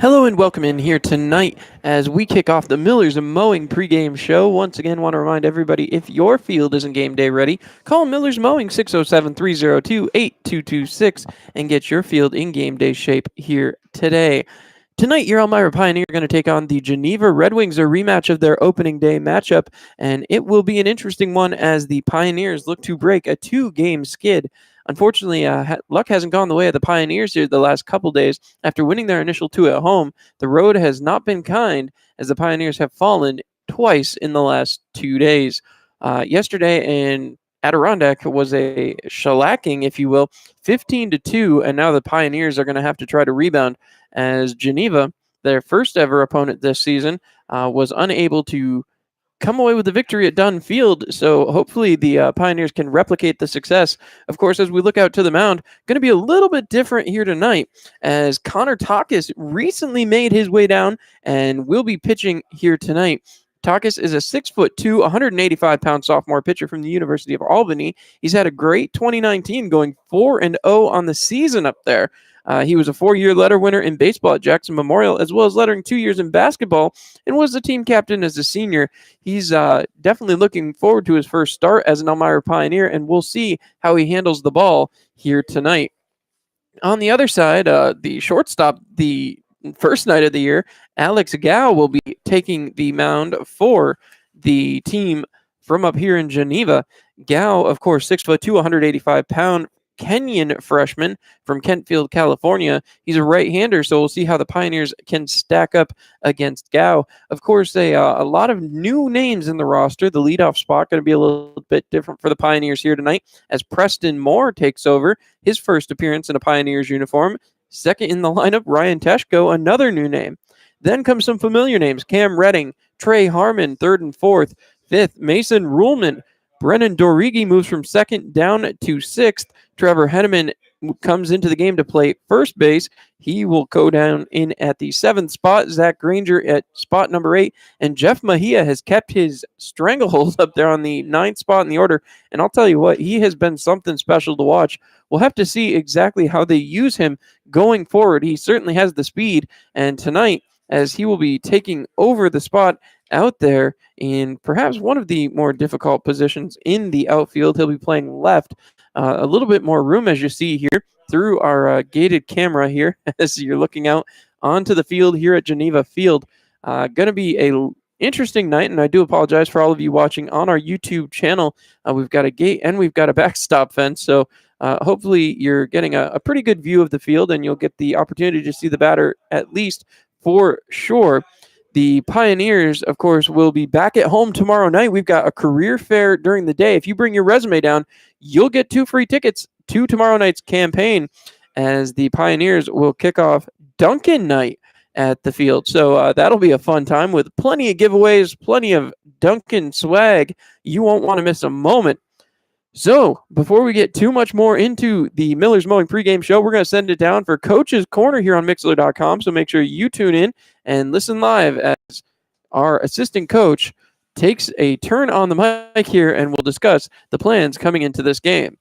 Hello and welcome in here tonight as we kick off the Millers Mowing pregame show. Once again, want to remind everybody, if your field isn't game day ready, call Millers Mowing 607-302-8226 and get your field in game day shape here today. Tonight, your Elmira Pioneer are going to take on the Geneva Red Wings, a rematch of their opening day matchup, and it will be an interesting one as the Pioneers look to break a two-game skid. Unfortunately, luck hasn't gone the way of the Pioneers here the last couple days. After winning their initial two at home, the road has not been kind as the Pioneers have fallen twice in the last 2 days. Yesterday in Adirondack was a shellacking, if you will, 15-2, and now the Pioneers are going to have to try to rebound as Geneva, their first ever opponent this season, was unable to come away with the victory at Dunn Field. So hopefully the Pioneers can replicate the success. Of course, as we look out to the mound, going to be a little bit different here tonight as Connor Takis recently made his way down and will be pitching here tonight. Takis is a 6'2", 185-pound sophomore pitcher from the University of Albany. He's had a great 2019, going 4-0 on the season up there. He was a 4-year letter winner in baseball at Jackson Memorial, as well as lettering 2 years in basketball, and was the team captain as a senior. He's definitely looking forward to his first start as an Elmira Pioneer, and we'll see how he handles the ball here tonight. On the other side, the shortstop, the first night of the year, Alex Gao will be taking the mound for the team from up here in Geneva. Gao, of course, 6'2", 185-pound Kenyan freshman from Kentfield, California. He's a right-hander, so we'll see how the Pioneers can stack up against Gao. Of course, a lot of new names in the roster. The leadoff spot going to be a little bit different for the Pioneers here tonight as Preston Moore takes over his first appearance in a Pioneers uniform. Second in the lineup, Ryan Teshko, another new name. Then comes some familiar names: Cam Redding, Trey Harmon, third and fourth. Fifth, Mason Ruhlman. Brennan Dorigi moves from second down to sixth. Trevor Henneman comes into the game to play first base. He will go down in at the seventh spot. Zach Granger at spot number 8. And Jeff Mejia has kept his stranglehold up there on the ninth spot in the order. And I'll tell you what, he has been something special to watch. We'll have to see exactly how they use him going forward. He certainly has the speed. And tonight, as he will be taking over the spot out there in perhaps one of the more difficult positions in the outfield, he'll be playing left. A little bit more room, as you see here, through our gated camera here, as you're looking out onto the field here at Geneva Field. Going to be a interesting night, and I do apologize for all of you watching on our YouTube channel. We've got a gate and we've got a backstop fence, so hopefully you're getting a pretty good view of the field, and you'll get the opportunity to see the batter at least for sure. The Pioneers, of course, will be back at home tomorrow night. We've got a career fair during the day. If you bring your resume down, you'll get 2 free tickets to tomorrow night's campaign as the Pioneers will kick off Duncan night at the field. So that'll be a fun time with plenty of giveaways, plenty of Duncan swag. You won't want to miss a moment. So, before we get too much more into the Millers Mowing pregame show, we're going to send it down for Coach's Corner here on Mixler.com. So, make sure you tune in and listen live as our assistant coach takes a turn on the mic here and we'll discuss the plans coming into this game.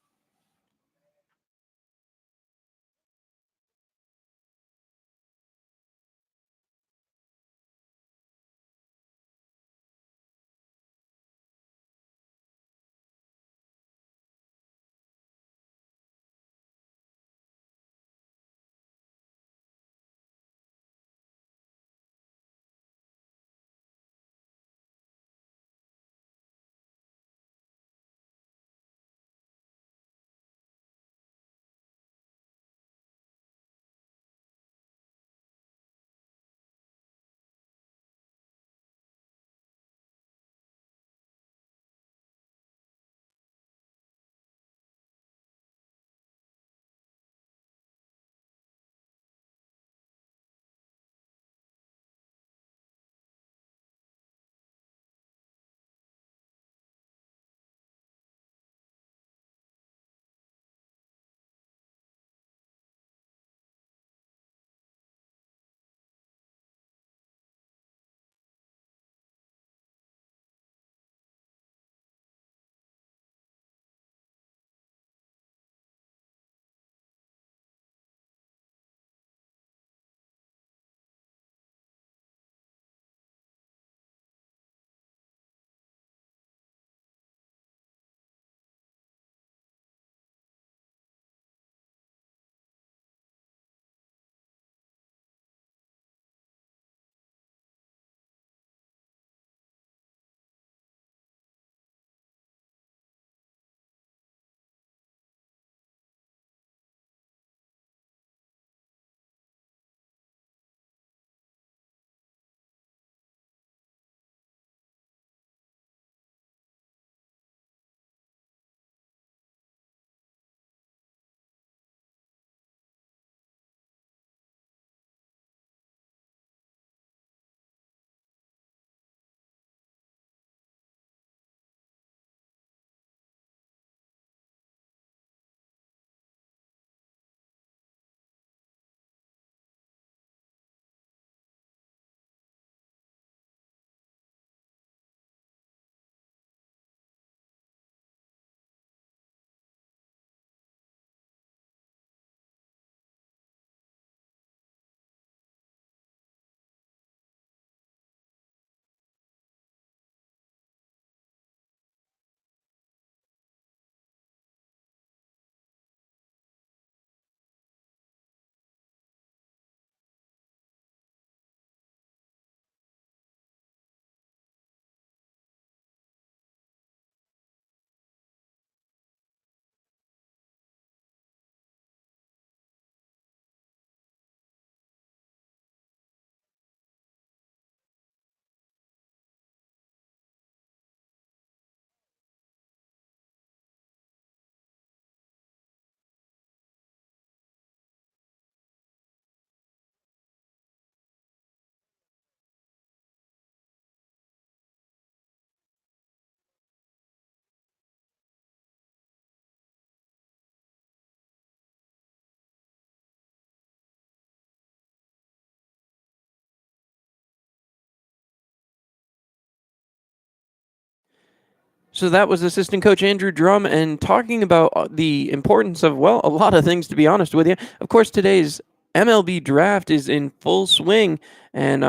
So that was assistant coach Andrew Drum, and talking about the importance of, well, a lot of things, to be honest with you. Of course, today's MLB draft is in full swing, and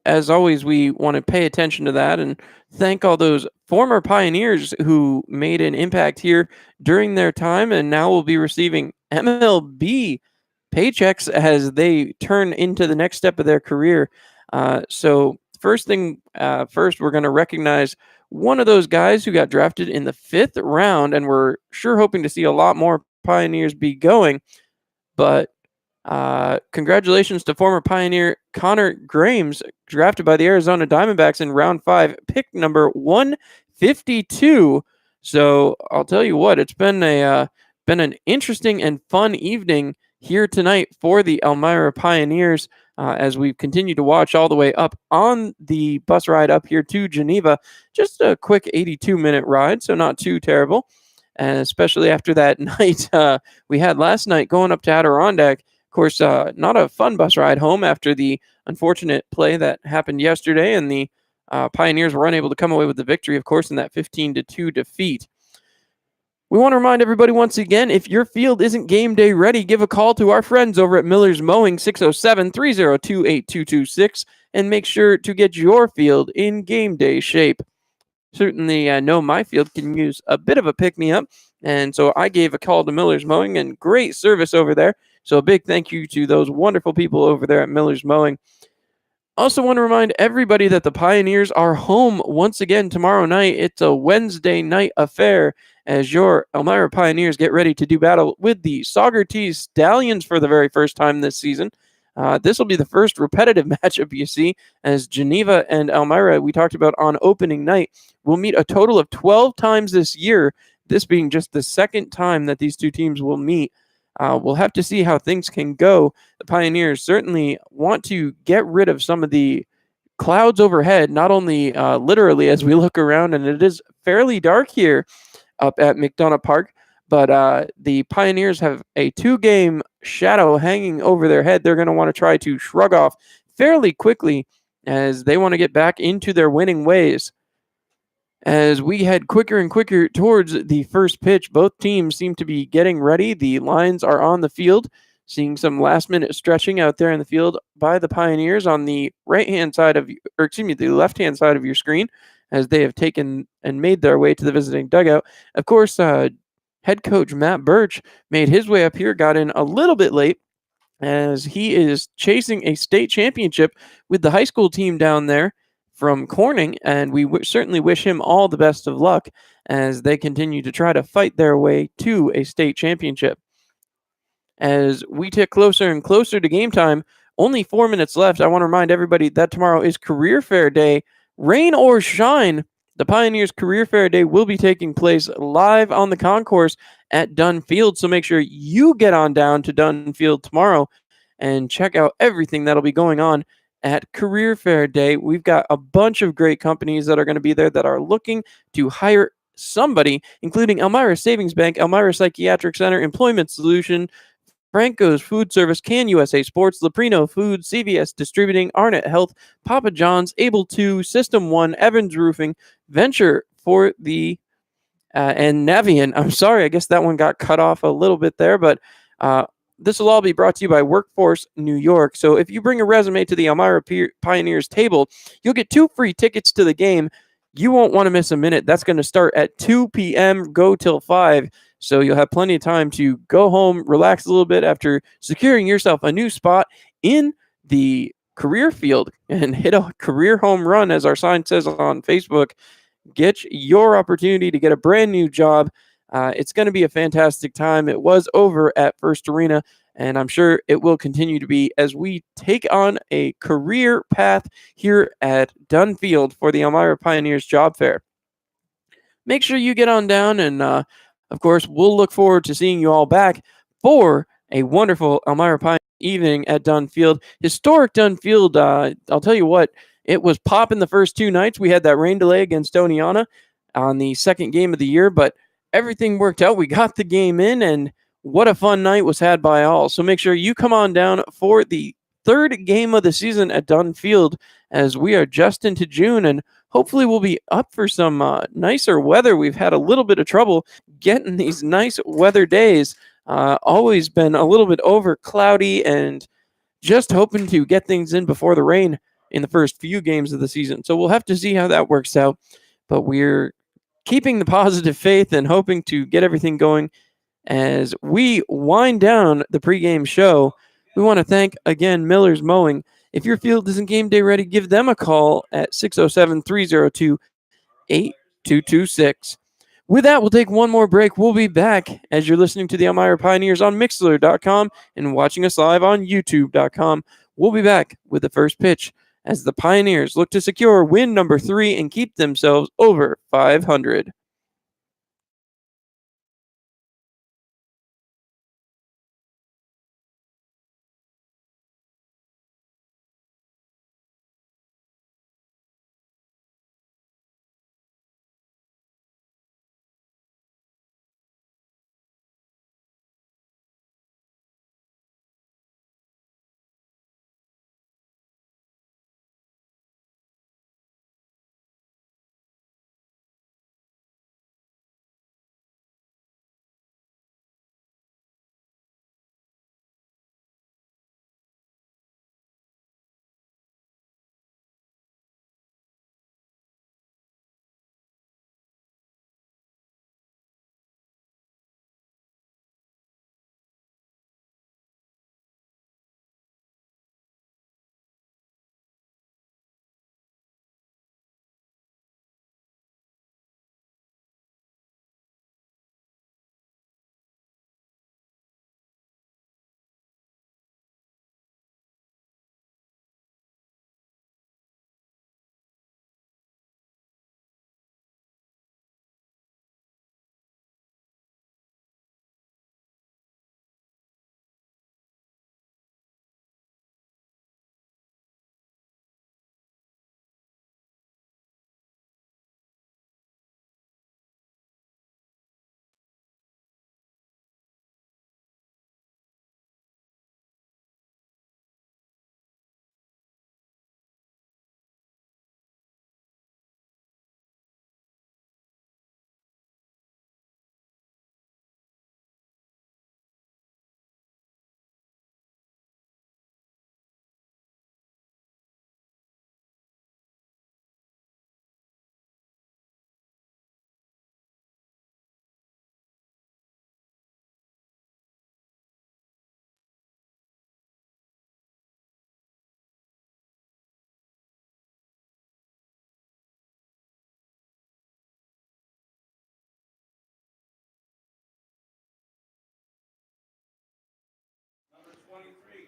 as always, we want to pay attention to that and thank all those former Pioneers who made an impact here during their time and now will be receiving MLB paychecks as they turn into the next step of their career. So first thing first, we're going to recognize one of those guys who got drafted in the 5th round, and we're sure hoping to see a lot more Pioneers be going. But congratulations to former Pioneer Connor Grames, drafted by the Arizona Diamondbacks in round 5, pick number 152. So I'll tell you what, it's been an interesting and fun evening here tonight for the Elmira Pioneers. As we continue to watch all the way up on the bus ride up here to Geneva. Just a quick 82-minute ride, so not too terrible, and especially after that night we had last night going up to Adirondack. Of course, not a fun bus ride home after the unfortunate play that happened yesterday, and the Pioneers were unable to come away with the victory, of course, in that 15-2 defeat. We want to remind everybody once again, if your field isn't game day ready, give a call to our friends over at Miller's Mowing, 607-302-8226, and make sure to get your field in game day shape. Certainly, I know my field can use a bit of a pick-me-up, and so I gave a call to Miller's Mowing, and great service over there. So a big thank you to those wonderful people over there at Miller's Mowing. Also want to remind everybody that the Pioneers are home once again tomorrow night. It's a Wednesday night affair as your Elmira Pioneers get ready to do battle with the Saugerties Stallions for the very first time this season. This will be the first repetitive matchup you see, as Geneva and Elmira, we talked about on opening night, will meet a total of 12 times this year, this being just the second time that these two teams will meet. We'll have to see how things can go. The Pioneers certainly want to get rid of some of the clouds overhead, not only literally as we look around, and it is fairly dark here up at McDonough Park, but the Pioneers have a 2-game shadow hanging over their head. They're going to want to try to shrug off fairly quickly as they want to get back into their winning ways. As we head quicker and quicker towards the first pitch, both teams seem to be getting ready. The lines are on the field, seeing some last-minute stretching out there in the field by the Pioneers on the right-hand side of, the left-hand side of your screen, as they have taken and made their way to the visiting dugout. Of course, head coach Matt Birch made his way up here, got in a little bit late, as he is chasing a state championship with the high school team down there from Corning, and we certainly wish him all the best of luck as they continue to try to fight their way to a state championship. As we tick closer and closer to game time, only 4 minutes left. I want to remind everybody that tomorrow is Career Fair Day. Rain or shine, the Pioneers Career Fair Day will be taking place live on the concourse at Dunn Field, so make sure you get on down to Dunn Field tomorrow and check out everything that'll be going on at Career Fair Day. We've got a bunch of great companies that are going to be there that are looking to hire somebody, including Elmira Savings Bank, Elmira Psychiatric Center, Employment Solution, Franco's Food Service, Can USA Sports, Leprino Food, CVS Distributing, Arnett Health, Papa John's, Able 2, System 1, Evans Roofing, Venture for the and Navient. I'm sorry, I guess that one got cut off a little bit there, but this will all be brought to you by Workforce New York. So if you bring a resume to the Elmira Pioneers table, you'll get 2 free tickets to the game. You won't want to miss a minute. That's going to start at 2 p.m., go till 5. So you'll have plenty of time to go home, relax a little bit after securing yourself a new spot in the career field and hit a career home run, as our sign says on Facebook. Get your opportunity to get a brand new job. It's going to be a fantastic time. It was over at First Arena, and I'm sure it will continue to be as we take on a career path here at Dunn Field for the Elmira Pioneers Job Fair. Make sure you get on down, and of course, we'll look forward to seeing you all back for a wonderful Elmira Pioneers evening at Dunn Field. Historic Dunn Field, I'll tell you what, it was popping the first 2 nights. We had that rain delay against Oneonta on the second game of the year, but everything worked out. We got the game in, and what a fun night was had by all. So make sure you come on down for the 3rd game of the season at Dunn Field, as we are just into June, and hopefully we'll be up for some nicer weather. We've had a little bit of trouble getting these nice weather days. Always been a little bit over cloudy and just hoping to get things in before the rain in the first few games of the season. So we'll have to see how that works out. But we're keeping the positive faith and hoping to get everything going as we wind down the pregame show. We want to thank again Miller's Mowing. If your field isn't game day ready, give them a call at 607 302 8226. With that, we'll take one more break. We'll be back as you're listening to the Elmira Pioneers on Mixler.com and watching us live on YouTube.com. We'll be back with the first pitch as the Pioneers look to secure win number 3 and keep themselves over 500.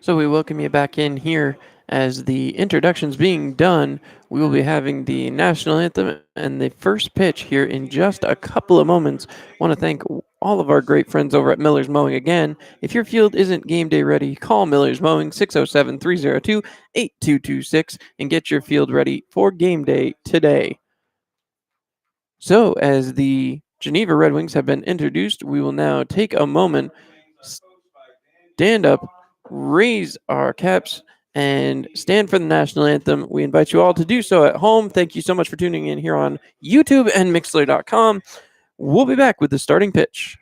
So we welcome you back in here as the introduction's being done. We will be having the national anthem and the first pitch here in just a couple of moments. Want to thank all of our great friends over at Miller's Mowing again. If your field isn't game day ready, call Miller's Mowing 607 302 8226 and get your field ready for game day today. So, as the Geneva Red Wings have been introduced, we will now take a moment, stand up, raise our caps, and stand for the national anthem. We invite you all to do so at home. Thank you so much for tuning in here on YouTube and Mixler.com. We'll be back with the starting pitch.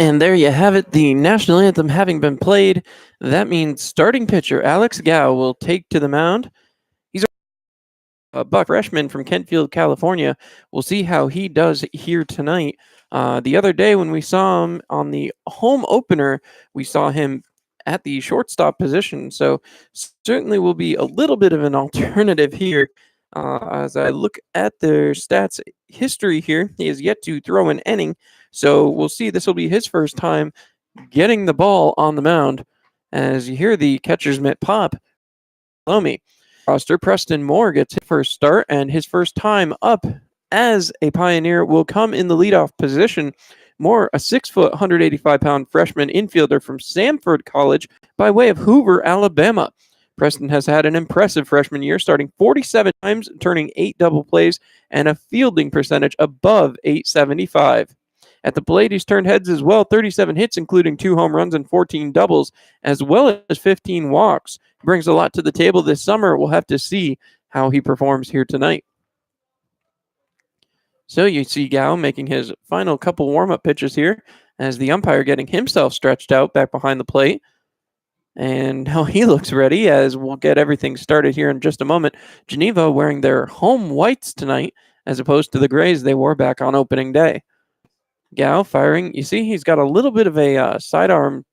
And there you have it, the national anthem having been played. That means starting pitcher Alex Gao will take to the mound. He's a buck freshman from Kentfield, California. We'll see how he does here tonight. The other day when we saw him on the home opener, we saw him at the shortstop position. So certainly will be a little bit of an alternative here. As I look at their stats history here, he has yet to throw an inning. So we'll see. This will be his first time getting the ball on the mound. As you hear the catcher's mitt pop below me. Roster Preston Moore gets his first start, and his first time up as a Pioneer will come in the leadoff position. Moore, a 6-foot, 185-pound freshman infielder from Samford College by way of Hoover, Alabama. Preston has had an impressive freshman year, starting 47 times, turning 8 double plays, and a fielding percentage above .875. At the plate, he's turned heads as well, 37 hits, including 2 home runs and 14 doubles, as well as 15 walks. He brings a lot to the table this summer. We'll have to see how he performs here tonight. So you see Gao making his final couple warm-up pitches here as the umpire getting himself stretched out back behind the plate. And now he looks ready, as we'll get everything started here in just a moment. Geneva wearing their home whites tonight as opposed to the grays they wore back on opening day. Gao firing. You see he's got a little bit of a sidearm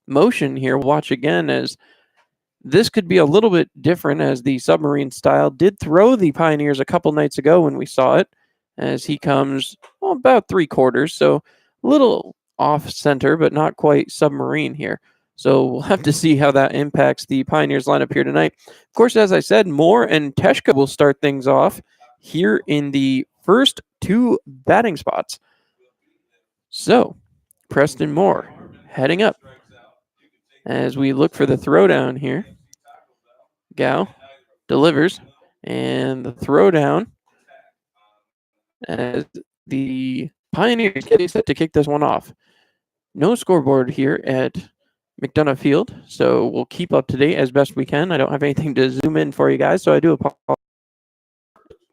motion here. Watch again, as this could be a little bit different, as the submarine style did throw the Pioneers a couple nights ago when we saw it, as he comes about 3/4, so a little off center, but not quite submarine here. So we'll have to see how that impacts the Pioneers lineup here tonight. Of course, as I said, Moore and Teshka will start things off here in the first 2 batting spots. So, Preston Moore heading up as we look for the throwdown here. Gao delivers, and the throwdown as the Pioneers getting set to kick this one off. No scoreboard here at McDonough Field, so we'll keep up to date as best we can. I don't have anything to zoom in for you guys, so I do apologize.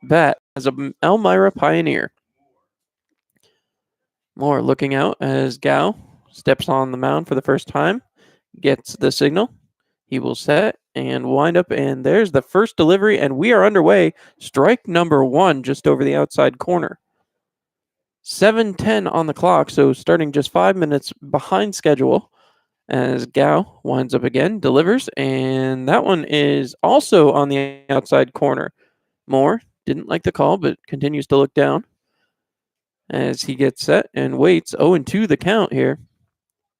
Bat as a Elmira Pioneer. Moore looking out as Gao steps on the mound for the first time, gets the signal. He will set and wind up, and there's the first delivery, and we are underway. Strike number 1 just over the outside corner. 7:10 on the clock, so starting just 5 minutes behind schedule as Gao winds up again, delivers, and that one is also on the outside corner. Moore didn't like the call, but continues to look down as he gets set and waits. 0-2 the count here.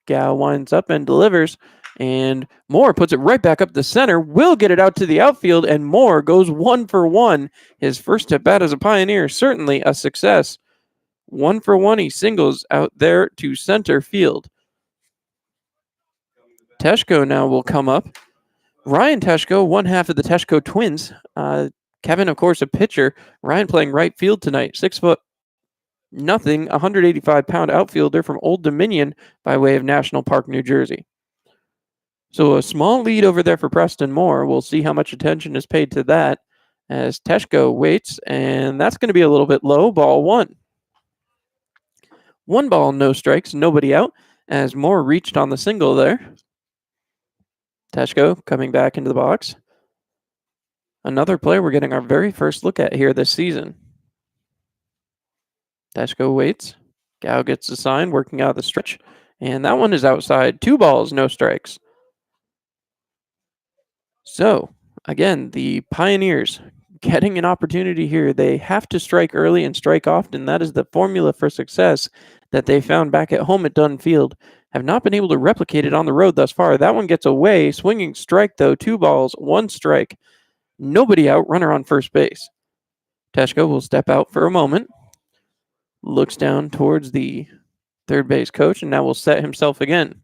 Gao winds up and delivers, and Moore puts it right back up the center, will get it out to the outfield, and Moore goes 1 for 1. His first at bat as a Pioneer, certainly a success. 1 for 1, he singles out there to center field. Teshko now will come up. Ryan Teshko, one half of the Teshko twins. Kevin, of course, a pitcher. Ryan playing right field tonight. 6'0", 185-pound outfielder from Old Dominion by way of National Park, New Jersey. So a small lead over there for Preston Moore. We'll see how much attention is paid to that as Teshko waits, and that's going to be a little bit low. Ball 1. 1 ball, no strikes, nobody out, as Moore reached on the single there. Teshko coming back into the box. Another player we're getting our very first look at here this season. Teshko waits. Gao gets the sign, working out the stretch, and that one is outside. 2 balls, no strikes. So, again, the Pioneers getting an opportunity here. They have to strike early and strike often. That is the formula for success that they found back at home at Dunn Field. Have not been able to replicate it on the road thus far. That one gets away. Swinging strike, though. 2 balls, 1 strike. Nobody out. Runner on first base. Teshko will step out for a moment. Looks down towards the third base coach, and now will set himself again.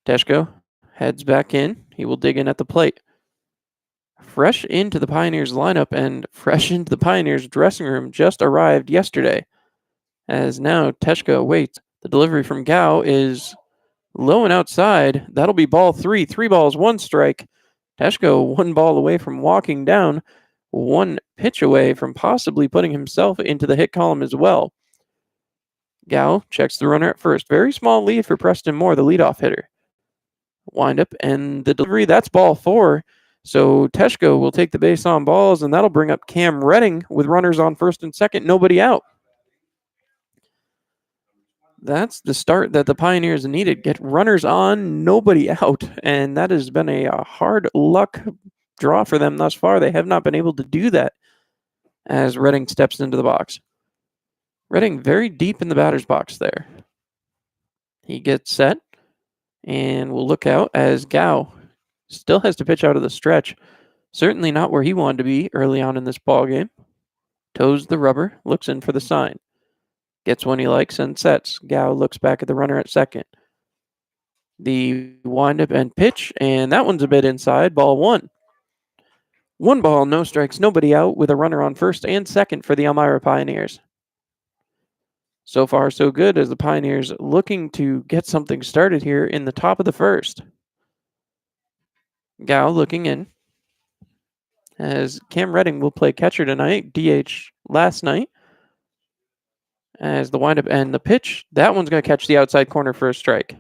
Teshko heads back in. He will dig in at the plate. Fresh into the Pioneers lineup and fresh into the Pioneers dressing room, just arrived yesterday. As now Teshko waits. The delivery from Gao is low and outside. That'll be ball 3. 3 balls, 1 strike. Teshko 1 ball away from walking down. 1 pitch away from possibly putting himself into the hit column as well. Gao checks the runner at first. Very small lead for Preston Moore, the leadoff hitter. Windup and the delivery, that's ball 4. So Teshko will take the base on balls, and that'll bring up Cam Redding with runners on first and second, nobody out. That's the start that the Pioneers needed. Get runners on, nobody out. And that has been a hard luck draw for them thus far. They have not been able to do that as Redding steps into the box. Redding very deep in the batter's box there. He gets set and will look out as Gao still has to pitch out of the stretch. Certainly not where he wanted to be early on in this ball game. Toes the rubber, looks in for the sign. Gets one he likes and sets. Gao looks back at the runner at second. The windup and pitch, and that one's a bit inside. Ball 1. 1 ball, no strikes, nobody out with a runner on first and second for the Elmira Pioneers. So far, so good as the Pioneers looking to get something started here in the top of the first. Gao looking in as Cam Redding will play catcher tonight, DH last night. As the windup and the pitch, that one's going to catch the outside corner for a strike.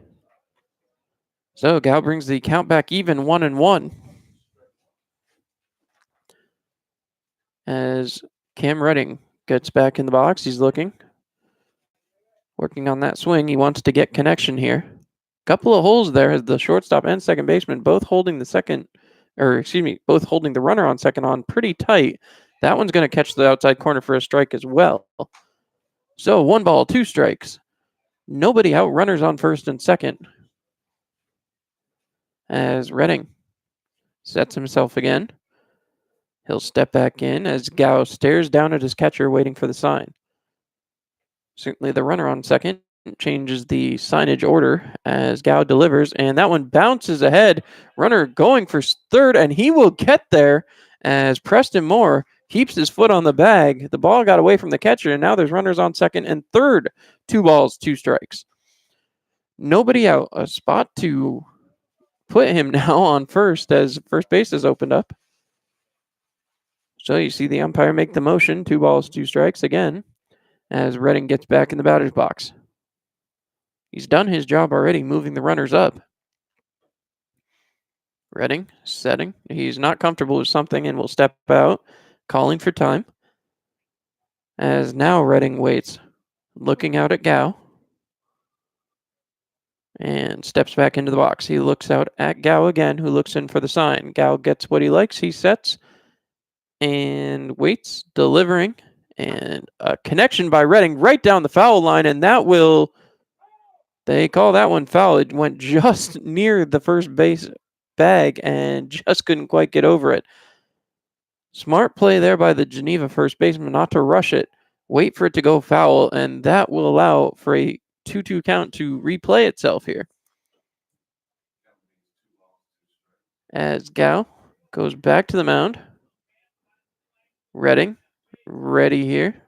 So Gao brings the count back even, 1-1. As Cam Redding gets back in the box, he's looking. Working on that swing, he wants to get connection here. Couple of holes there as the shortstop and second baseman both holding both holding the runner on second on pretty tight. That one's going to catch the outside corner for a strike as well. So 1 ball, 2 strikes. Nobody out, runners on first and second. As Redding sets himself again. He'll step back in as Gao stares down at his catcher waiting for the sign. Certainly the runner on second changes the signage order as Gao delivers, and that one bounces ahead. Runner going for third, and he will get there as Preston Moore keeps his foot on the bag. The ball got away from the catcher, and now there's runners on second and third. 2 balls, 2 strikes. Nobody out. A spot to put him now on first as first base is opened up. So you see the umpire make the motion. 2 balls, 2 strikes again as Redding gets back in the batter's box. He's done his job already, moving the runners up. Redding setting. He's not comfortable with something and will step out, calling for time. As now Redding waits, looking out at Gao. And steps back into the box. He looks out at Gao again, who looks in for the sign. Gao gets what he likes. He sets and waits, delivering. And a connection by Redding right down the foul line, and they call that one foul. It went just near the first base bag and just couldn't quite get over it. Smart play there by the Geneva first baseman not to rush it, wait for it to go foul, and that will allow for a 2-2 count to replay itself here. As Gao goes back to the mound. Redding ready here.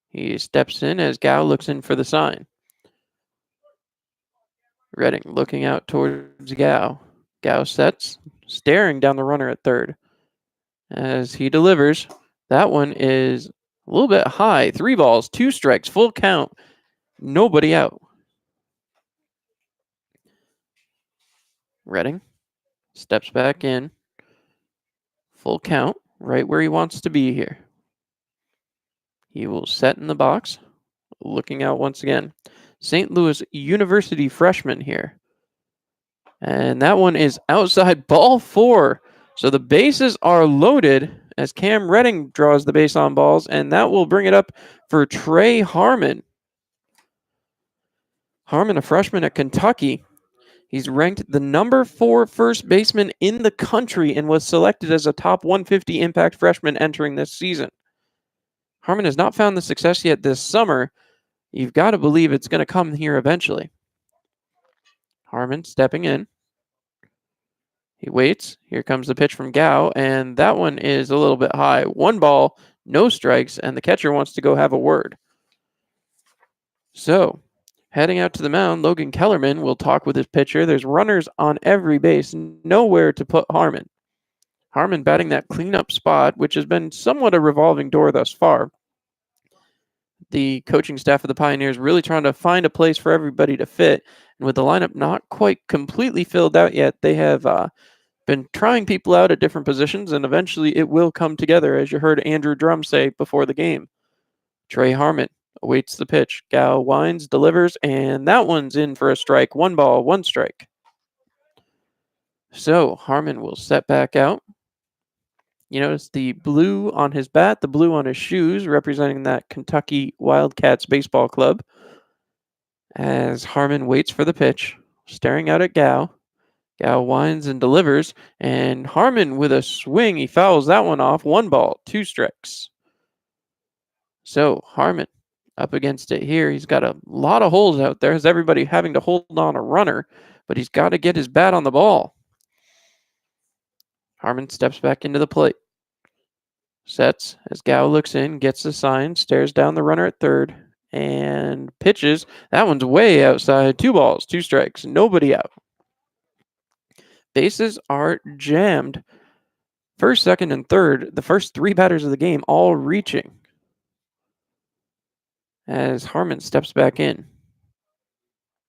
He steps in as Gao looks in for the sign. Redding looking out towards Gao. Gao sets, staring down the runner at third. As he delivers, that one is a little bit high. 3 balls, 2 strikes, full count. Nobody out. Redding steps back in. Full count, right where he wants to be here. He will set in the box, looking out once again. St. Louis University freshman here. And that one is outside, ball 4. So the bases are loaded as Cam Redding draws the base on balls, and that will bring it up for Trey Harmon. Harmon, a freshman at Kentucky. He's ranked the number 4 first baseman in the country and was selected as a top 150 impact freshman entering this season. Harmon has not found the success yet this summer. You've got to believe it's going to come here eventually. Harmon stepping in. He waits. Here comes the pitch from Gao, and that one is a little bit high. 1 ball, no strikes, and the catcher wants to go have a word. So, heading out to the mound, Logan Kellerman will talk with his pitcher. There's runners on every base, nowhere to put Harmon. Harmon batting that cleanup spot, which has been somewhat a revolving door thus far. The coaching staff of the Pioneers really trying to find a place for everybody to fit. And with the lineup not quite completely filled out yet, they have been trying people out at different positions, and eventually it will come together, as you heard Andrew Drum say before the game. Trey Harmon awaits the pitch. Gao winds, delivers, and that one's in for a strike. 1 ball, 1 strike. So Harmon will set back out. You notice the blue on his bat, the blue on his shoes, representing that Kentucky Wildcats baseball club. As Harmon waits for the pitch, staring out at Gao. Gao winds and delivers, and Harmon with a swing, he fouls that one off. 1 ball, 2 strikes. So Harmon up against it here. He's got a lot of holes out there. Has everybody having to hold on a runner, but he's got to get his bat on the ball. Harmon steps back into the plate. Sets as Gao looks in, gets the sign, stares down the runner at third, and pitches. That one's way outside. 2 balls, 2 strikes. Nobody out. Bases are jammed. First, second, and third, the first 3 batters of the game, all reaching. As Harmon steps back in.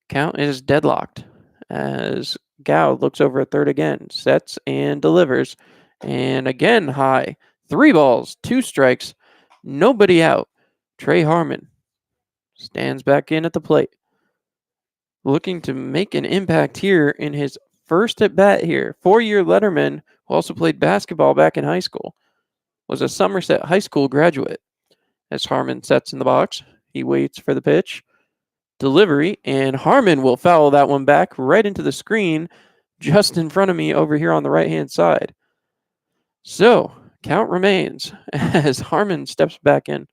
Count is deadlocked. As Gao looks over at third again, sets and delivers. And again, high. 3 balls, 2 strikes, nobody out. Trey Harmon stands back in at the plate, looking to make an impact here in his first at bat here. 4-year letterman, who also played basketball back in high school, was a Somerset High School graduate. As Harmon sets in the box, he waits for the pitch. Delivery, and Harmon will foul that one back right into the screen just in front of me over here on the right-hand side. So, count remains as Harmon steps back in.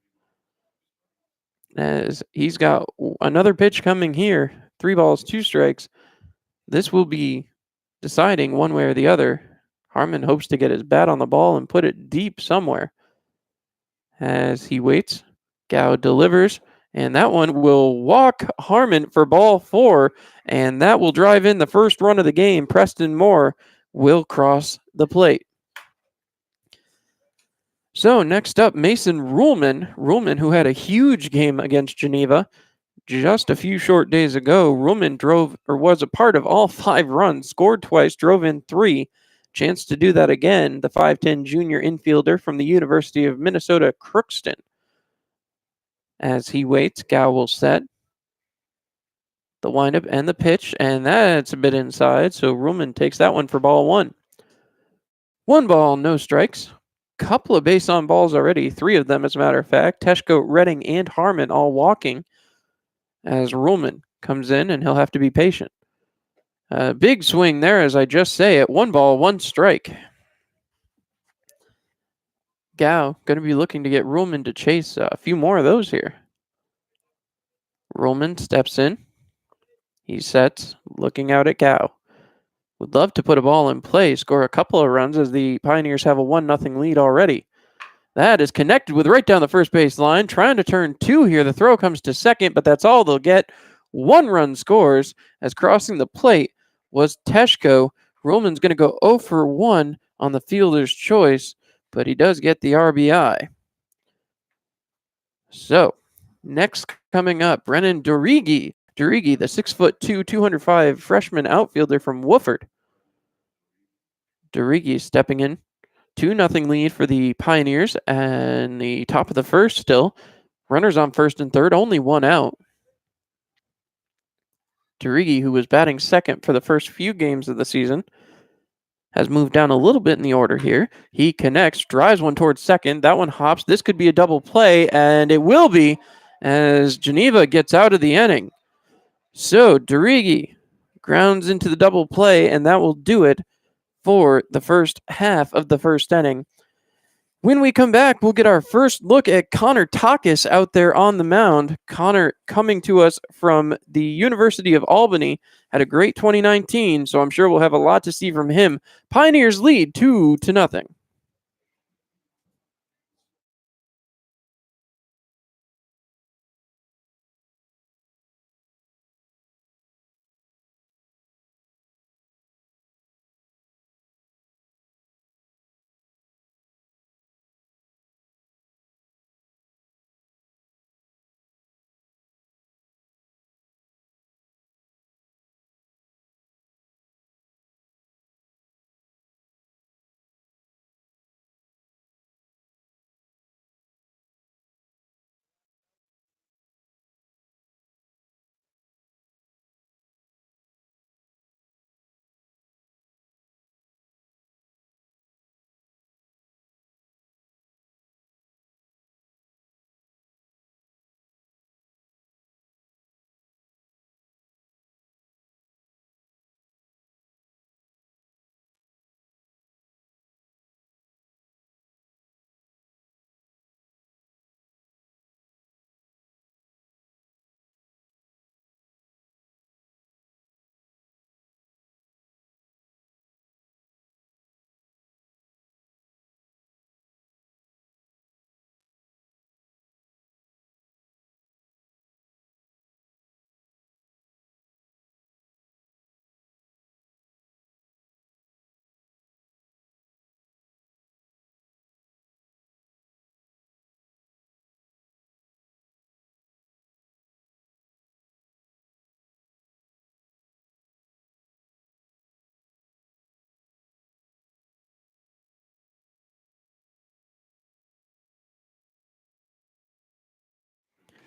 As he's got another pitch coming here. 3 balls, 2 strikes. This will be deciding one way or the other. Harmon hopes to get his bat on the ball and put it deep somewhere. As he waits, Gao delivers, and that one will walk Harmon for ball 4, and that will drive in the first run of the game. Preston Moore will cross the plate. So next up, Mason Ruhlman. Ruhlman, who had a huge game against Geneva just a few short days ago. Ruhlman was a part of all 5 runs, scored twice, drove in 3. Chance to do that again, the 5'10 junior infielder from the University of Minnesota, Crookston. As he waits, Gao will set the windup and the pitch, and that's a bit inside, so Ruhlman takes that one for ball 1. 1 ball, no strikes. Couple of base on balls already, 3 of them as a matter of fact. Teshko, Redding, and Harmon all walking as Ruhlman comes in, and he'll have to be patient. Big swing there, as I just say it. 1 ball, 1 strike. Gao going to be looking to get Ruhlman to chase a few more of those here. Ruhlman steps in. He sets, looking out at Gao. Would love to put a ball in play, score a couple of runs as the Pioneers have a 1-0 lead already. That is connected with right down the first base line. Trying to turn 2 here. The throw comes to second, but that's all they'll get. 1 run scores as crossing the plate was Teshko. Ruhlman's going to go 0 for 1 on the fielder's choice, but he does get the RBI. So, next coming up, Brennan Dorigi. Dorigi, the 6'2", 205 freshman outfielder from Wooford. Dorigi stepping in. 2-0 lead for the Pioneers, and the top of the first still. Runners on first and third, only 1 out. Dorigi, who was batting second for the first few games of the season, has moved down a little bit in the order here. He connects, drives one towards second. That one hops. This could be a double play, and it will be as Geneva gets out of the inning. So Dorigi grounds into the double play, and that will do it for the first half of the first inning. When we come back, we'll get our first look at Connor Takis out there on the mound. Connor coming to us from the University of Albany, had a great 2019, so I'm sure we'll have a lot to see from him. Pioneers lead 2-0.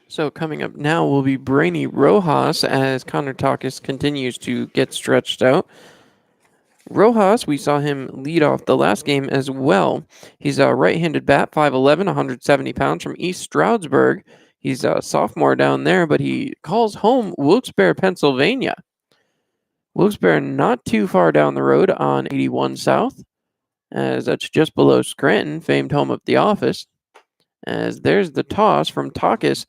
So coming up now will be Brainy Rojas as Connor Takis continues to get stretched out. Rojas, we saw him lead off the last game as well. He's a right-handed bat, 5'11", 170 pounds from East Stroudsburg. He's a sophomore down there, but he calls home Wilkes-Barre, Pennsylvania. Wilkes-Barre not too far down the road on 81 South, as that's just below Scranton, famed home of The Office. As there's the toss from Takis.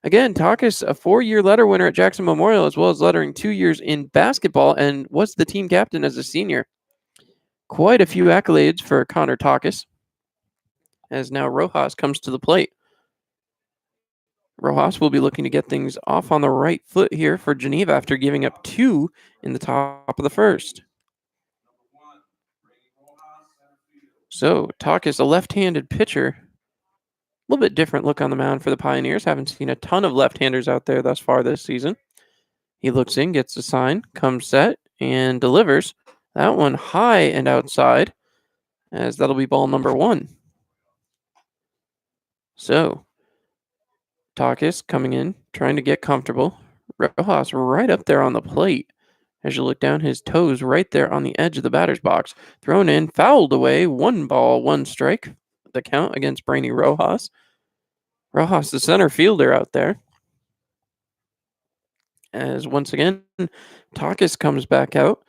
Again, Takis, a 4-year letter winner at Jackson Memorial, as well as lettering 2 years in basketball, and was the team captain as a senior. Quite a few accolades for Connor Takis, as now Rojas comes to the plate. Rojas will be looking to get things off on the right foot here for Geneva after giving up 2 in the top of the first. So, Takis, a left-handed pitcher. A little bit different look on the mound for the Pioneers. Haven't seen a ton of left-handers out there thus far this season. He looks in, gets the sign, comes set, and delivers. That one high and outside, as that'll be ball number 1. So, Takis coming in, trying to get comfortable. Rojas right up there on the plate. As you look down, his toes right there on the edge of the batter's box. Thrown in, fouled away, 1 ball, 1 strike. The count against Brainy Rojas. Rojas, the center fielder out there. As once again, Takis comes back out,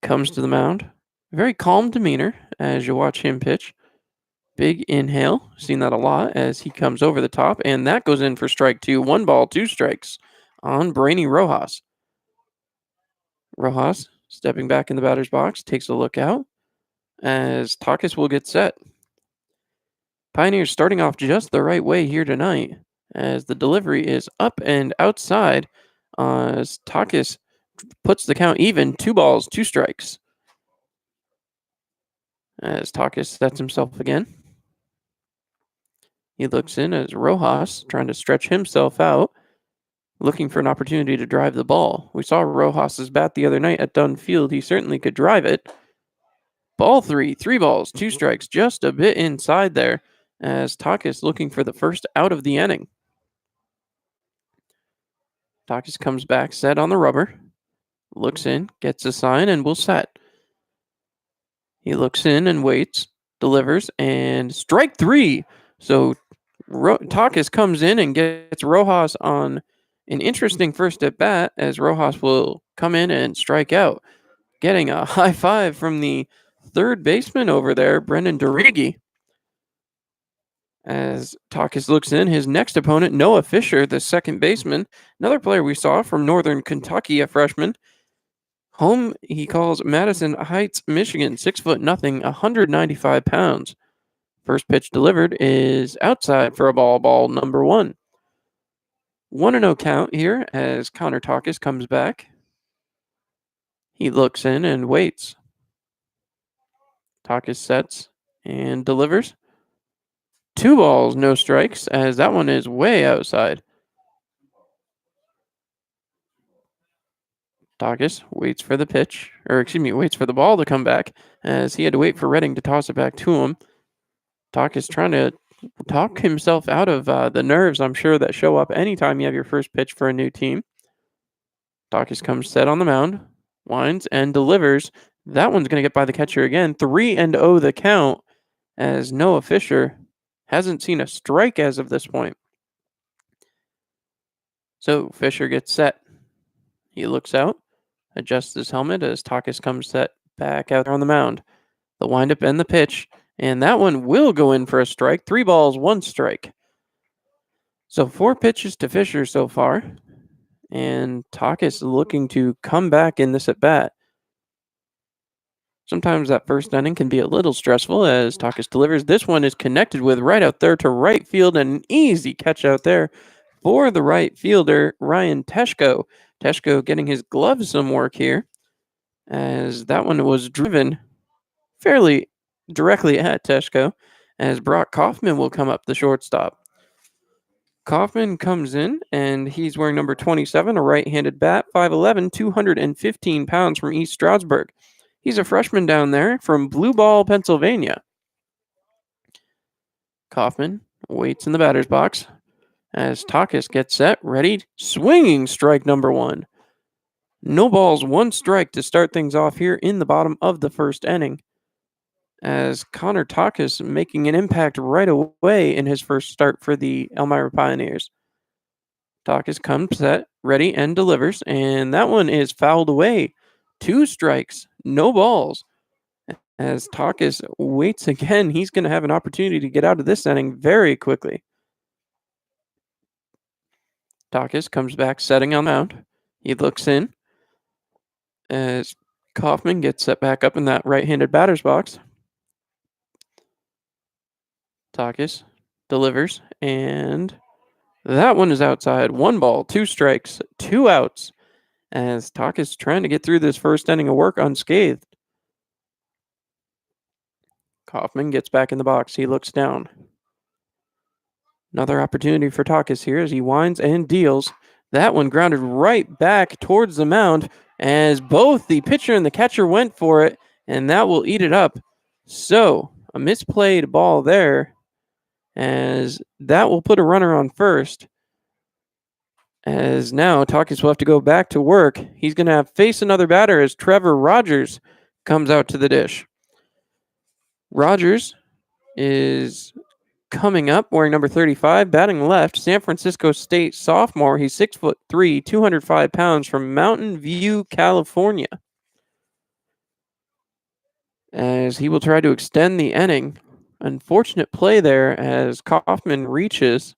comes to the mound. Very calm demeanor as you watch him pitch. Big inhale. Seen that a lot as he comes over the top, and that goes in for strike 2. 1 ball, 2 strikes on Brainy Rojas. Rojas stepping back in the batter's box, takes a look out as Takis will get set. Pioneers starting off just the right way here tonight as the delivery is up and outside as Takis puts the count even. 2 balls, 2 strikes. As Takis sets himself again. He looks in as Rojas trying to stretch himself out, looking for an opportunity to drive the ball. We saw Rojas's bat the other night at Dunn Field. He certainly could drive it. Ball 3, 3 balls, 2 strikes, just a bit inside there as Takis looking for the first out of the inning. Takis comes back, set on the rubber, looks in, gets a sign, and will set. He looks in and waits, delivers, and strike 3. So Takis comes in and gets Rojas on an interesting first at bat as Rojas will come in and strike out. Getting a high five from the third baseman over there, Brendan Derigi. As Takis looks in, his next opponent, Noah Fisher, the second baseman, another player we saw from Northern Kentucky, a freshman. Home, he calls Madison Heights, Michigan, 6'0", 195 pounds. First pitch delivered is outside for a ball number 1. 1-0 count here as Connor Takis comes back. He looks in and waits. Takis sets and delivers. 2 balls, no strikes, as that one is way outside. Takis waits for the pitch, waits for the ball to come back, as he had to wait for Redding to toss it back to him. Takis trying to talk himself out of the nerves, I'm sure, that show up anytime you have your first pitch for a new team. Takis comes set on the mound, winds, and delivers. That one's going to get by the catcher again. 3-0 the count, as Noah Fisher hasn't seen a strike as of this point. So Fisher gets set. He looks out, adjusts his helmet as Takis comes set back out there on the mound. The windup and the pitch, and that one will go in for a strike. 3 balls, 1 strike. So 4 pitches to Fisher so far, and Takis looking to come back in this at bat. Sometimes that first inning can be a little stressful as Takis delivers. This one is connected with right out there to right field, and an easy catch out there for the right fielder, Ryan Teshko. Teshko getting his gloves some work here as that one was driven fairly directly at Teshko as Brock Kaufman will come up the shortstop. Kaufman comes in and he's wearing number 27, a right-handed bat, 5'11", 215 pounds from East Stroudsburg. He's a freshman down there from Blue Ball, Pennsylvania. Kaufman waits in the batter's box, as Takis gets set, ready, swinging strike number 1. No balls, 1 strike to start things off here in the bottom of the first inning, as Connor Takis making an impact right away in his first start for the Elmira Pioneers. Takis comes set, ready, and delivers, and that one is fouled away. 2 strikes, no balls. As Takis waits again, he's going to have an opportunity to get out of this inning very quickly. Takis comes back, setting on the mound. He looks in as Kaufman gets set back up in that right-handed batter's box. Takis delivers, and that one is outside. 1 ball, 2 strikes, 2 outs, as Takis trying to get through this first inning of work unscathed. Kaufman gets back in the box. He looks down. Another opportunity for Takis here as he winds and deals. That one grounded right back towards the mound as both the pitcher and the catcher went for it, and that will eat it up. So, a misplayed ball there, as that will put a runner on first. As now Takis will have to go back to work. He's going to have face another batter as Trevor Rogers comes out to the dish. Rogers is coming up, wearing number 35, batting left, San Francisco State sophomore. He's 6'3", 205 pounds, from Mountain View, California. As he will try to extend the inning. Unfortunate play there as Kaufman reaches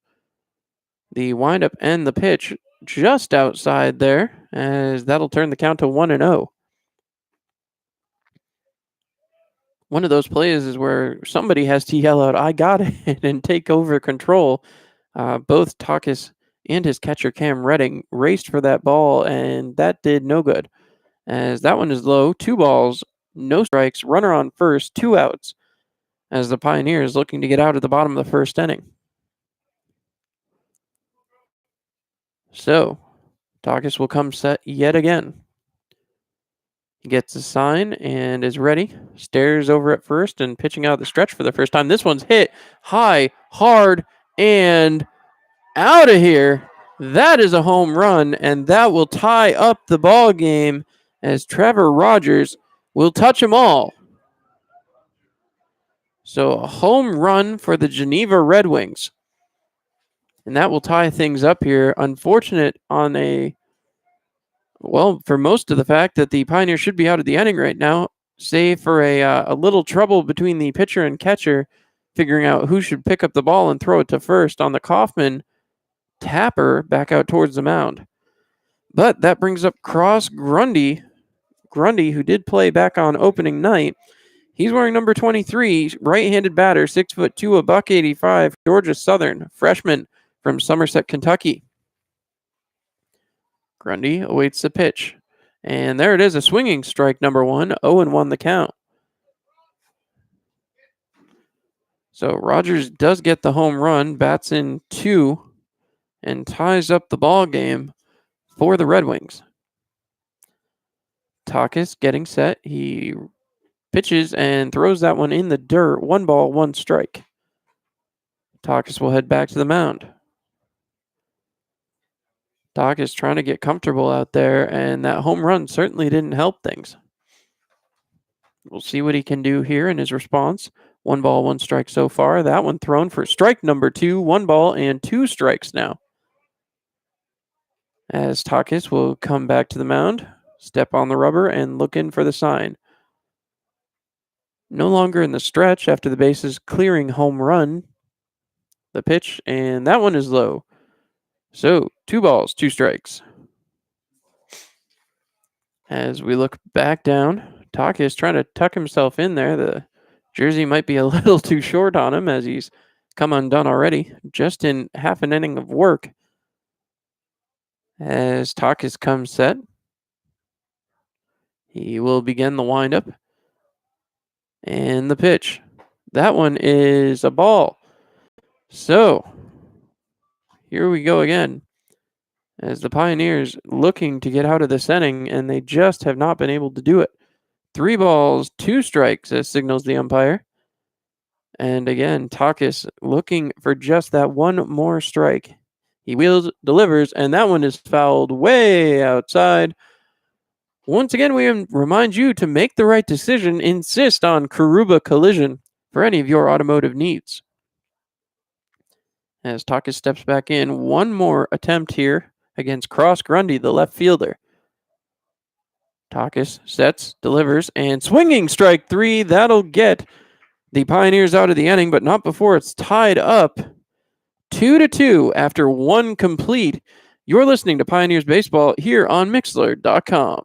the windup and the pitch just outside there, as that'll turn the count to 1-0. One of those plays is where somebody has to yell out, "I got it," and take over control. Both Takis and his catcher Cam Redding raced for that ball, and that did no good, as that one is low. 2 balls, no strikes, runner on first, 2 outs, as the Pioneers looking to get out at the bottom of the first inning. So, Takis will come set yet again. He gets a sign and is ready. Stares over at first and pitching out the stretch for the first time. This one's hit high, hard, and out of here. That is a home run, and that will tie up the ball game as Trevor Rogers will touch them all. So a home run for the Geneva Red Wings. And that will tie things up here. Unfortunate on for most of the fact that the Pioneers should be out of the inning right now, save for a little trouble between the pitcher and catcher, figuring out who should pick up the ball and throw it to first on the Kaufman tapper back out towards the mound. But that brings up Cross Grundy, who did play back on opening night. He's wearing number 23, right-handed batter, 6'2", $185, Georgia Southern, freshman from Somerset, Kentucky. Grundy awaits the pitch. And there it is, a swinging strike number 1, 0-1 the count. So Rogers does get the home run, bats in 2, and ties up the ball game for the Red Wings. Takis getting set. He pitches and throws that one in the dirt. 1 ball, 1 strike. Takis will head back to the mound. Takis trying to get comfortable out there, and that home run certainly didn't help things. We'll see what he can do here in his response. 1 ball, 1 strike so far. That one thrown for strike number 2. 1 ball and 2 strikes now. As Takis will come back to the mound, step on the rubber, and look in for the sign. No longer in the stretch after the bases clearing home run. The pitch, and that one is low. So, 2 balls, 2 strikes. As we look back down, Takis trying to tuck himself in there. The jersey might be a little too short on him as he's come undone already, just in half an inning of work. As Takis comes set, he will begin the windup. And the pitch. That one is a ball. So, here we go again. As the Pioneers looking to get out of this inning, and they just have not been able to do it. 3 balls, 2 strikes, as signals the umpire. And again, Takis looking for just that 1 more strike. He wheels, delivers, and that one is fouled way outside. Once again, we remind you to make the right decision. Insist on Karuba Collision for any of your automotive needs. As Takis steps back in, one more attempt here against Cross Grundy, the left fielder. Takis sets, delivers, and swinging strike 3. That'll get the Pioneers out of the inning, but not before it's tied up 2-2 after one complete. You're listening to Pioneers Baseball here on Mixlr.com.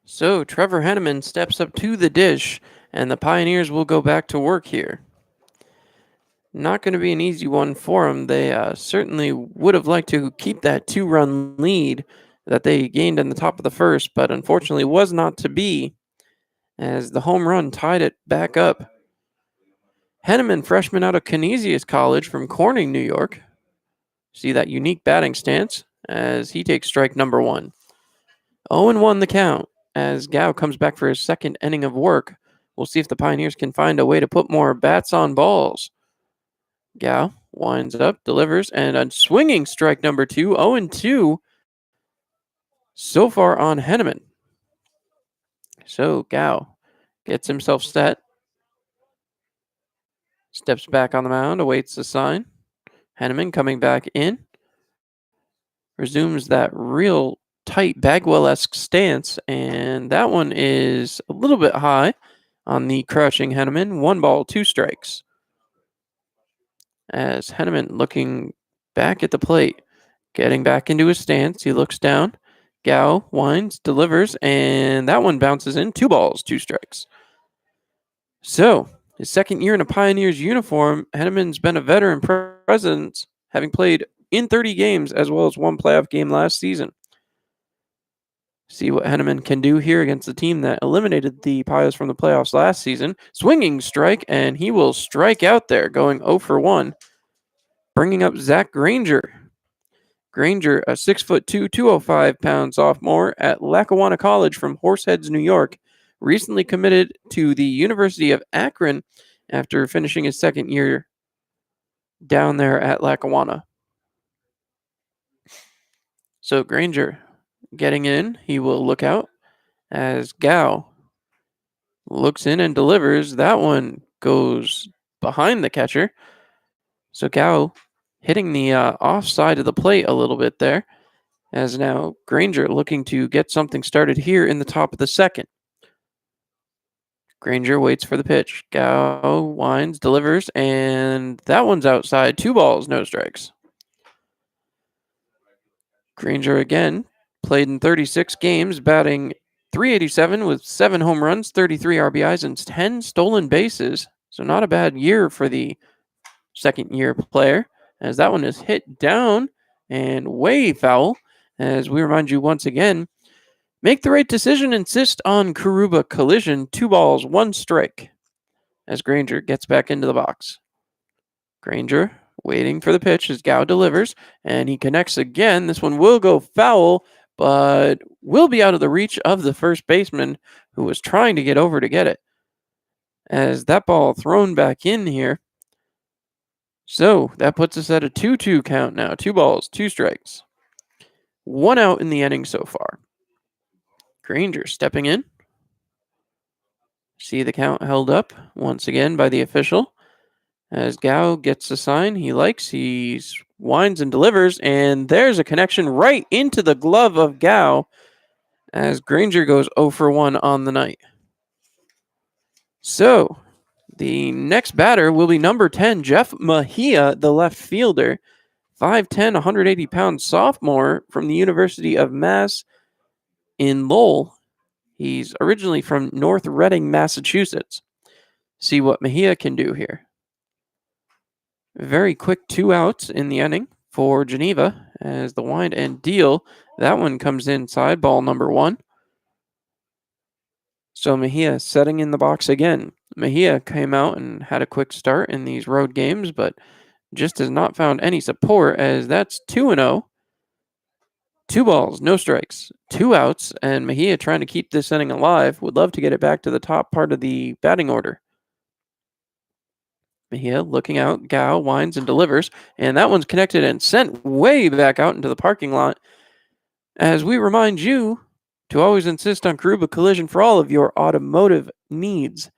So Trevor Henneman steps up to the dish, and the Pioneers will go back to work here. Not going to be an easy one for them. They certainly would have liked to keep that 2-run lead that they gained in the top of the first, but unfortunately was not to be, as the home run tied it back up. Henneman, freshman out of Canisius College from Corning, New York. See that unique batting stance as he takes strike number 1. 0-1 the count as Gao comes back for his second inning of work. We'll see if the Pioneers can find a way to put more bats on balls. Gao winds up, delivers, and a swinging strike number 2, 0-2 so far on Henneman. So Gao gets himself set, steps back on the mound, awaits the sign. Henneman coming back in, resumes that real tight Bagwell-esque stance, and that one is a little bit high on the crouching Henneman. 1 ball, 2 strikes. As Henneman looking back at the plate, getting back into his stance, he looks down. Gao winds, delivers, and that one bounces in. 2 balls, 2 strikes. So, his second year in a Pioneers uniform, Henneman's been a veteran presence, having played in 30 games as well as 1 playoff game last season. See what Henneman can do here against the team that eliminated the Pios from the playoffs last season. Swinging strike, and he will strike out there, going 0-1, bringing up Zach Granger. Granger, a 6'2", 205-pound sophomore at Lackawanna College from Horseheads, New York, recently committed to the University of Akron after finishing his second year down there at Lackawanna. So Granger getting in, he will look out as Gao looks in and delivers. That one goes behind the catcher. So Gao hitting the off side of the plate a little bit there, as now Granger looking to get something started here in the top of the second. Granger waits for the pitch. Gao winds, delivers, and that one's outside. 2 balls, no strikes. Granger again played in 36 games, batting .387 with 7 home runs, 33 RBIs, and 10 stolen bases. So not a bad year for the second-year player, as that one is hit down and way foul. As we remind you once again, Make the right decision. Insist on Karuba collision. 2 balls, 1 strike. As Granger gets back into the box. Granger waiting for the pitch as Gao delivers, and he connects again. This one will go foul, but will be out of the reach of the first baseman who was trying to get over to get it. As that ball thrown back in here. So that puts us at a 2-2 count now. 2 balls, 2 strikes. 1 out in the inning so far. Granger stepping in. See the count held up once again by the official. As Gao gets the sign he likes, he winds and delivers, and there's a connection right into the glove of Gao as Granger goes 0 for 1 on the night. So the next batter will be number 10, Jeff Mejia, the left fielder. 5'10", 180-pound sophomore from the University of Mass in Lowell. He's originally from North Reading, Massachusetts. See what Mejia can do here. Very quick 2 outs in the inning for Geneva as the wind and deal. That one comes inside, ball number 1. So Mejia setting in the box again. Mejia came out and had a quick start in these road games, but just has not found any support as that's 2-0. 2 balls, no strikes, 2 outs, and Mejia trying to keep this inning alive. Would love to get it back to the top part of the batting order. Mejia looking out, Gao winds and delivers, and that one's connected and sent way back out into the parking lot. As we remind you to always insist on Karuba Collision for all of your automotive needs.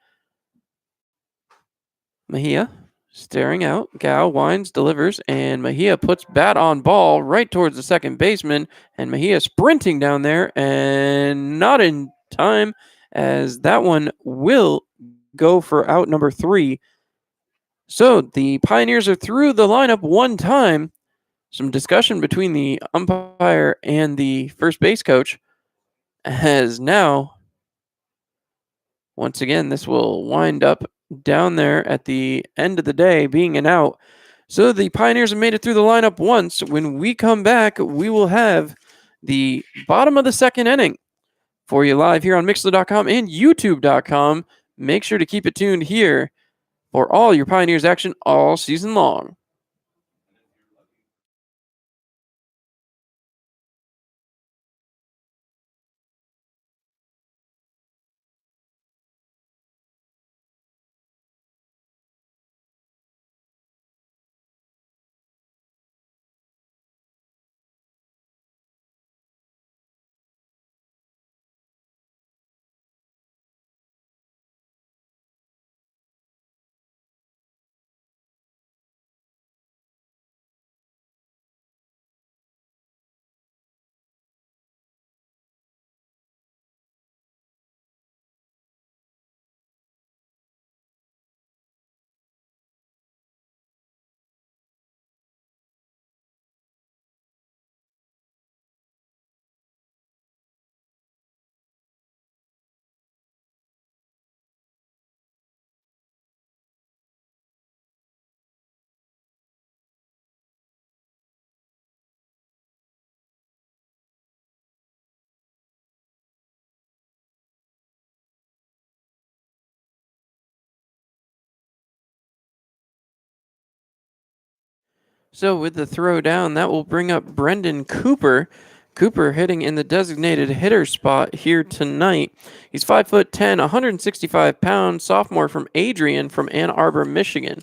Mejia staring out, Gao winds, delivers, and Mejia puts bat on ball right towards the second baseman, and Mejia sprinting down there and not in time as that one will go for out number 3. So the Pioneers are through the lineup one time. Some discussion between the umpire and the first base coach as now, once again, this will wind up down there at the end of the day being an out. So the Pioneers have made it through the lineup once. When we come back, we will have the bottom of the second inning for you live here on Mixler.com and YouTube.com. Make sure to keep it tuned here for all your Pioneers action all season long. So with the throw down, that will bring up Brendan Cooper. Cooper hitting in the designated hitter spot here tonight. He's 5'10", 165 pounds, sophomore from Adrian from Ann Arbor, Michigan.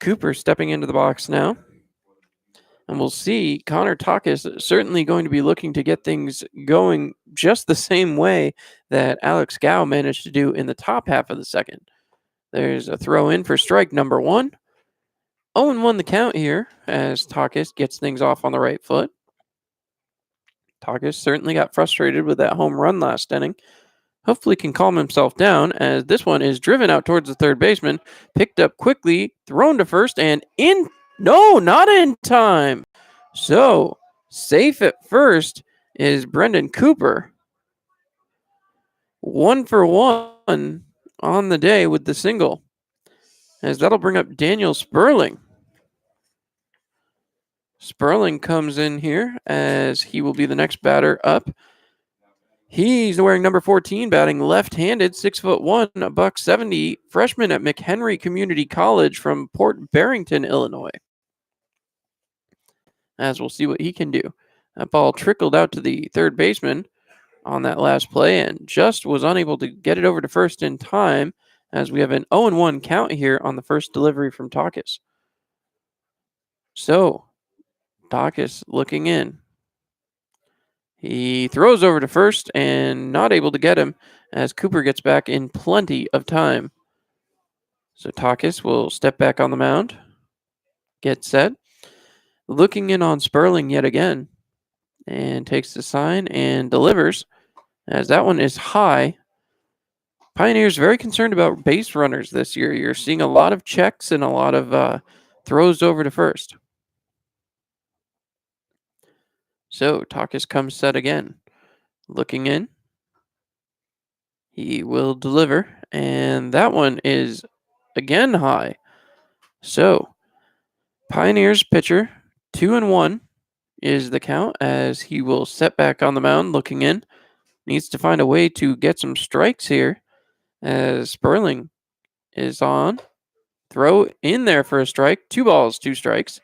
Cooper stepping into the box now. And we'll see Connor Takis certainly going to be looking to get things going just the same way that Alex Gao managed to do in the top half of the second. There's a throw in for strike number 1. 0-1 the count here as Takis gets things off on the right foot. Takis certainly got frustrated with that home run last inning. Hopefully can calm himself down as this one is driven out towards the third baseman. Picked up quickly, thrown to first, and in. No, not in time. So safe at first is Brendan Cooper. 1 for 1 on the day with the single. As that'll bring up Daniel Sperling. Sperling comes in here as he will be the next batter up. He's wearing number 14, batting left-handed, 6'1", $170, freshman at McHenry Community College from Port Barrington, Illinois. As we'll see what he can do. That ball trickled out to the third baseman on that last play and just was unable to get it over to first in time, as we have an 0-1 count here on the first delivery from Takis. So, Takis looking in. He throws over to first and not able to get him as Cooper gets back in plenty of time. So Takis will step back on the mound, get set, looking in on Sperling yet again, and takes the sign and delivers, as that one is high. Pioneers very concerned about base runners this year. You're seeing a lot of checks and a lot of throws over to first. So Takis comes set again. Looking in. He will deliver, and that one is again high. So Pioneers pitcher, 2-1 is the count, as he will set back on the mound looking in. Needs to find a way to get some strikes here, as Sperling is on. Throw in there for a strike. 2 balls, 2 strikes.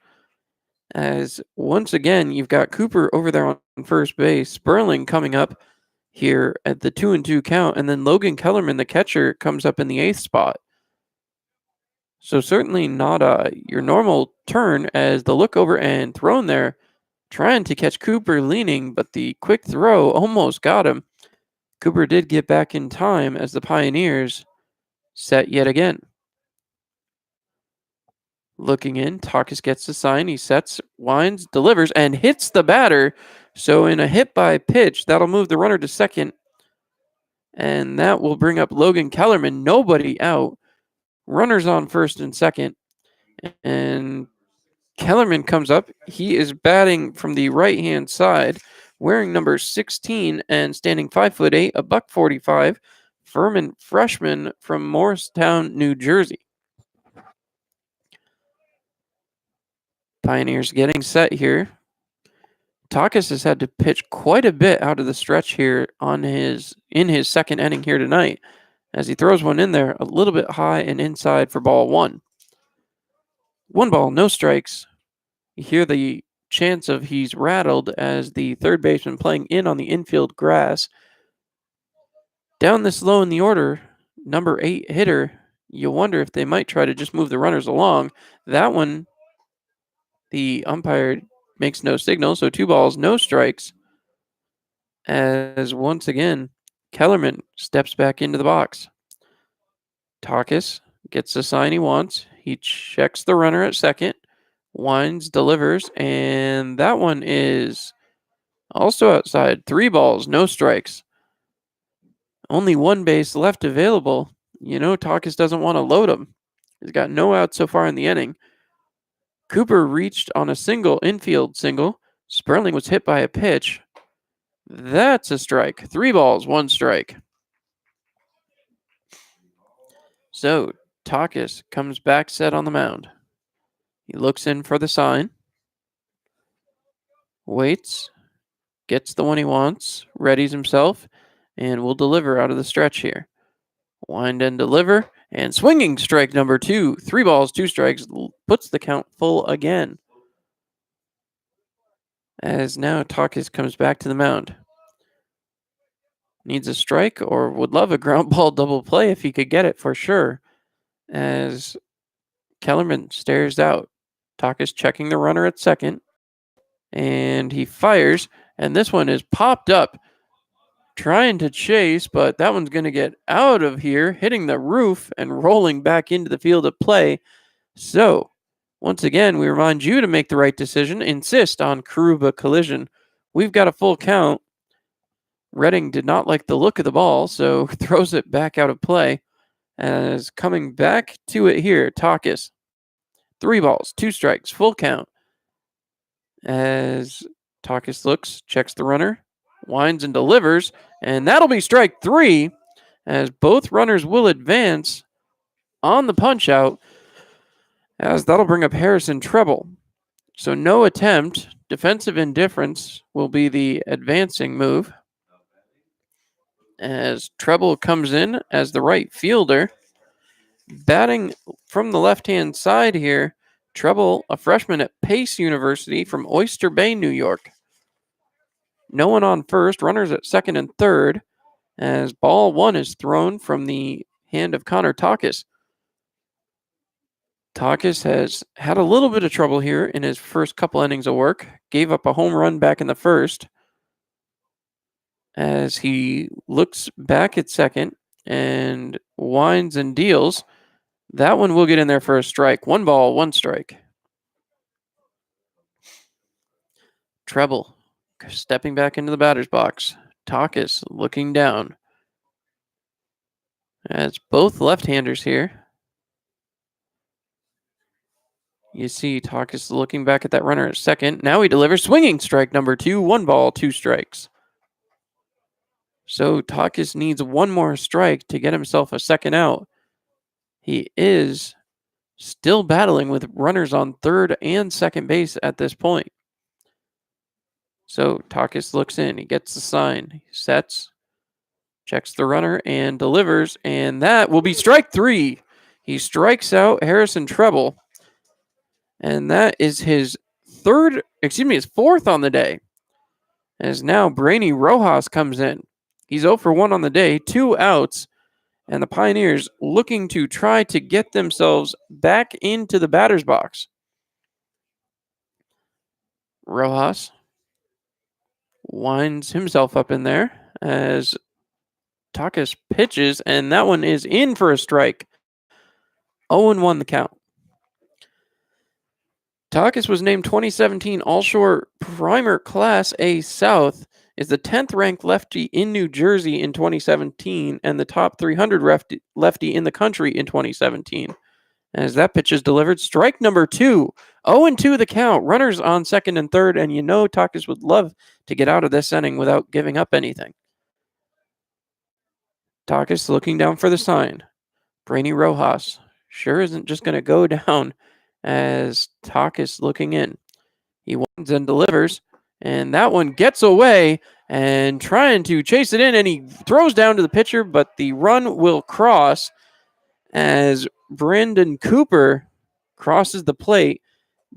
As once again, you've got Cooper over there on first base. Sperling coming up here at the 2-2 count. And then Logan Kellerman, the catcher, comes up in the 8th spot. So certainly not your normal turn, as the look over and thrown there, trying to catch Cooper leaning, but the quick throw almost got him. Cooper did get back in time as the Pioneers set yet again. Looking in, Takis gets the sign. He sets, winds, delivers, and hits the batter. So in a hit by pitch, that'll move the runner to second. And that will bring up Logan Kellerman. Nobody out. Runners on first and second. And Kellerman comes up. He is batting from the right-hand side, wearing number 16 and standing 5'8", $145, freshman from Morristown, New Jersey. Pioneers getting set here. Takis has had to pitch quite a bit out of the stretch here in his second inning here tonight, as he throws one in there a little bit high and inside for ball 1. 1 ball, no strikes. You hear the chance of he's rattled as the third baseman playing in on the infield grass. Down this low in the order, number 8 hitter, you wonder if they might try to just move the runners along. That one, the umpire makes no signal, so 2 balls, no strikes. As once again, Kellerman steps back into the box. Takis gets the sign he wants. He checks the runner at second, winds, delivers, and that one is also outside. 3 balls, no strikes. Only 1 base left available. You know, Takis doesn't want to load him. He's got no outs so far in the inning. Cooper reached on a infield single. Sperling was hit by a pitch. That's a strike. 3 balls, 1 strike. So Takis comes back set on the mound. He looks in for the sign. Waits. Gets the one he wants. Readies himself. And will deliver out of the stretch here. Wind and deliver. And swinging strike number 2. 3 balls, 2 strikes. Puts the count full again. As now Takis comes back to the mound. Needs a strike or would love a ground ball double play if he could get it for sure. As Kellerman stares out. Takis checking the runner at second. And he fires. And this one is popped up. Trying to chase, but that one's going to get out of here, hitting the roof and rolling back into the field of play. So, once again, we remind you to make the right decision. Insist on Karuba collision. We've got a full count. Redding did not like the look of the ball, so throws it back out of play. As coming back to it here, Takis. 3 balls, 2 strikes, full count. As Takis looks, checks the runner, winds and delivers, and that'll be strike 3, as both runners will advance on the punch out, as that'll bring up Harrison Treble. So no attempt. Defensive indifference will be the advancing move. as Treble comes in as the right fielder. Batting from the left-hand side here, Treble, a freshman at Pace University from Oyster Bay, New York. No one on first, runners at second and third, as ball one is thrown from the hand of Connor Takis. Takis has had a little bit of trouble here in his first couple innings of work. Gave up a home run back in the first. As he looks back at second and winds and deals. That one will get in there for a strike. 1 ball, 1 strike. Treble stepping back into the batter's box. Takis looking down. It's both left-handers here. You see Takis looking back at that runner at second. Now he delivers swinging strike number 2. 1 ball, 2 strikes. So Takis needs 1 more strike to get himself a second out. He is still battling with runners on third and second base at this point. So Takis looks in. He gets the sign. He sets, checks the runner, and delivers. And that will be strike 3. He strikes out Harrison Treble. And that is his fourth on the day. As now Brainy Rojas comes in. He's 0 for 1 on the day, 2 outs. And the Pioneers looking to try to get themselves back into the batter's box. Rojas winds himself up in there as Takis pitches, and that one is in for a strike. 0-1 the count. Takis was named 2017 All-Shore Primer Class A South, is the 10th ranked lefty in New Jersey in 2017, and the top 300 lefty in the country in 2017. As that pitch is delivered, strike number 2. 0-2 the count. Runners on second and third, and you know Takis would love to get out of this inning without giving up anything. Takis looking down for the sign. Brainy Rojas sure isn't just going to go down as Takis looking in. He winds and delivers, and that one gets away and trying to chase it in, and he throws down to the pitcher, but the run will cross as Brandon Cooper crosses the plate,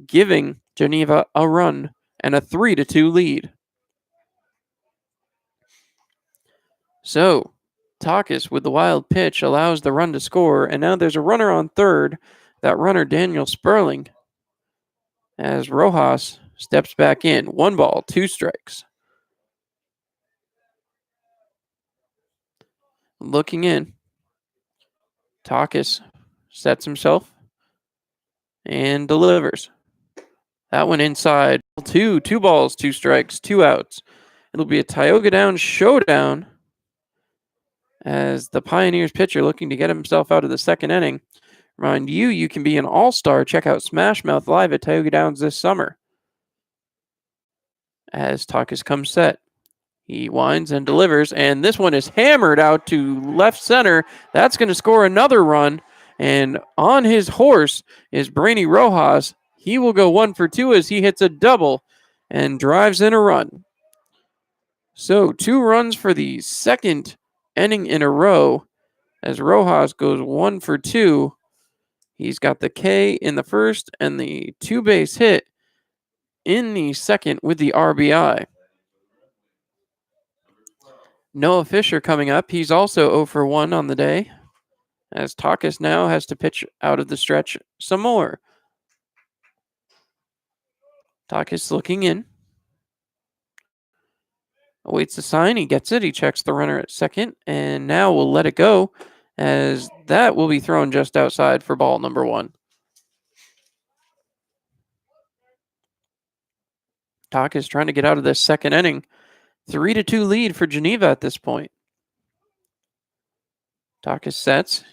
giving Geneva a run and a 3-2 lead. So, Takis with the wild pitch allows the run to score, and now there's a runner on third, that runner Daniel Sperling, as Rojas steps back in. 1 ball, 2 strikes. Looking in, Takis sets himself and delivers. That one inside. 2 balls, 2 strikes, 2 outs. It'll be a Tioga Downs showdown as the Pioneers pitcher looking to get himself out of the second inning. Remind you, you can be an all-star. Check out Smash Mouth live at Tioga Downs this summer. As Takis comes set, he winds and delivers, and this one is hammered out to left center. That's going to score another run, and on his horse is Brainy Rojas. He will go 1 for 2 as he hits a double and drives in a run. So 2 runs for the second inning in a row as Rojas goes 1 for 2. He's got the K in the first and the 2-base hit in the second with the RBI. Noah Fisher coming up. He's also 0 for 1 on the day, as Takis now has to pitch out of the stretch some more. Takis looking in. Awaits the sign. He gets it. He checks the runner at second, and now we'll let it go, as that will be thrown just outside for ball number 1. Takis trying to get out of this second inning. 3-2 lead for Geneva at this point. Takis sets.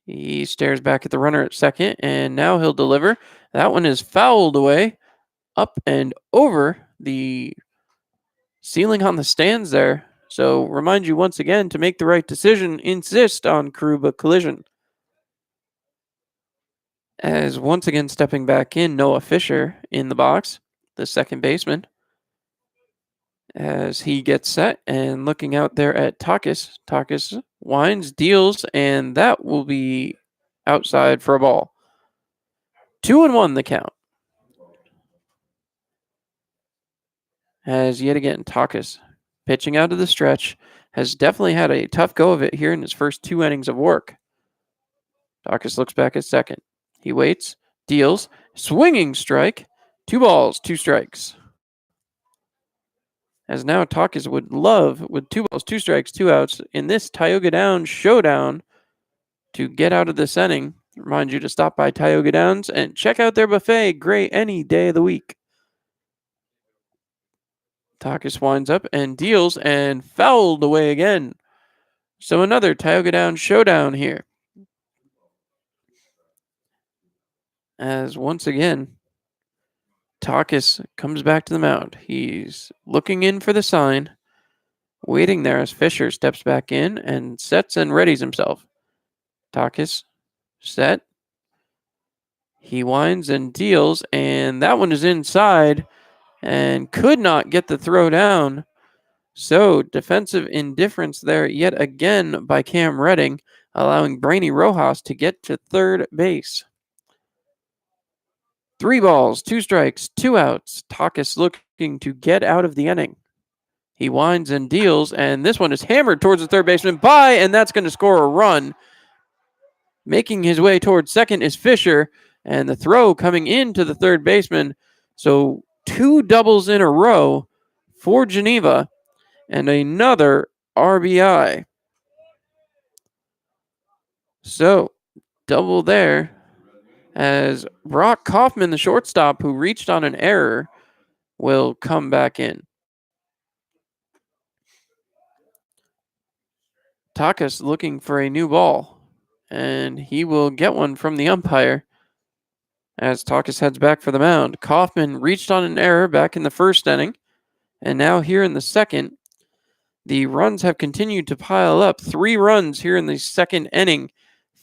He stares back at the runner at second, and now he'll deliver. That one is fouled away, up and over the ceiling on the stands there. So remind you once again, to make the right decision, insist on Karuba collision. As once again stepping back in, Noah Fisher in the box, the second baseman. as he gets set and looking out there at Takis. Takis winds, deals, and that will be outside for a ball. 2-1 the count. As yet again, Takis pitching out of the stretch has definitely had a tough go of it here in his first 2 innings of work. Takis looks back at second. He waits, deals, swinging strike, 2 balls, 2 strikes. As now Takis would love, with 2 balls, 2 strikes, 2 outs, in this Tioga Downs showdown to get out of this inning. Remind you to stop by Tioga Downs and check out their buffet. Great any day of the week. Takis winds up and deals and fouled away again. So another Tioga Downs showdown here. As once again, Takis comes back to the mound. He's looking in for the sign, waiting there as Fisher steps back in and sets and readies himself. Takis set. He winds and deals, and that one is inside and could not get the throw down. So defensive indifference there yet again by Cam Redding, allowing Brainy Rojas to get to third base. 3 balls, 2 strikes, 2 outs. Takis looking to get out of the inning. He winds and deals, and this one is hammered towards the third baseman by, and that's going to score a run. Making his way towards second is Fisher, and the throw coming into the third baseman. So 2 doubles in a row for Geneva, and another RBI. So double there as Brock Kaufman, the shortstop who reached on an error, will come back in. Takis looking for a new ball, and he will get one from the umpire as Takis heads back for the mound. Kaufman reached on an error back in the first inning, and now here in the second, the runs have continued to pile up. 3 runs here in the second inning.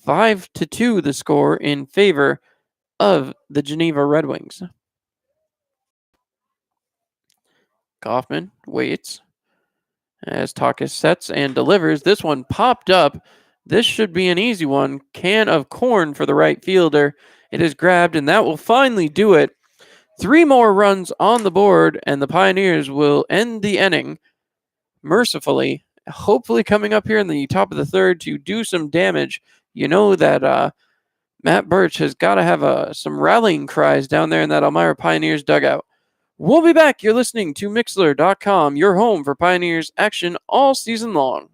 5-2 the score in favor of the Geneva Red Wings. Kaufman waits as Takis sets and delivers. This one popped up. This should be an easy one. Can of corn for the right fielder. It is grabbed, and that will finally do it. 3 more runs on the board, and the Pioneers will end the inning mercifully, hopefully coming up here in the top of the third to do some damage. You know that Matt Birch has got to have some rallying cries down there in that Elmira Pioneers dugout. We'll be back. You're listening to Mixlr.com, your home for Pioneers action all season long.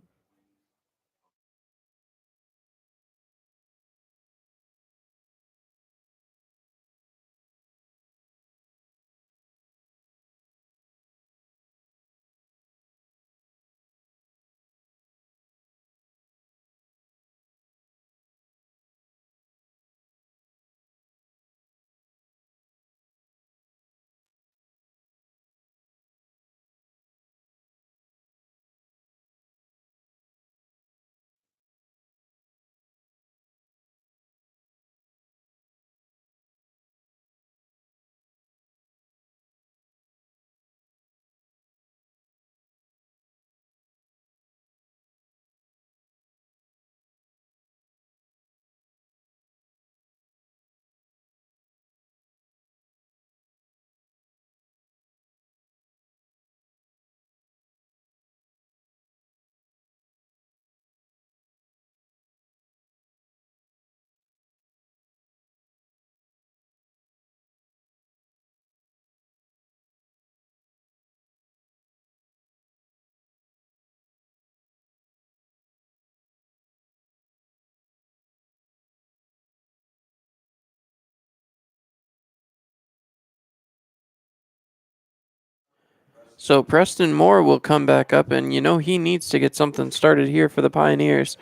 So Preston Moore will come back up, and he needs to get something started here for the Pioneers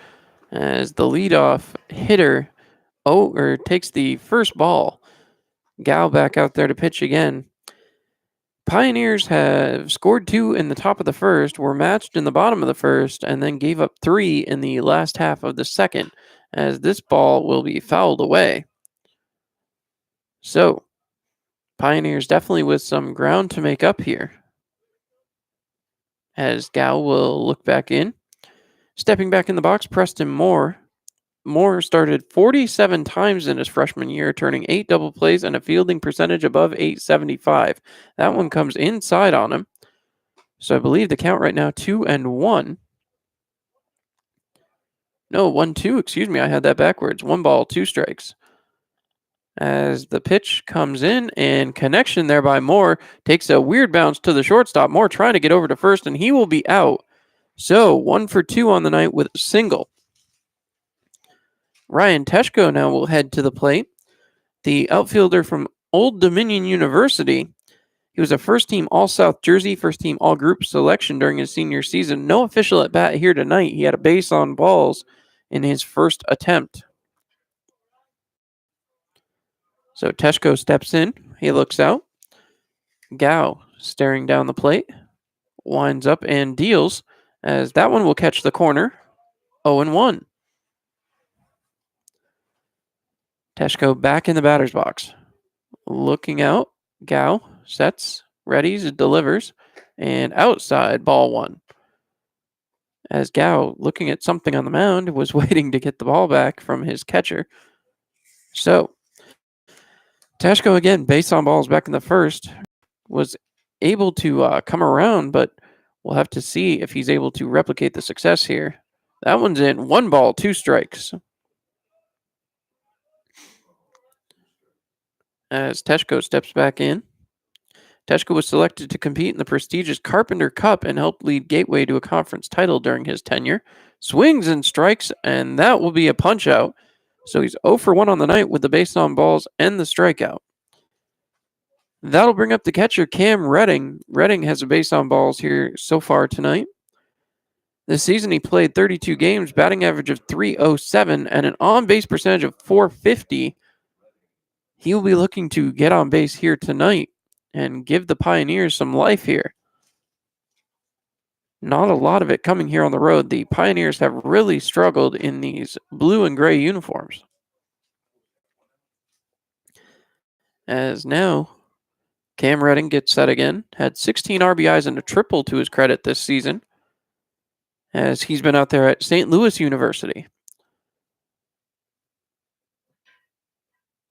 as the leadoff hitter takes the first ball. Gal back out there to pitch again. Pioneers have scored 2 in the top of the first, were matched in the bottom of the first, and then gave up 3 in the last half of the second, as this ball will be fouled away. So, Pioneers definitely with some ground to make up here. as Gao will look back in. Stepping back in the box, Preston Moore. Moore started 47 times in his freshman year, turning 8 double plays and a fielding percentage above .875. That one comes inside on him. So I believe the count right now 2-1. No, 1-2. Excuse me, I had that backwards. 1 ball, 2 strikes. As the pitch comes in and connection there by Moore takes a weird bounce to the shortstop. Moore trying to get over to first, and he will be out. So 1 for 2 on the night with a single. Ryan Teshko now will head to the plate. The outfielder from Old Dominion University. He was a first-team All-South Jersey, first-team All-Group selection during his senior season. No official at bat here tonight. He had a base on balls in his first attempt. So Teshko steps in. He looks out. Gao staring down the plate. Winds up and deals, as that one will catch the corner. 0-1. Teshko back in the batter's box. Looking out. Gao sets, readies, delivers, and outside, ball 1. As Gao, looking at something on the mound, was waiting to get the ball back from his catcher. So, Teshko again, base on balls back in the first, was able to come around, but we'll have to see if he's able to replicate the success here. That one's in. 1 ball, 2 strikes. As Teshko steps back in. Teshko was selected to compete in the prestigious Carpenter Cup and helped lead Gateway to a conference title during his tenure. Swings and strikes, and that will be a punch-out. So he's 0 for 1 on the night with the base on balls and the strikeout. That'll bring up the catcher, Cam Redding. Redding has a base on balls here so far tonight. This season he played 32 games, batting average of .307, and an on-base percentage of .450. He will be looking to get on base here tonight and give the Pioneers some life here. Not a lot of it coming here on the road. The Pioneers have really struggled in these blue and gray uniforms. As now, Cam Redding gets set again. Had 16 RBIs and a triple to his credit this season, as he's been out there at St. Louis University.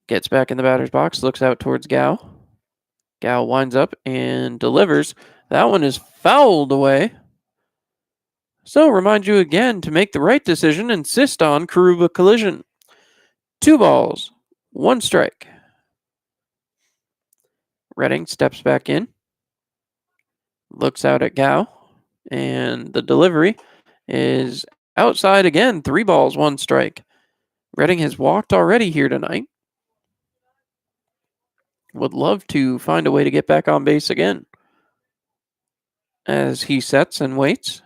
Gets back in the batter's box, looks out towards Gao. Gao winds up and delivers. That one is fouled away. So remind you again to make the right decision, insist on Karuba collision. 2 balls, 1 strike. Redding steps back in. Looks out at Gao. And the delivery is outside again. 3 balls, 1 strike. Redding has walked already here tonight. Would love to find a way to get back on base again. As he sets and waits,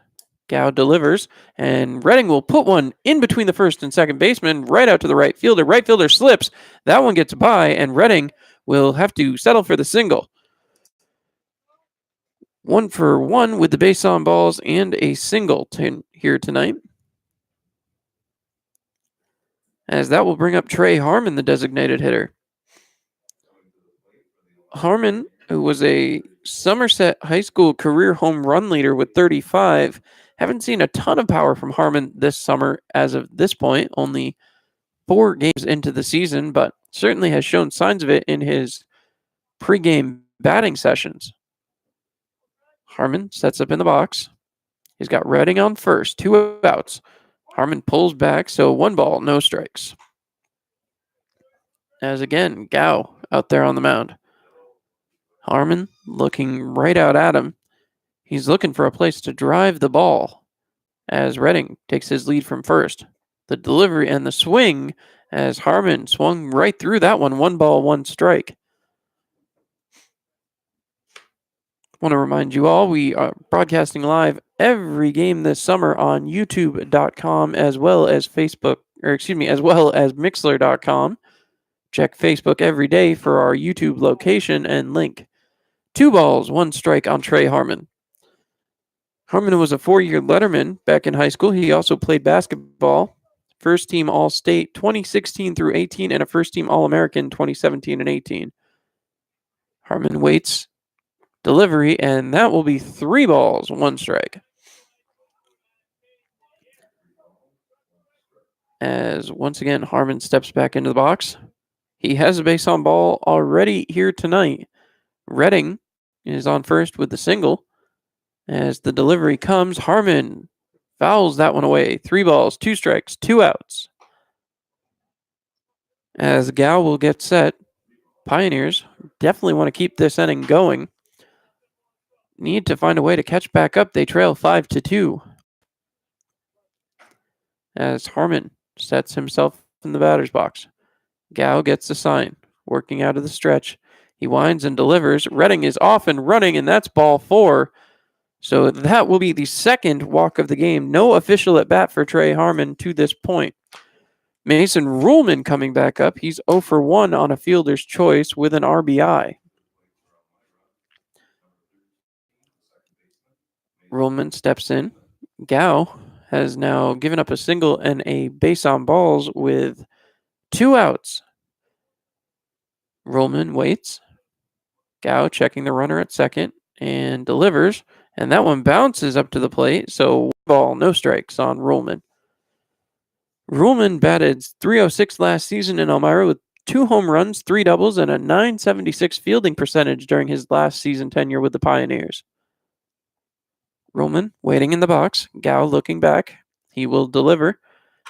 Gao delivers, and Redding will put one in between the first and second baseman, right out to the right fielder. Right fielder slips. That one gets by, and Redding will have to settle for the single. 1 for 1 with the base on balls and a single here tonight. As that will bring up Trey Harmon, the designated hitter. Harmon, who was a Somerset High School career home run leader with 35, haven't seen a ton of power from Harmon this summer as of this point, only 4 games into the season, but certainly has shown signs of it in his pregame batting sessions. Harmon sets up in the box. He's got Redding on first, 2 outs. Harmon pulls back, so 1 ball, no strikes. As again, Gao out there on the mound. Harmon looking right out at him. He's looking for a place to drive the ball as Redding takes his lead from first. The delivery and the swing as Harmon swung right through that one. 1 ball, 1 strike. Want to remind you all, we are broadcasting live every game this summer on youtube.com as well as mixler.com. Check Facebook every day for our YouTube location and link. 2 balls, 1 strike on Trey Harmon. Harmon was a 4-year letterman back in high school. He also played basketball, first team All-State 2016 through 18, and a first team All-American 2017 and 18. Harmon waits delivery, and that will be 3 balls, 1 strike. As once again, Harmon steps back into the box. He has a base on ball already here tonight. Redding is on first with the single. As the delivery comes, Harmon fouls that one away. 3 balls, 2 strikes, 2 outs. As Gal will get set, Pioneers definitely want to keep this inning going. Need to find a way to catch back up. They trail 5-2. As Harmon sets himself in the batter's box. Gao gets the sign, working out of the stretch. He winds and delivers. Redding is off and running, and that's ball 4. So that will be the second walk of the game. No official at bat for Trey Harmon to this point. Mason Ruhlman coming back up. He's 0 for 1 on a fielder's choice with an RBI. Ruhlman steps in. Gao has now given up a single and a base on balls with 2 outs. Ruhlman waits. Gao checking the runner at second and delivers. And that one bounces up to the plate. So 1 ball, no strikes on Ruhlman. Ruhlman batted .306 last season in Elmira with 2 home runs, 3 doubles, and a .976 fielding percentage during his last season tenure with the Pioneers. Ruhlman waiting in the box. Gao looking back. He will deliver.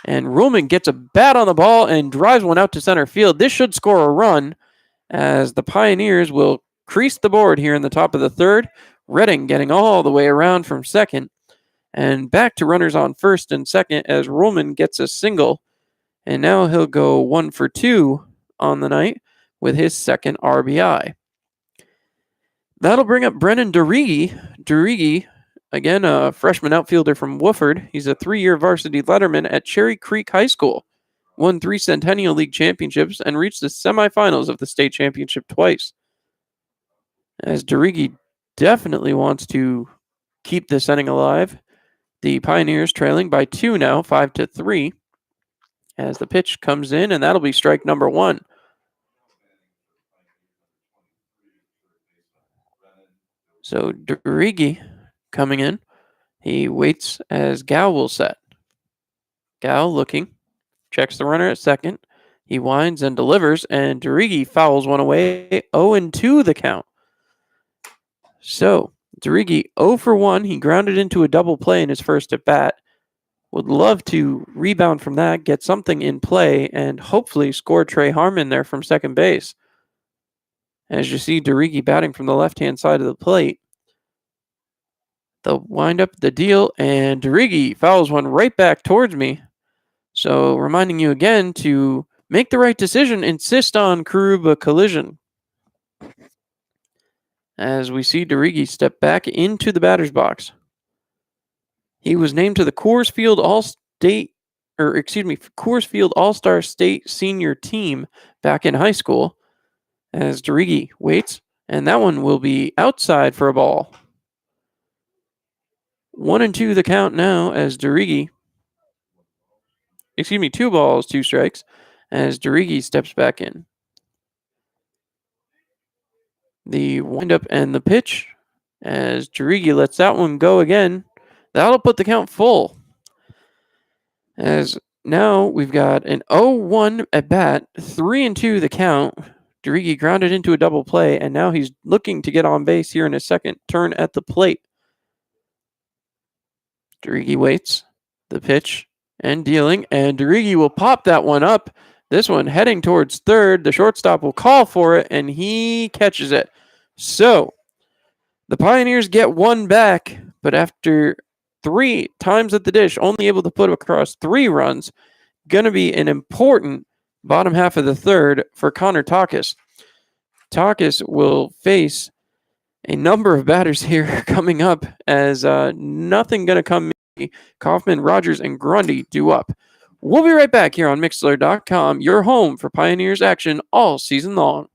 And Ruhlman gets a bat on the ball and drives one out to center field. This should score a run as the Pioneers will crease the board here in the top of the third. Redding getting all the way around from second. And back to runners on first and second as Ruhlman gets a single. And now he'll go 1 for 2 on the night with his second RBI. That'll bring up Brennan Derigi. Derigi, again, a freshman outfielder from Wooford. He's a 3-year varsity letterman at Cherry Creek High School. Won 3 Centennial League championships and reached the semifinals of the state championship twice. As Derigi definitely wants to keep this inning alive. The Pioneers trailing by 2 now, 5-3. As the pitch comes in, and that'll be strike number 1. So Derigi coming in. He waits as Gao will set. Gao looking, checks the runner at second. He winds and delivers, and Derigi fouls one away. 0-2 the count. So Derigi 0 for 1. He grounded into a double play in his first at bat. Would love to rebound from that, get something in play, and hopefully score Trey Harmon there from second base. As you see Derigi batting from the left-hand side of the plate. The windup, the deal, and Derigi fouls one right back towards me. So reminding you again to make the right decision, insist on Karuba collision. As we see Derigi step back into the batter's box. He was named to the Coors Field All-Star State Senior Team back in high school. As Derigi waits, and that one will be outside for a ball. 1-2 the count now as Derigi. 2 balls, 2 strikes, as Derigi steps back in. The windup and the pitch as Derigi lets that one go again. That'll put the count full. As now we've got an 0-1 at bat, 3-2 the count. Derigi grounded into a double play, and now he's looking to get on base here in his second turn at the plate. Derigi waits, the pitch, and dealing, and Derigi will pop that one up. This one heading towards third. The shortstop will call for it, and he catches it. So the Pioneers get 1 back, but after 3 times at the dish, only able to put across 3 runs. Going to be an important bottom half of the third for Connor Takis. Takis will face a number of batters here coming up as nothing going to come. Kaufman, Rogers, and Grundy due up. We'll be right back here on Mixlr.com, your home for Pioneers action all season long.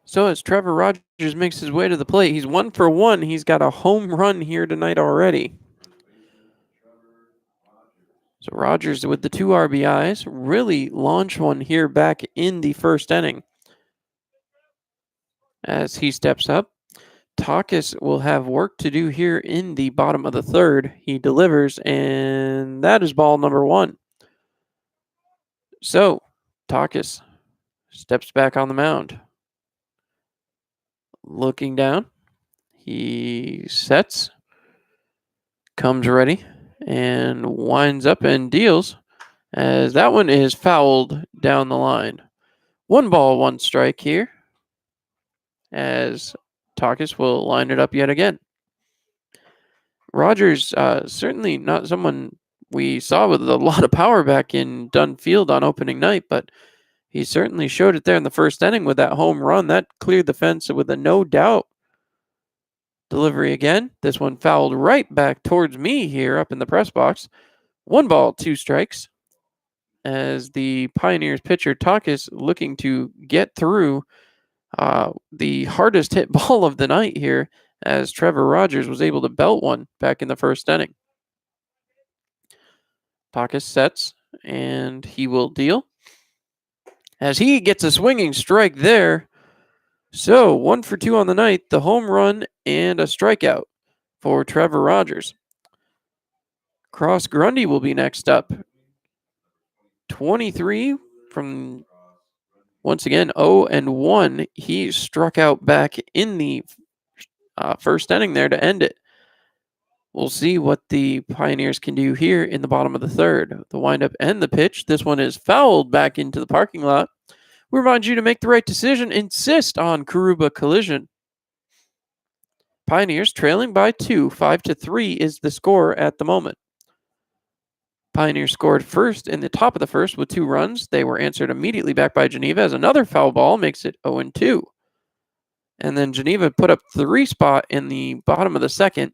So as Trevor Rogers makes his way to the plate, he's 1 for 1. He's got a home run here tonight already. So Rogers with the 2 RBIs really launched one here back in the first inning. As he steps up, Takis will have work to do here in the bottom of the third. He delivers, and that is ball number 1. So Takis steps back on the mound. Looking down, he sets, comes ready, and winds up and deals, as that one is fouled down the line. 1 ball, 1 strike here, as Takis will line it up yet again. Rogers, certainly not someone we saw with a lot of power back in Dunn Field on opening night, but he certainly showed it there in the first inning with that home run. That cleared the fence with a no doubt delivery again. This one fouled right back towards me here up in the press box. 1 ball, 2 strikes, as the Pioneers pitcher Takis looking to get through the hardest hit ball of the night here, as Trevor Rogers was able to belt one back in the first inning. Takis sets, and he will deal, as he gets a swinging strike there. So 1 for 2 on the night, the home run and a strikeout for Trevor Rogers. Cross Grundy will be next up. 23 from, once again, 0-1. He struck out back in the first inning there to end it. We'll see what the Pioneers can do here in the bottom of the third. The windup and the pitch. This one is fouled back into the parking lot. We remind you to make the right decision. Insist on Karuba Collision. Pioneers trailing by 2. 5-3 is the score at the moment. Pioneers scored first in the top of the first with 2 runs. They were answered immediately back by Geneva, as another foul ball makes it 0-2. And then Geneva put up 3 spot in the bottom of the second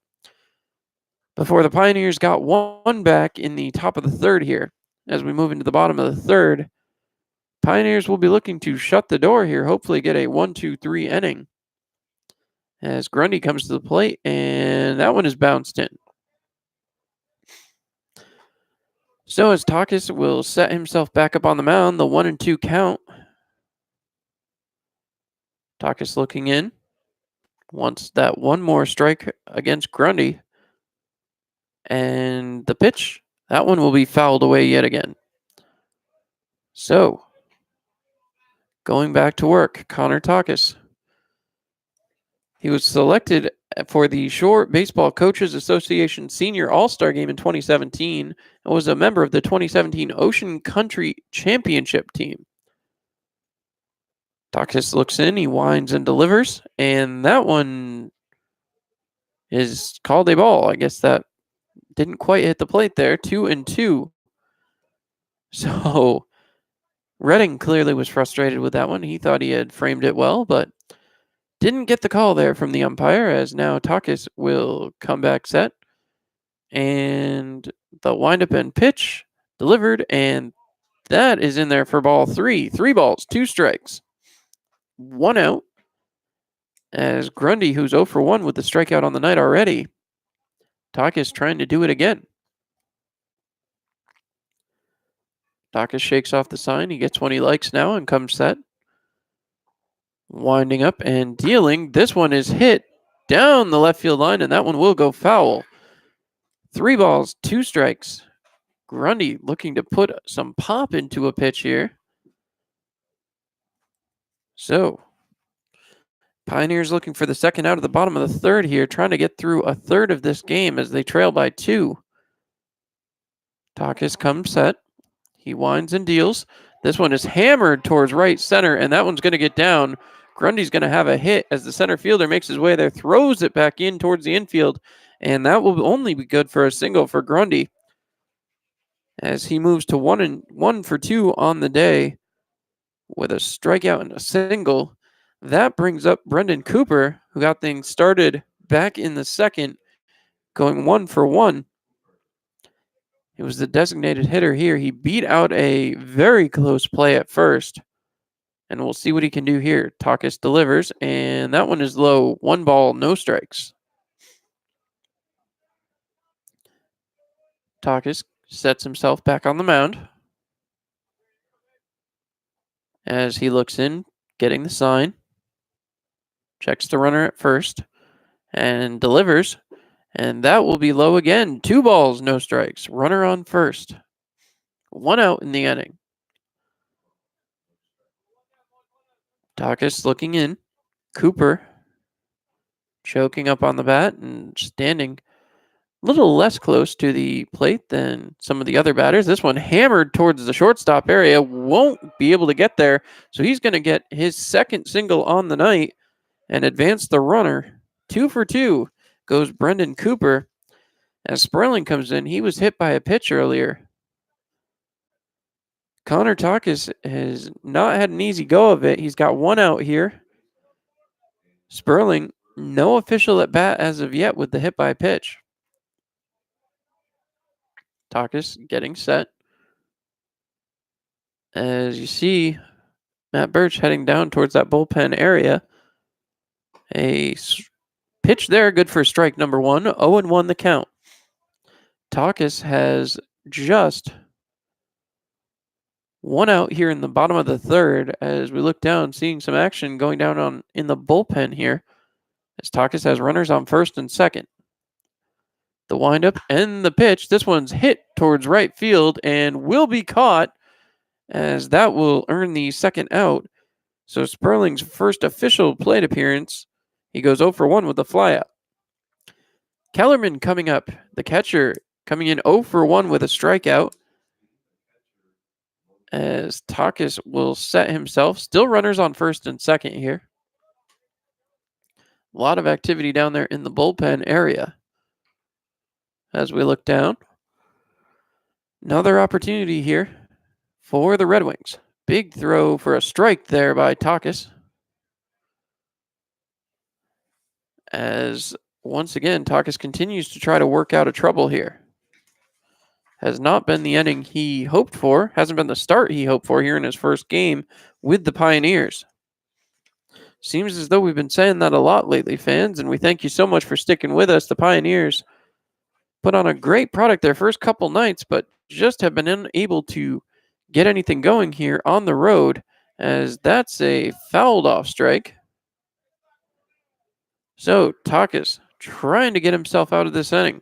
before the Pioneers got 1 back in the top of the third here. As we move into the bottom of the third, Pioneers will be looking to shut the door here, hopefully get a 1-2-3 inning. As Grundy comes to the plate, and that one is bounced in. So as Takis will set himself back up on the mound, the 1-2 count. Takis looking in. Wants that 1 more strike against Grundy. And the pitch, that one will be fouled away yet again. So, going back to work, Connor Takis. He was selected for the Shore Baseball Coaches Association Senior All-Star Game in 2017 and was a member of the 2017 Ocean Country Championship team. Takis looks in, he winds and delivers, and that one is called a ball. I guess that didn't quite hit the plate there. 2-2. So Redding clearly was frustrated with that one. He thought he had framed it well, but didn't get the call there from the umpire, as now Takis will come back set. And the windup and pitch delivered, and that is in there for ball 3. 3 balls, 2 strikes, 1 out. As Grundy, who's 0 for 1 with the strikeout on the night already, Takis trying to do it again. Takis shakes off the sign. He gets one he likes now and comes set. Winding up and dealing. This one is hit down the left field line, and that one will go foul. 3 balls, 2 strikes. Grundy looking to put some pop into a pitch here. So, Pioneers looking for the second out of the bottom of the third here, trying to get through a third of this game as they trail by 2. Takis comes set. He winds and deals. This one is hammered towards right center, and that one's going to get down. Grundy's going to have a hit as the center fielder makes his way there, throws it back in towards the infield, and that will only be good for a single for Grundy as he moves to 1 for 2 on the day with a strikeout and a single. That brings up Brendan Cooper, who got things started back in the second, going 1 for 1. He was the designated hitter here. He beat out a very close play at first. And we'll see what he can do here. Takis delivers, and that one is low. 1 ball, no strikes. Takis sets himself back on the mound as he looks in, getting the sign. Checks the runner at first and delivers. And that will be low again. 2 balls, no strikes. Runner on first. 1 out in the inning. Takis looking in. Cooper choking up on the bat and standing a little less close to the plate than some of the other batters. This one hammered towards the shortstop area. Won't be able to get there. So he's going to get his second single on the night and advance the runner. 2 for 2 goes Brendan Cooper. As Sperling comes in, he was hit by a pitch earlier. Connor Takis has not had an easy go of it. He's got 1 out here. Sperling, no official at bat as of yet with the hit by pitch. Takis getting set. As you see, Matt Birch heading down towards that bullpen area. A pitch there, good for strike number 1. 0-1 the count. Takis has just 1 out here in the bottom of the third as we look down, seeing some action going down in the bullpen here. As Takis has runners on first and second. The windup and the pitch. This one's hit towards right field and will be caught, as that will earn the second out. So Sperling's first official plate appearance, he goes 0 for 1 with the flyout. Kellerman coming up, the catcher, coming in 0 for 1 with a strikeout. As Takis will set himself. Still runners on first and second here. A lot of activity down there in the bullpen area. As we look down, another opportunity here for the Red Wings. Big throw for a strike there by Takis. As once again, Takis continues to try to work out a trouble here. Has not been the inning he hoped for. Hasn't been the start he hoped for here in his first game with the Pioneers. Seems as though we've been saying that a lot lately, fans, and we thank you so much for sticking with us. The Pioneers put on a great product their first couple nights, but just have been unable to get anything going here on the road, as that's a fouled off strike. So Takis trying to get himself out of this inning.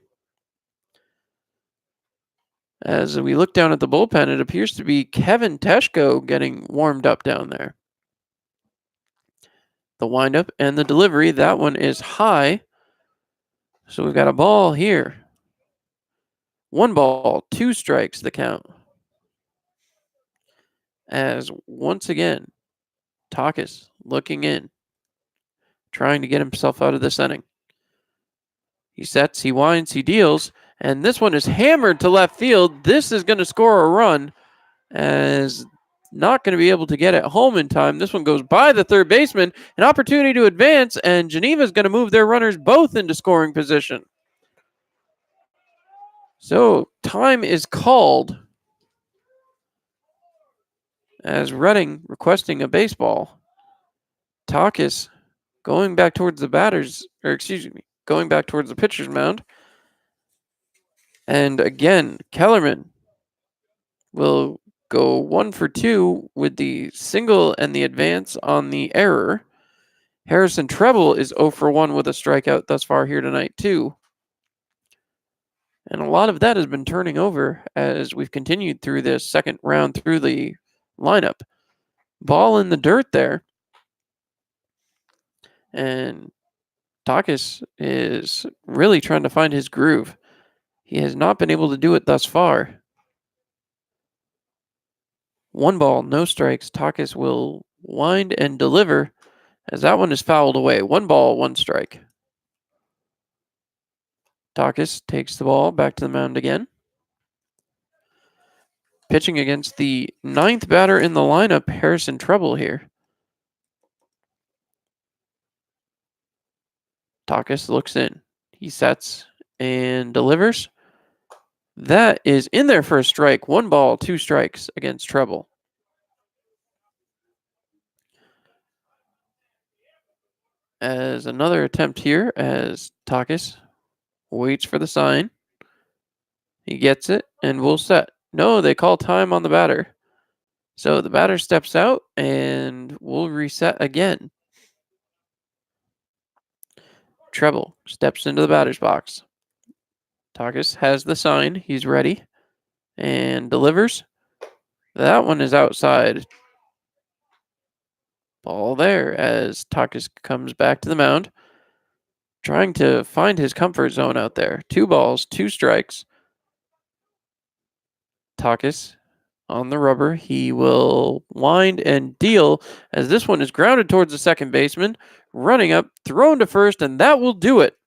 As we look down at the bullpen, it appears to be Kevin Teshko getting warmed up down there. The windup and the delivery, that one is high. So we've got a ball here. 1 ball, 2 strikes the count. As once again, Takis looking in, trying to get himself out of this inning. He sets, he winds, he deals, and this one is hammered to left field. This is going to score a run, as not going to be able to get it home in time. This one goes by the third baseman, an opportunity to advance, and Geneva is going to move their runners both into scoring position. So time is called as Reading requesting a baseball. Takis going back towards the going back towards the pitcher's mound. And again, Kellerman will go 1 for 2 with the single and the advance on the error. Harrison Treble is 0 for 1 with a strikeout thus far here tonight, too. And a lot of that has been turning over as we've continued through this second round through the lineup. Ball in the dirt there. And Takis is really trying to find his groove. He has not been able to do it thus far. 1 ball, no strikes. Takis will wind and deliver, as that one is fouled away. 1 ball, 1 strike. Takis takes the ball back to the mound again. Pitching against the 9th batter in the lineup, Harrison Treble here. Takis looks in. He sets and delivers. That is in there for a strike. 1 ball, 2 strikes against Treble. as another attempt here as Takis waits for the sign. He gets it and we'll set. No, they call time on the batter. So the batter steps out and we'll reset again. Treble steps into the batter's box. Takis has the sign. He's ready and delivers. That one is outside. Ball there as Takis comes back to the mound, trying to find his comfort zone out there. 2 balls, 2 strikes. Takis on the rubber. He will wind and deal as this one is grounded towards the second baseman, running up, thrown to first, and that will do it.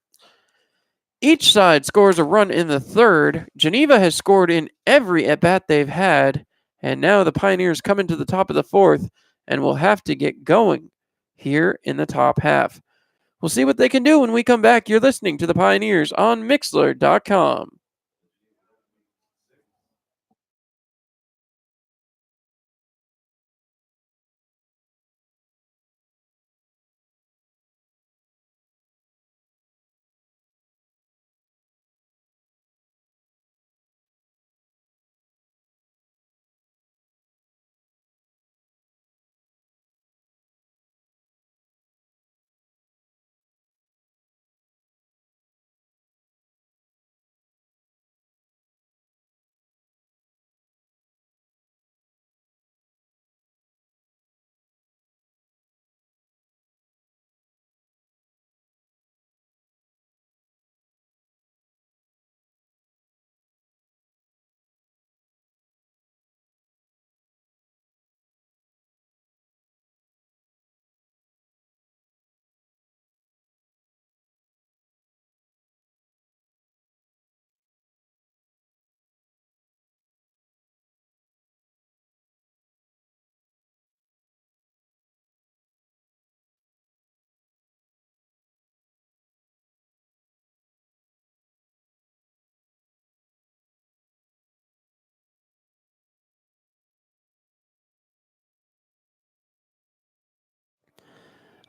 Each side scores a run in the third. Geneva has scored in every at-bat they've had, and now the Pioneers come into the top of the fourth and will have to get going here in the top half. We'll see what they can do when we come back. You're listening to the Pioneers on Mixlr.com.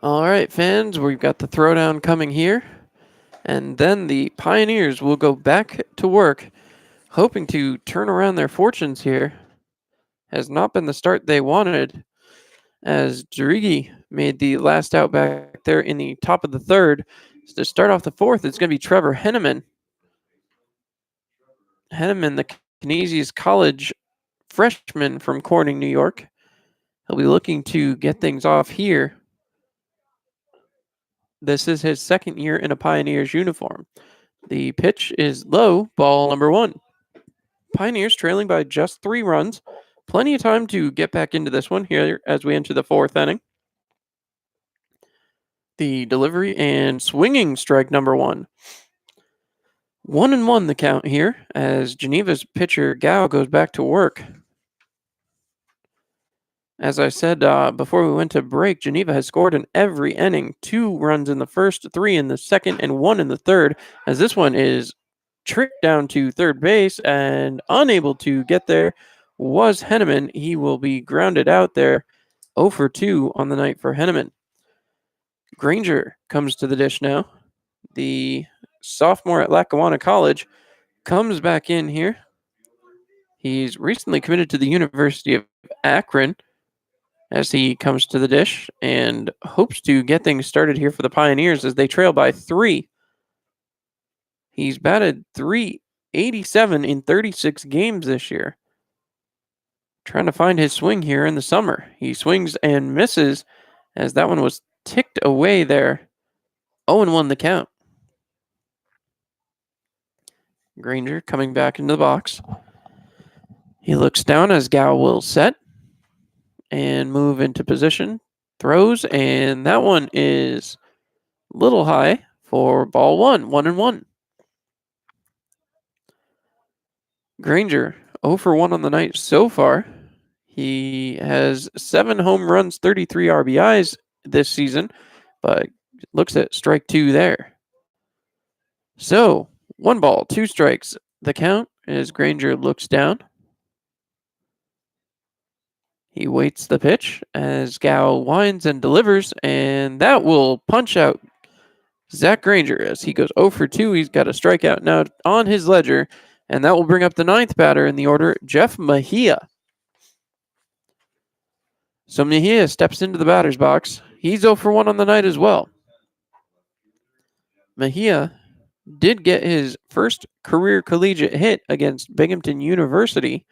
All right, fans, we've got the throwdown coming here. And then the Pioneers will go back to work, hoping to turn around their fortunes here. Has not been the start they wanted, as Jarigi made the last out back there in the top of the third. So to start off the fourth, it's going to be Trevor Henneman. Henneman, the Canisius College freshman from Corning, New York. He'll be looking to get things off here. This is his second year in a Pioneers uniform. The pitch is low, ball number 1. Pioneers trailing by just 3 runs. Plenty of time to get back into this one here as we enter the 4th inning. The delivery and swinging strike number 1. 1-1 the count here as Geneva's pitcher Gao goes back to work. As I said before we went to break, Geneva has scored in every inning. 2 runs in the first, 3 in the second, and 1 in the third, as this one is tricked down to third base and unable to get there was Henneman. He will be grounded out there. 0 for 2 on the night for Henneman. Granger comes to the dish now. The sophomore at Lackawanna College comes back in here. He's recently committed to the University of Akron as he comes to the dish and hopes to get things started here for the Pioneers as they trail by 3. He's batted .387 in 36 games this year. Trying to find his swing here in the summer. He swings and misses as that one was ticked away there. 0-1 the count. Granger coming back into the box. He looks down as Gao will set and move into position. Throws, and that one is a little high for ball 1. 1-1. Granger 0 for 1 on the night so far. He has 7 home runs, 33 RBIs this season, but looks at strike 2 there. So 1 ball, 2 strikes. The count as Granger looks down. He waits the pitch as Gao winds and delivers, and that will punch out Zach Granger as he goes 0 for 2. He's got a strikeout now on his ledger, and that will bring up the ninth batter in the order, Jeff Mejia. So Mejia steps into the batter's box. He's 0 for 1 on the night as well. Mejia did get his first career collegiate hit against Binghamton University,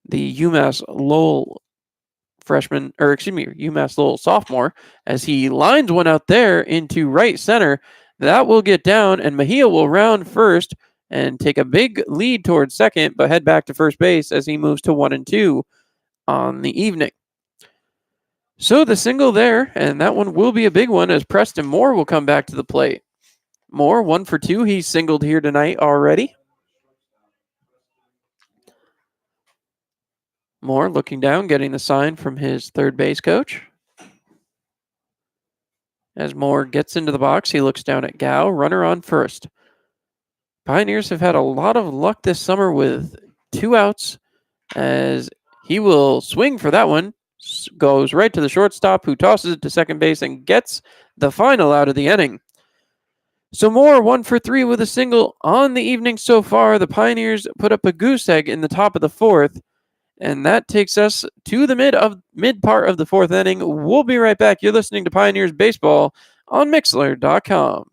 the UMass Lowell UMass Lowell sophomore, as he lines one out there into right center. That will get down, and Mejia will round first and take a big lead towards second, but head back to first base as he moves to 1-2 on the evening. So the single there, and that one will be a big one as Preston Moore will come back to the plate. Moore, 1 for 2. He's singled here tonight already. Moore looking down, getting the sign from his third base coach. As Moore gets into the box, he looks down at Gao, runner on first. Pioneers have had a lot of luck this summer with 2 outs, as he will swing for that one. Goes right to the shortstop, who tosses it to second base and gets the final out of the inning. So Moore 1 for 3 with a single on the evening so far. The Pioneers put up a goose egg in the top of the fourth, and that takes us to the mid part of the fourth inning. We'll be right back. You're listening to Pioneers Baseball on Mixlr.com.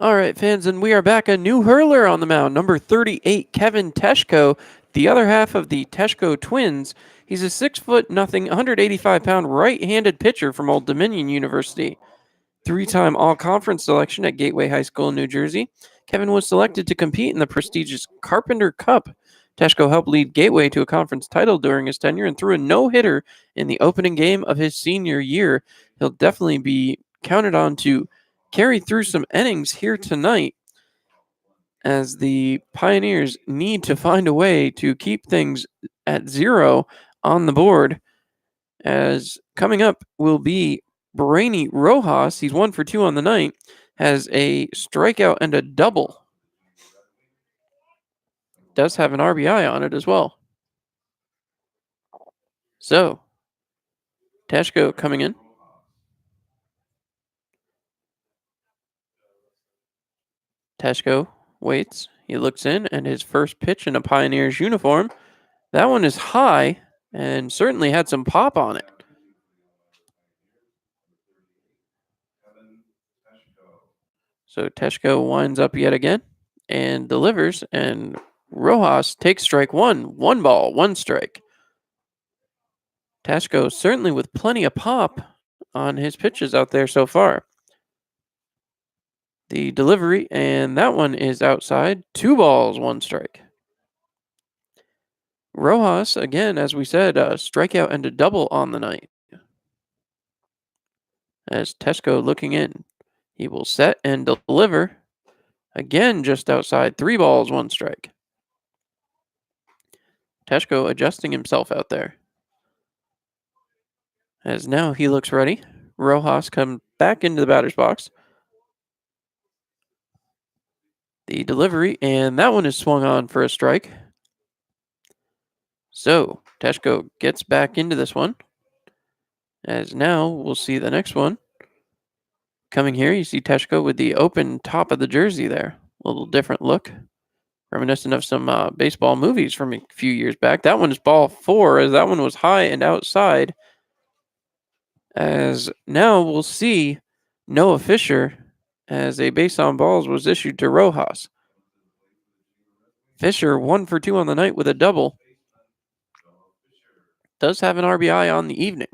All right, fans, and we are back. A new hurler on the mound, number 38, Kevin Teshko, the other half of the Teshko twins. He's a 6'0", 185-pound right-handed pitcher from Old Dominion University. 3-time all-conference selection at Gateway High School in New Jersey. Kevin was selected to compete in the prestigious Carpenter Cup. Teshko helped lead Gateway to a conference title during his tenure and threw a no-hitter in the opening game of his senior year. He'll definitely be counted on to carry through some innings here tonight, as the Pioneers need to find a way to keep things at 0 on the board. As coming up will be Brainy Rojas. He's 1 for 2 on the night, has a strikeout and a double. Does have an RBI on it as well. So, Teshko coming in. Teshko waits. He looks in, and his first pitch in a Pioneers uniform. That one is high and certainly had some pop on it. So Teshko winds up yet again and delivers, and Rojas takes strike one. 1 ball, 1 strike. Teshko certainly with plenty of pop on his pitches out there so far. The delivery, and that one is outside. 2 balls, 1 strike. Rojas, again, as we said, a strikeout and a double on the night. As Teshko looking in, he will set and deliver. Again, just outside. 3 balls, 1 strike. Teshko adjusting himself out there. As now he looks ready. Rojas comes back into the batter's box. The delivery, and that one is swung on for a strike. So Teshko gets back into this one. As now we'll see the next one. Coming here, you see Teshko with the open top of the jersey there. A little different look. Reminiscent of some baseball movies from a few years back. That one is ball 4, as that one was high and outside. As now we'll see Noah Fisher, as a base on balls was issued to Rojas. Fisher 1 for 2 on the night with a double. Does have an RBI on the evening.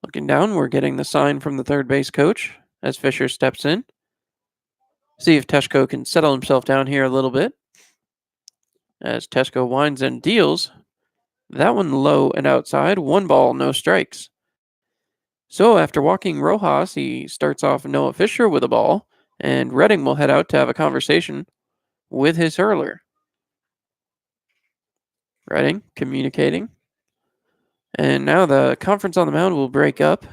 Looking down, we're getting the sign from the third base coach as Fisher steps in. See if Teshko can settle himself down here a little bit. As Teshko winds and deals. That one low and outside. 1 ball, no strikes. So after walking Rojas, he starts off Noah Fisher with a ball, and Redding will head out to have a conversation with his hurler. Redding communicating. And now the conference on the mound will break up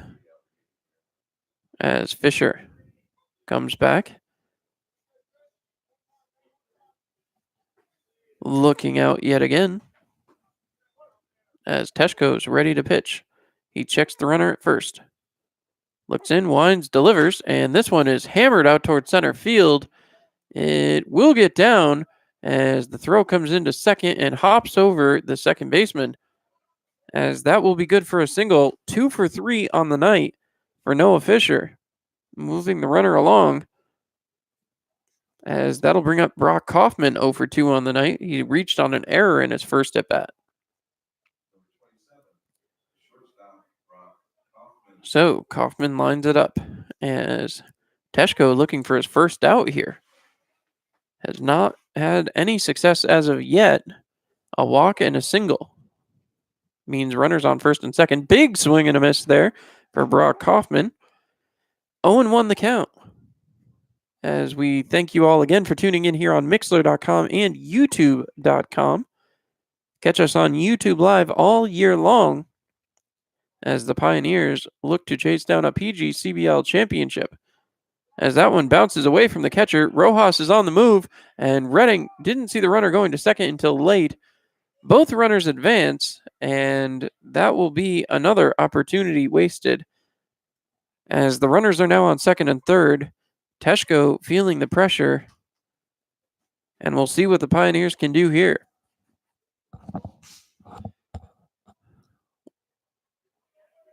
as Fisher comes back. Looking out yet again as Teshko's ready to pitch. He checks the runner at first. Looks in, winds, delivers, and this one is hammered out towards center field. It will get down as the throw comes into second and hops over the second baseman, as that will be good for a single. 2 for 3 on the night for Noah Fisher, moving the runner along, as that'll bring up Brock Kaufman 0 for 2 on the night. He reached on an error in his first at bat. So Kaufman lines it up as Teshko looking for his first out here. Has not had any success as of yet. A walk and a single means runners on first and second. Big swing and a miss there for Brock Kaufman. 0-1 the count. As we thank you all again for tuning in here on Mixler.com and YouTube.com. Catch us on YouTube Live all year long as the Pioneers look to chase down a PGCBL championship. As that one bounces away from the catcher, Rojas is on the move, and Redding didn't see the runner going to second until late. Both runners advance, and that will be another opportunity wasted. As the runners are now on second and third, Teshko feeling the pressure, and we'll see what the Pioneers can do here.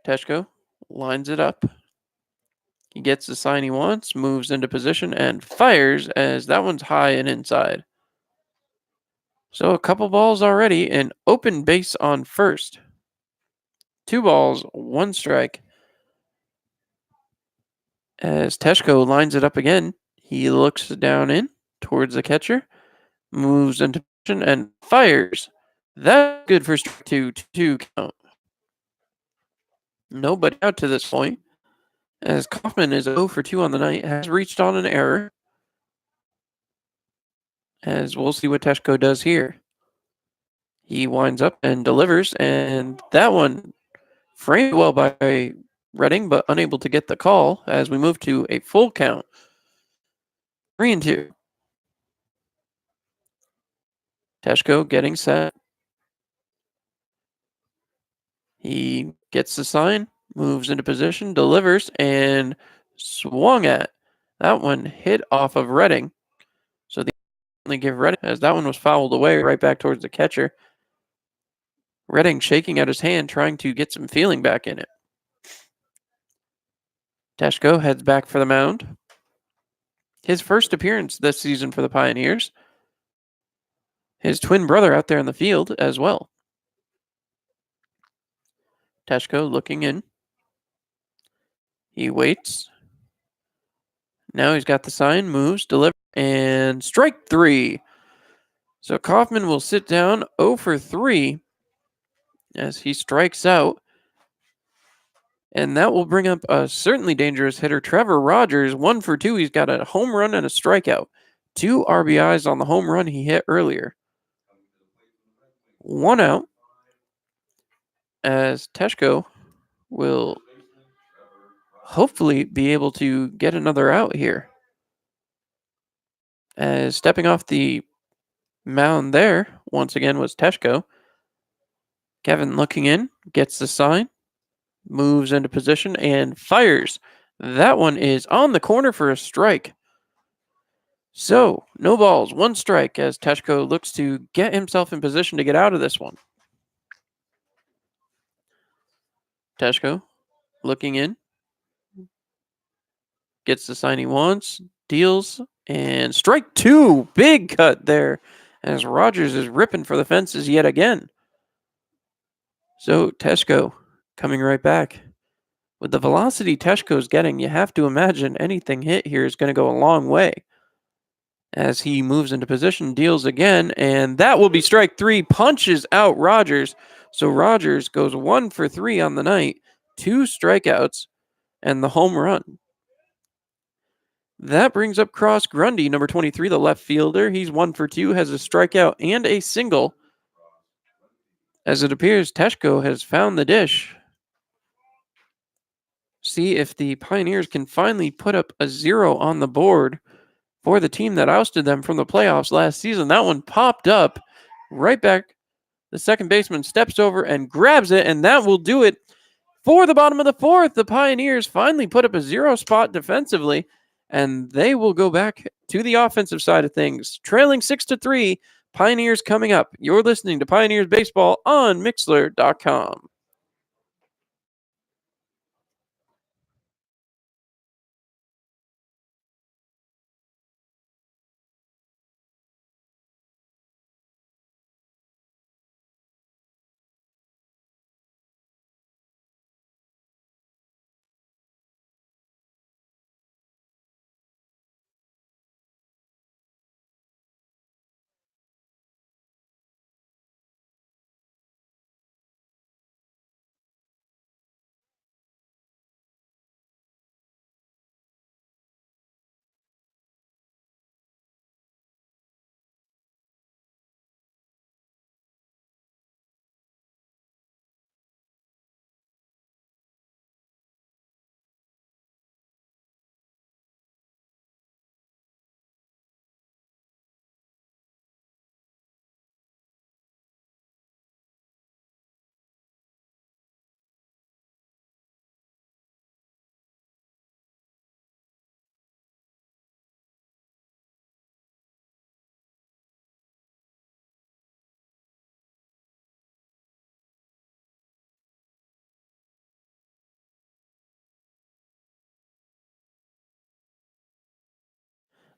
Teshko lines it up. He gets the sign he wants, moves into position, and fires as that one's high and inside. So a couple balls already, an open base on first. 2 balls, 1 strike. As Teshko lines it up again, he looks down in towards the catcher, moves into position, and fires. That's good for strike 2 count. Nobody out to this point, as Kaufman is 0 for 2 on the night, has reached on an error. As we'll see what Teshko does here. He winds up and delivers, and that one framed well by Redding, but unable to get the call as we move to a full count. 3-2. Teshko getting set. He gets the sign, moves into position, delivers, and swung at. That one hit off of Redding. So they only give Redding, as that one was fouled away right back towards the catcher. Redding shaking out his hand, trying to get some feeling back in it. Teshko heads back for the mound. His first appearance this season for the Pioneers. His twin brother out there in the field as well. Teshko looking in. He waits. Now he's got the sign, moves, delivers, and strike 3. So Kaufman will sit down 0 for 3 as he strikes out. And that will bring up a certainly dangerous hitter, Trevor Rogers, 1 for 2. He's got a home run and a strikeout. 2 RBIs on the home run he hit earlier. 1 out as Teshko will hopefully be able to get another out here. As stepping off the mound there, once again, was Teshko. Kevin looking in, gets the sign, moves into position, and fires. That one is on the corner for a strike. So, no balls, one strike as Teshko looks to get himself in position to get out of this one. Teshko looking in, gets the sign he wants, deals, and strike two. Big cut there as Rogers is ripping for the fences yet again. So, Teshko coming right back. With the velocity Teshko's getting, you have to imagine anything hit here is going to go a long way. As he moves into position, deals again, and that will be strike three, punches out Rogers. So Rogers goes 1 for 3 on the night, 2 strikeouts, and the home run. That brings up Cross Grundy, number 23, the left fielder. He's 1 for 2, has a strikeout and a single. As it appears, Teshko has found the dish. See if the Pioneers can finally put up a 0 on the board for the team that ousted them from the playoffs last season. That one popped up right back. The second baseman steps over and grabs it, and that will do it for the bottom of the fourth. The Pioneers finally put up a 0 spot defensively, and they will go back to the offensive side of things. Trailing 6-3, Pioneers coming up. You're listening to Pioneers Baseball on Mixlr.com.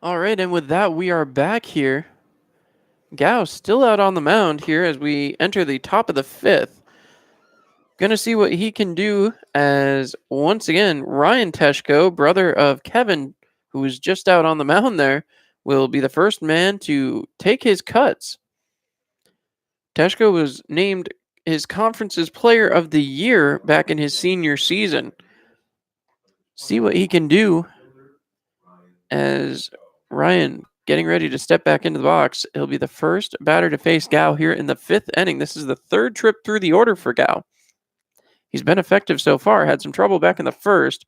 All right, and with that, we are back here. Gao still out on the mound here as we enter the top of the fifth. Gonna see what he can do as, once again, Ryan Teshko, brother of Kevin, who was just out on the mound there, will be the first man to take his cuts. Teshko was named his conference's player of the year back in his senior season. See what he can do as Ryan getting ready to step back into the box. He'll be the first batter to face Gao here in the fifth inning. This is the third trip through the order for Gao. He's been effective so far. Had some trouble back in the first,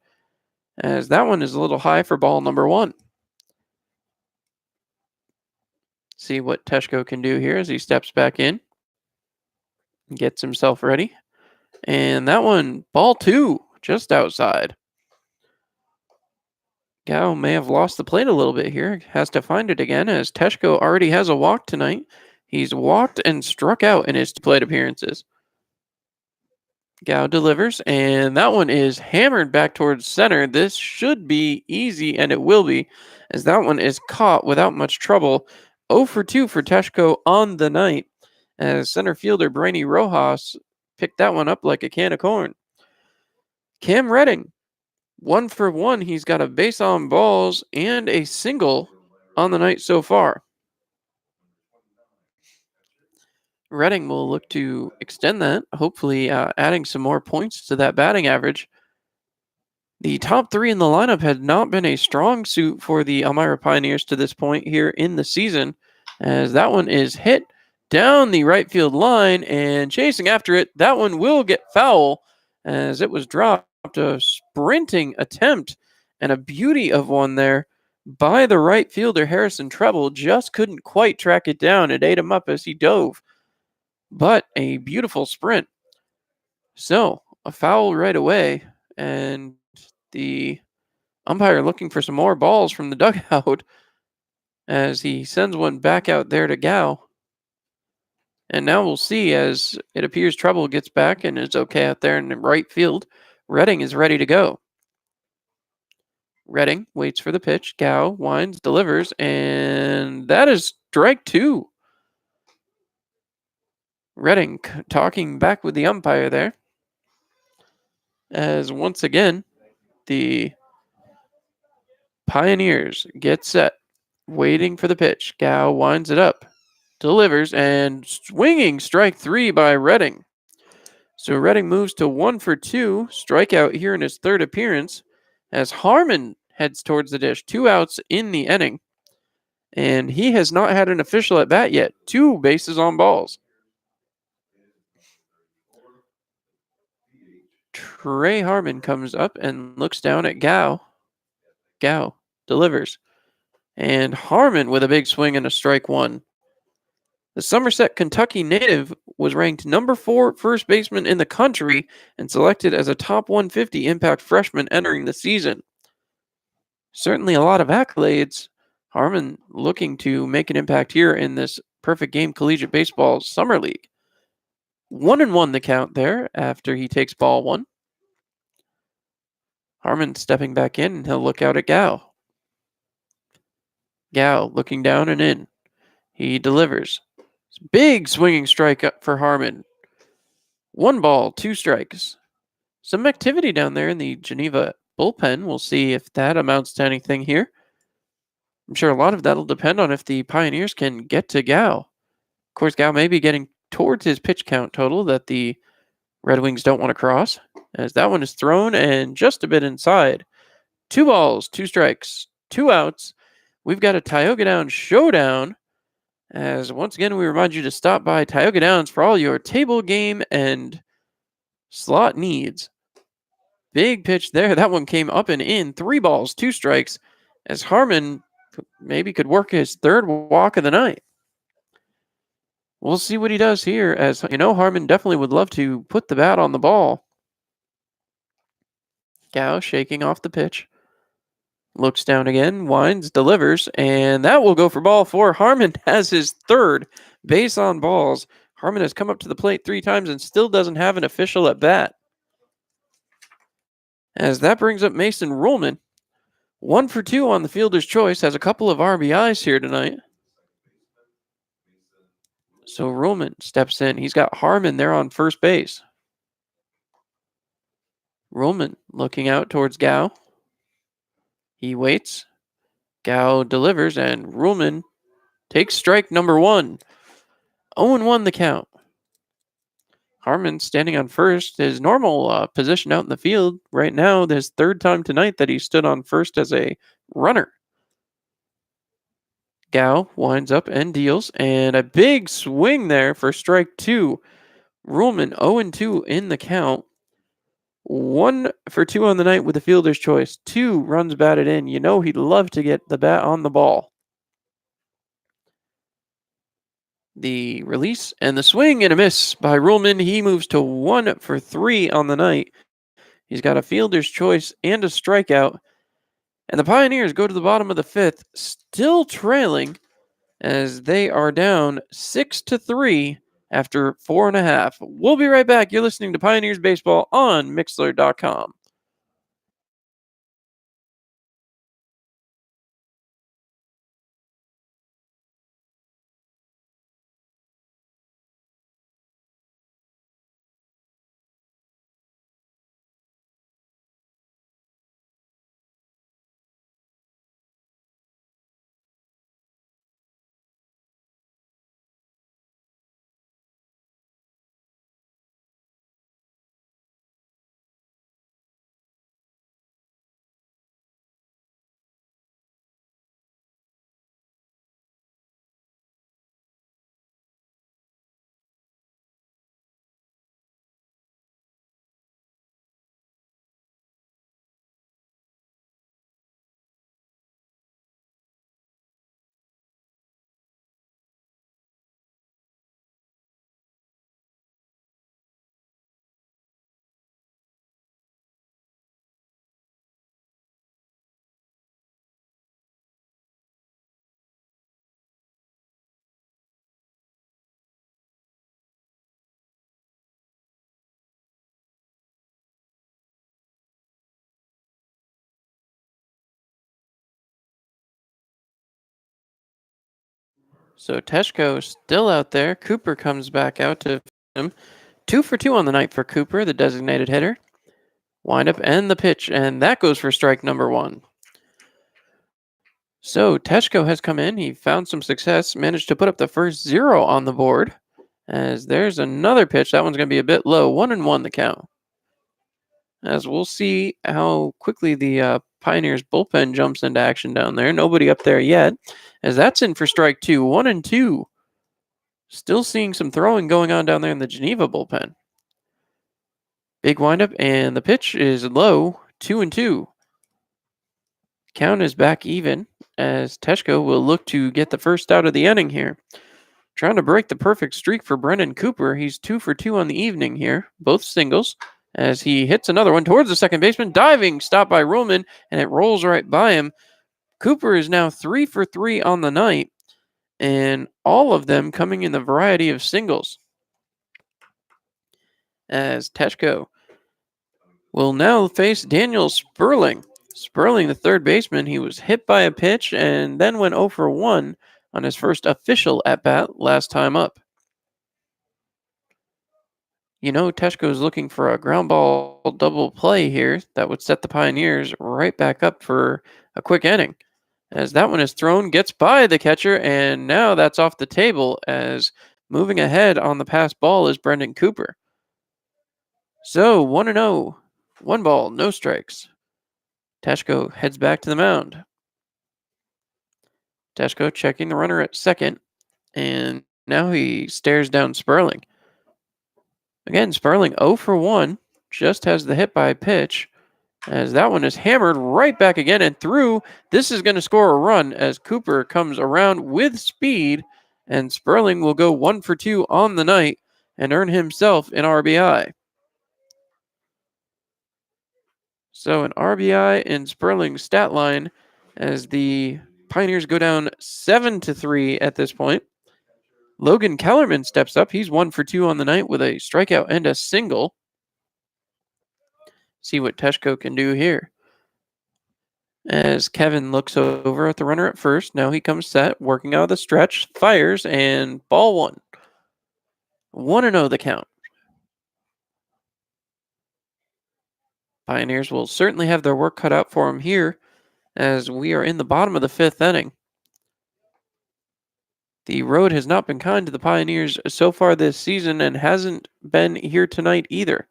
as that one is a little high for ball number 1. See what Teshko can do here as he steps back in. Gets himself ready. And that one, ball 2, just outside. Gao may have lost the plate a little bit here. Has to find it again as Teshko already has a walk tonight. He's walked and struck out in his plate appearances. Gao delivers, and that one is hammered back towards center. This should be easy, and it will be, as that one is caught without much trouble. 0 for 2 for Teshko on the night, as center fielder Brainy Rojas picked that one up like a can of corn. Cam Redding, 1 for 1. He's got a base on balls and a single on the night so far. Redding will look to extend that, hopefully adding some more points to that batting average. The top 3 in the lineup had not been a strong suit for the Elmira Pioneers to this point here in the season, as that one is hit down the right field line, and chasing after it, that one will get foul as it was dropped. A sprinting attempt and a beauty of one there by the right fielder Harrison Treble, just couldn't quite track it down. It ate him up as he dove. But a beautiful sprint. So, a foul right away, and the umpire looking for some more balls from the dugout as he sends one back out there to Gow. And now we'll see as it appears Treble gets back and is okay out there in the right field. Redding is ready to go. Redding waits for the pitch. Gow winds, delivers, and that is strike two. Redding talking back with the umpire there. As once again, the Pioneers get set, waiting for the pitch. Gow winds it up, delivers, and swinging strike three by Redding. So Redding moves to 1-for-2, strikeout here in his third appearance, as Harmon heads towards the dish. 2 outs in the inning, and he has not had an official at bat yet. 2 bases on balls. Trey Harmon comes up and looks down at Gow. Gow delivers. And Harmon with a big swing and a strike one. The Somerset, Kentucky native was ranked number 4 first baseman in the country and selected as a top 150 impact freshman entering the season. Certainly a lot of accolades. Harmon looking to make an impact here in this Perfect Game Collegiate Baseball Summer League. 1-1 the count there after he takes ball 1. Harmon stepping back in, and he'll look out at Gow. Gow looking down and in. He delivers. Big swinging strike up for Harmon. 1 ball, 2 strikes. Some activity down there in the Geneva bullpen. We'll see if that amounts to anything here. I'm sure a lot of that will depend on if the Pioneers can get to Gow. Of course, Gow may be getting towards his pitch count total that the Red Wings don't want to cross, as that one is thrown and just a bit inside. 2 balls, 2 strikes, 2 outs. We've got a Tioga Downs showdown, as once again we remind you to stop by Tioga Downs for all your table game and slot needs. Big pitch there. That one came up and in. 3 balls, 2 strikes, as Harmon maybe could work his third walk of the night. We'll see what he does here, as you know, Harmon definitely would love to put the bat on the ball. Gow shaking off the pitch. Looks down again, winds, delivers, and that will go for ball 4. Harmon has his third base on balls. Harmon has come up to the plate 3 times and still doesn't have an official at bat. As that brings up Mason Ruhlman. 1-for-2 on the fielder's choice, has a couple of RBIs here tonight. So Ruhlman steps in. He's got Harmon there on first base. Ruhlman looking out towards Gow. He waits. Gow delivers, and Ruhlman takes strike number 1. 0-1 the count. Harmon standing on first, his normal position out in the field. Right now, his third time tonight that he stood on first as a runner. Gow winds up and deals, and a big swing there for strike 2. Ruhlman 0-2 in the count. 1-for-2 on the night with the fielder's choice. 2 runs batted in. You know he'd love to get the bat on the ball. The release and the swing and a miss by Ruhlman. He moves to 1-for-3 on the night. He's got a fielder's choice and a strikeout. And the Pioneers go to the bottom of the 5th, still trailing as they are down 6-3 after 4.5. We'll be right back. You're listening to Pioneers Baseball on Mixlr.com. So Teshko still out there. Cooper comes back out to him. 2 for 2 on the night for Cooper, the designated hitter. Wind up and the pitch, and that goes for strike number 1. So Teshko has come in. He found some success, managed to put up the first 0 on the board. As there's another pitch. That one's going to be a bit low. 1-1 the count. As we'll see how quickly the Pioneers bullpen jumps into action down there. Nobody up there yet, as that's in for strike 2. 1-2. Still seeing some throwing going on down there in the Geneva bullpen. Big windup, and the pitch is low. 2-2. Count is back even, as Teshko will look to get the first out of the inning here. Trying to break the perfect streak for Brendan Cooper. He's 2 for 2 on the evening here, both singles, as he hits another one towards the second baseman. Diving stop by Roman, and it rolls right by him. Cooper is now 3 for 3 on the night, and all of them coming in the variety of singles. As Teshko will now face Daniel Sperling. Sperling, the third baseman, he was hit by a pitch and then went 0 for 1 on his first official at-bat last time up. You know, Teshko is looking for a ground ball double play here that would set the Pioneers right back up for a quick inning. As that one is thrown, gets by the catcher, and now that's off the table, as moving ahead on the pass ball is Brendan Cooper. So 1-0, 1 ball, no strikes. Teshko heads back to the mound. Teshko checking the runner at second, and now he stares down Sperling. Again, Sperling 0 for 1, just has the hit by pitch, as that one is hammered right back again and through. This is going to score a run as Cooper comes around with speed, and Sperling will go 1 for 2 on the night and earn himself an RBI. So an RBI in Sperling's stat line, as the Pioneers go down 7-3 at this point. Logan Kellerman steps up. He's 1 for 2 on the night with a strikeout and a single. See what Teshko can do here. As Kevin looks over at the runner at first, now he comes set, working out of the stretch, fires, and ball 1. 1-0 the count. Pioneers will certainly have their work cut out for them here, as we are in the bottom of the 5th inning. The road has not been kind to the Pioneers so far this season, and hasn't been here tonight either.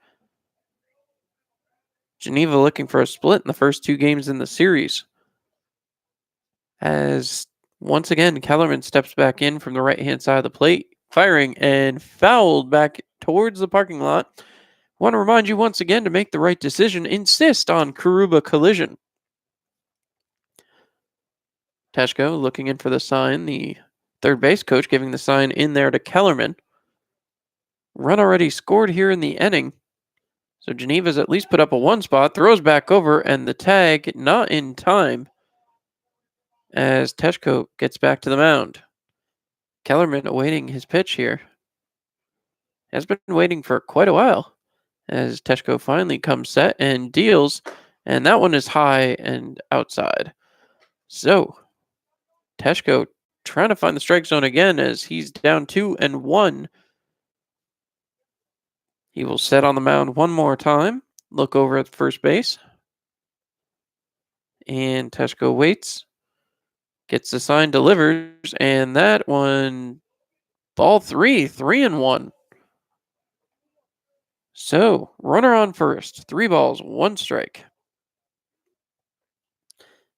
Geneva looking for a split in the first 2 games in the series. As once again, Kellerman steps back in from the right-hand side of the plate, firing and fouled back towards the parking lot. Want to remind you once again to make the right decision. Insist on Karuba collision. Teshko looking in for the sign. The third base coach giving the sign in there to Kellerman. Run already scored here in the inning. So Geneva's at least put up a 1 spot. Throws back over, and the tag not in time, as Teshko gets back to the mound. Kellerman awaiting his pitch here. Has been waiting for quite a while, as Teshko finally comes set and deals, and that one is high and outside. So Teshko trying to find the strike zone again, as he's down 2-1. He will set on the mound one more time, look over at first base, and Teshko waits, gets the sign, delivers, and that one, ball 3-1. So, runner on first, 3 balls, 1 strike.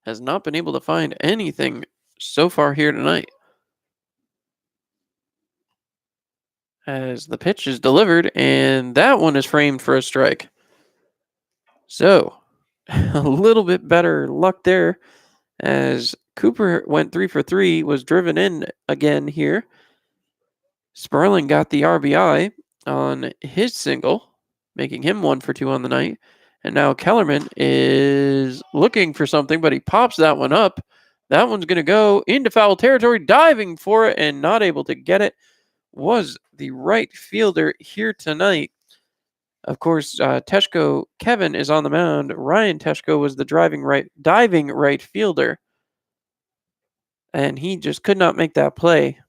Has not been able to find anything so far here tonight. As the pitch is delivered, and that one is framed for a strike. So, a little bit better luck there, as Cooper went 3 for 3, was driven in again here. Sperling got the RBI on his single, making him 1 for 2 on the night. And now Kellerman is looking for something, but he pops that one up. That one's going to go into foul territory, diving for it and not able to get it. Was the right fielder here tonight. Of course, Teshko Kevin is on the mound. Ryan Teshko was the diving right fielder. And he just could not make that play.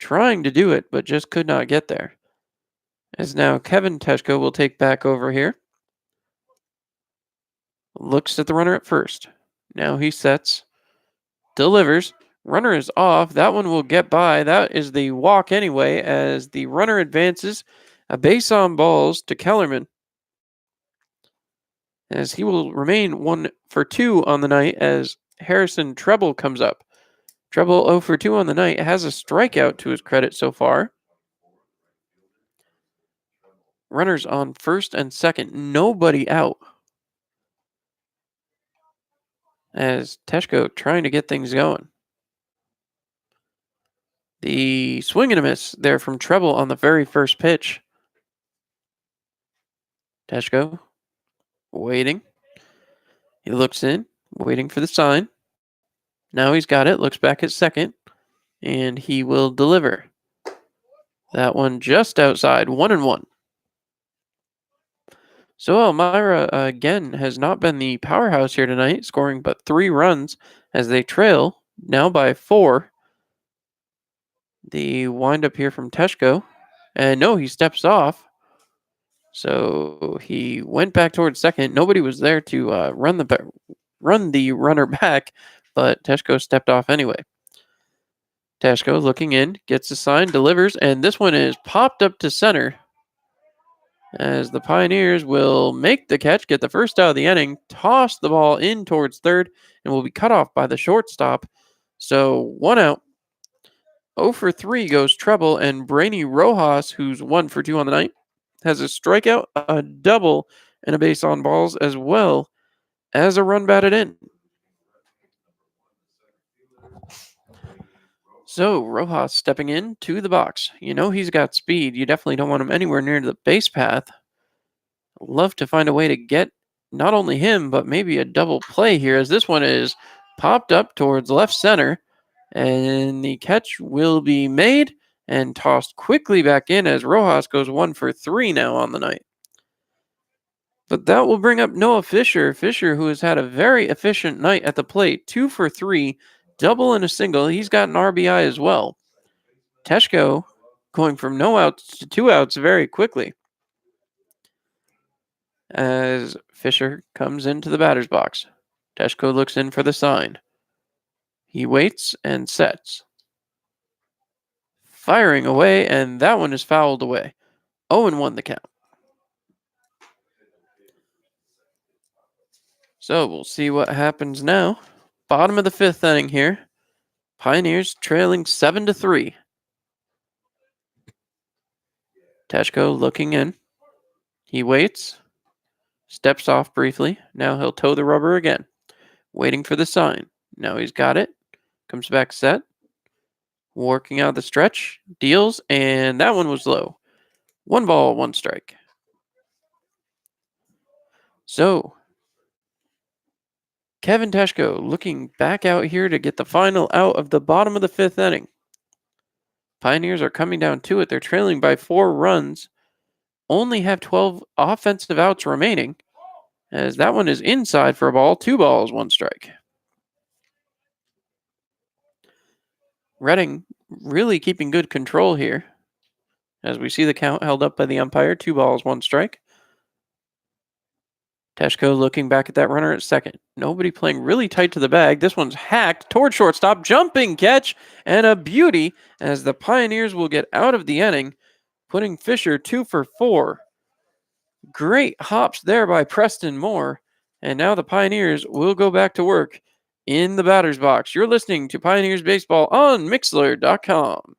trying to do it, but just could not get there. As now Kevin Teshko will take back over here. Looks at the runner at first. Now he sets, delivers. Runner is off. That one will get by. That is the walk anyway, as the runner advances. A base on balls to Kellerman, as he will remain 1 for 2 on the night as Harrison Treble comes up. Treble 0 for 2 on the night, has a strikeout to his credit so far. Runners on first and second, nobody out. As Teshko trying to get things going. The swing and a miss there from Treble on the very first pitch. Teshko waiting. He looks in, waiting for the sign. Now he's got it, looks back at second, and he will deliver. That one just outside, 1-1. So Elmira again has not been the powerhouse here tonight, scoring but 3 runs as they trail now by 4. The windup here from Teshko, and no, he steps off. So he went back towards second. Nobody was there to run the runner back, but Teshko stepped off anyway. Teshko looking in, gets the sign, delivers, and this one is popped up to center as the Pioneers will make the catch, get the first out of the inning, toss the ball in towards third, and will be cut off by the shortstop. So 1 out. 0 for 3 goes Treble, and Brainy Rojas, who's 1 for 2 on the night, has a strikeout, a double, and a base on balls, as well as a run batted in. So Rojas stepping in to the box. You know he's got speed. You definitely don't want him anywhere near the base path. Love to find a way to get not only him, but maybe a double play here, as this one is popped up towards left center, and the catch will be made and tossed quickly back in as Rojas goes 1 for 3 now on the night. But that will bring up Noah Fisher. Fisher, who has had a very efficient night at the plate, 2 for 3, double and a single. He's got an RBI as well. Teshko going from no outs to 2 outs very quickly as Fisher comes into the batter's box. Teshko looks in for the sign. He waits and sets. Firing away, and that one is fouled away. 0-1 the count. So we'll see what happens now. Bottom of the 5th inning here. Pioneers trailing 7-3. Teshko looking in. He waits. Steps off briefly. Now he'll toe the rubber again. Waiting for the sign. Now he's got it. Comes back set. Working out the stretch. Deals, and that one was low. 1 ball, 1 strike. So, Kevin Teshko looking back out here to get the final out of the bottom of the 5th inning. Pioneers are coming down to it. They're trailing by 4 runs. Only have 12 offensive outs remaining, as that one is inside for a ball. 2 balls, 1 strike. Redding really keeping good control here, as we see the count held up by the umpire. 2 balls, 1 strike. Teshko looking back at that runner at second. Nobody playing really tight to the bag. This one's hacked toward shortstop. Jumping catch and a beauty, as the Pioneers will get out of the inning, putting Fisher 2 for 4. Great hops there by Preston Moore. And now the Pioneers will go back to work in the batter's box. You're listening to Pioneers Baseball on Mixlr.com.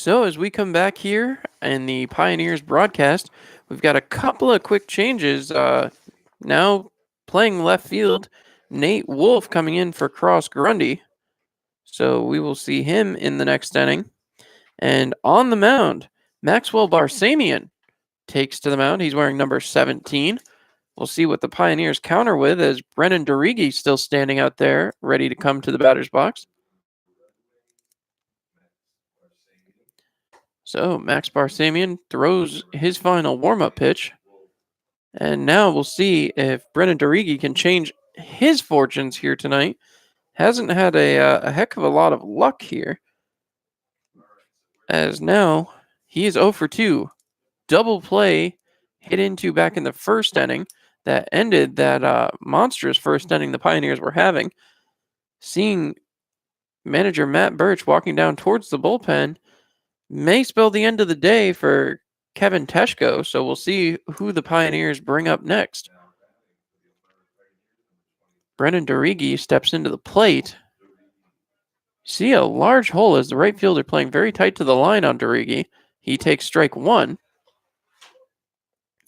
So, as we come back here in the Pioneers broadcast, we've got a couple of quick changes. Now playing left field, Nate Wolf coming in for Cross Grundy. So, we will see him in the next inning. And on the mound, Maxwell Barsamian takes to the mound. He's wearing number 17. We'll see what the Pioneers counter with as Brennan Dorigi still standing out there, ready to come to the batter's box. So Max Barsamian throws his final warm-up pitch. And now we'll see if Brennan Dorigi can change his fortunes here tonight. Hasn't had a heck of a lot of luck here. As now he is 0 for 2. Double play hit into back in the first inning that ended that monstrous first inning the Pioneers were having. Seeing manager Matt Birch walking down towards the bullpen may spell the end of the day for Kevin Teshko, so we'll see who the Pioneers bring up next. Brennan Dorigi steps into the plate. See a large hole as the right fielder playing very tight to the line on Dorigi. He takes strike one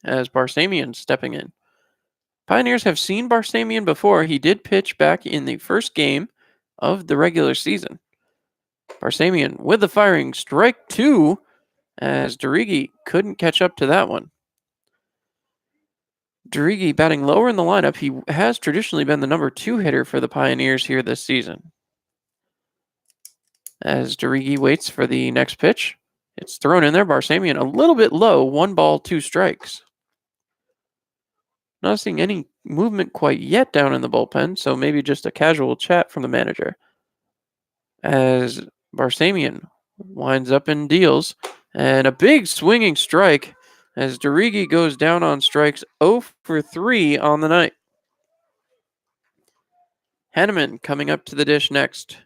as Barsamian stepping in. Pioneers have seen Barsamian before. He did pitch back in the first game of the regular season. Barsamian with the firing, strike two, as Dorigi couldn't catch up to that one. Dorigi batting lower in the lineup. He has traditionally been the number 2 hitter for the Pioneers here this season. As Dorigi waits for the next pitch, it's thrown in there. Barsamian a little bit low, 1 ball, 2 strikes. Not seeing any movement quite yet down in the bullpen, so maybe just a casual chat from the manager. As Barsamian winds up and deals, and a big swinging strike as Dorigi goes down on strikes 0 for 3 on the night. Henneman coming up to the dish next.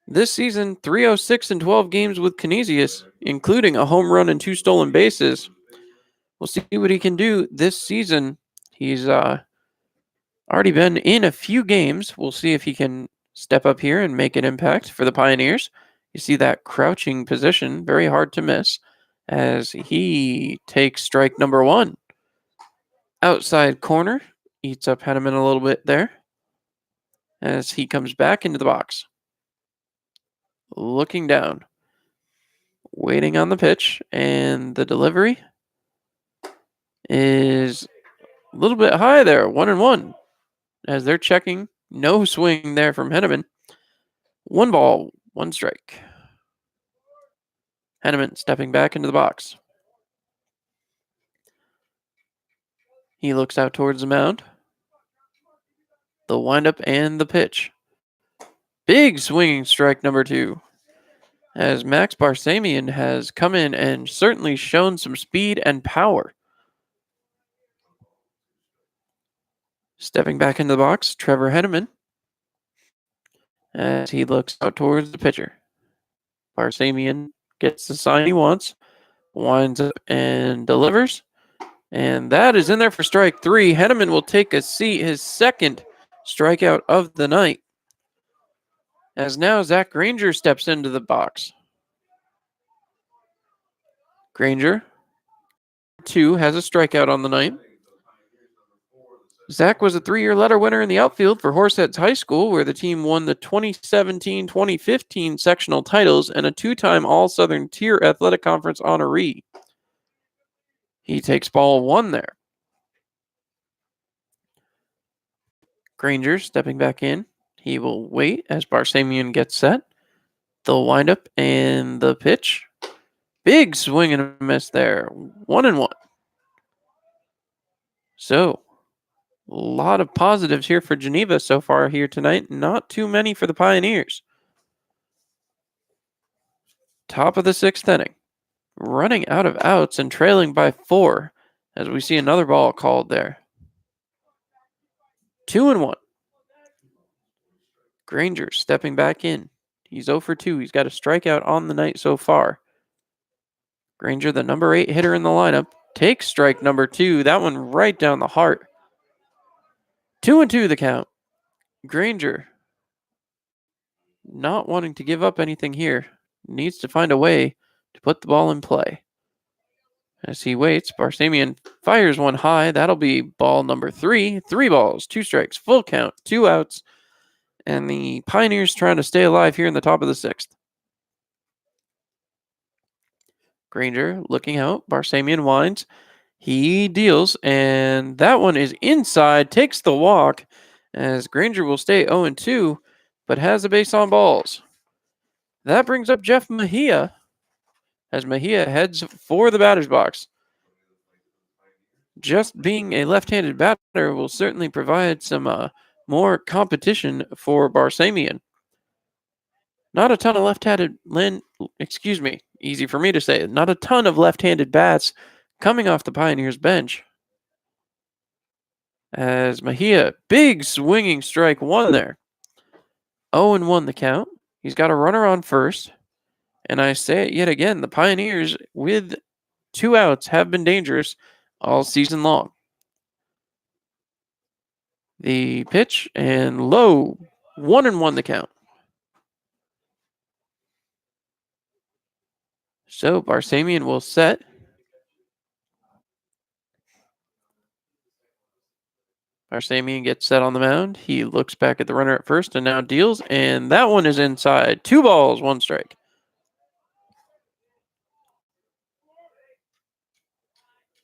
This season, 306 in 12 games with Canisius, including a home run and 2 stolen bases. We'll see what he can do this season. He's already been in a few games. We'll see if he can step up here and make an impact for the Pioneers. You see that crouching position, very hard to miss, as he takes strike number 1. Outside corner, eats up Henneman a little bit there as he comes back into the box. Looking down, waiting on the pitch, and the delivery is a little bit high there, 1-1, as they're checking. No swing there from Henneman. 1 ball, 1 strike. Henneman stepping back into the box. He looks out towards the mound. The windup and the pitch. Big swinging strike number 2. As Max Barsamian has come in and certainly shown some speed and power. Stepping back into the box, Trevor Henneman, as he looks out towards the pitcher. Barsamian gets the sign he wants, winds up and delivers, and that is in there for strike 3. Henneman will take a seat, his second strikeout of the night, as now Zach Granger steps into the box. Granger, 2, has a strikeout on the night. Zach was a 3-year letter winner in the outfield for Horseheads High School, where the team won the 2017-2015 sectional titles and a 2-time All-Southern Tier Athletic Conference honoree. He takes ball 1 there. Granger stepping back in. He will wait as Barsamian gets set. The windup and the pitch. Big swing and a miss there. 1-1. So, a lot of positives here for Geneva so far here tonight. Not too many for the Pioneers. Top of the 6th inning. Running out of outs and trailing by 4 as we see another ball called there. 2-1. Granger stepping back in. He's 0 for 2. He's got a strikeout on the night so far. Granger, the number 8 hitter in the lineup, takes strike number 2. That one right down the heart. 2-2 the count. Granger not wanting to give up anything here. needs to find a way to put the ball in play. As he waits, Barsamian fires one high. That'll be ball number 3. 3 balls, 2 strikes, full count, 2 outs. And the Pioneers trying to stay alive here in the top of the 6th. Granger looking out. Barsamian winds. He deals, and that one is inside, takes the walk, as Granger will stay 0-2, but has a base on balls. That brings up Jeff Mejia, as Mejia heads for the batter's box. Just being a left-handed batter will certainly provide some more competition for Barsamian. Not a ton of left-handed, easy for me to say, not a ton of left-handed bats coming off the Pioneers bench. As Mejia, big swinging strike one there. 0-1 the count. He's got a runner on first. And I say it yet again, the Pioneers with 2 outs have been dangerous all season long. The pitch and low, 1-1 the count. So Barsamian will set. Barsamian gets set on the mound. He looks back at the runner at first and now deals, and that one is inside. 2 balls, 1 strike.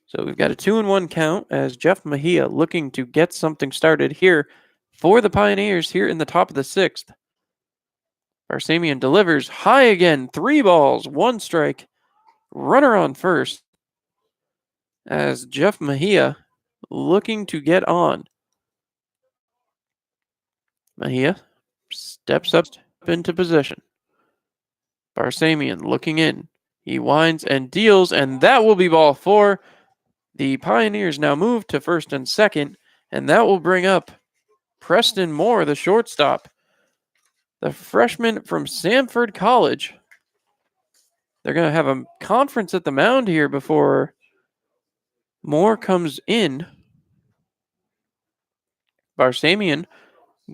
So we've got a 2-1 count as Jeff Mejia looking to get something started here for the Pioneers here in the top of the 6th. Barsamian delivers high again. 3 balls, 1 strike. Runner on first as Jeff Mejia looking to get on. Mejia steps up into position. Barsamian looking in. He winds and deals, and that will be ball 4. The Pioneers now move to first and second, and that will bring up Preston Moore, the shortstop, the freshman from Samford College. They're going to have a conference at the mound here before Moore comes in. Barsamian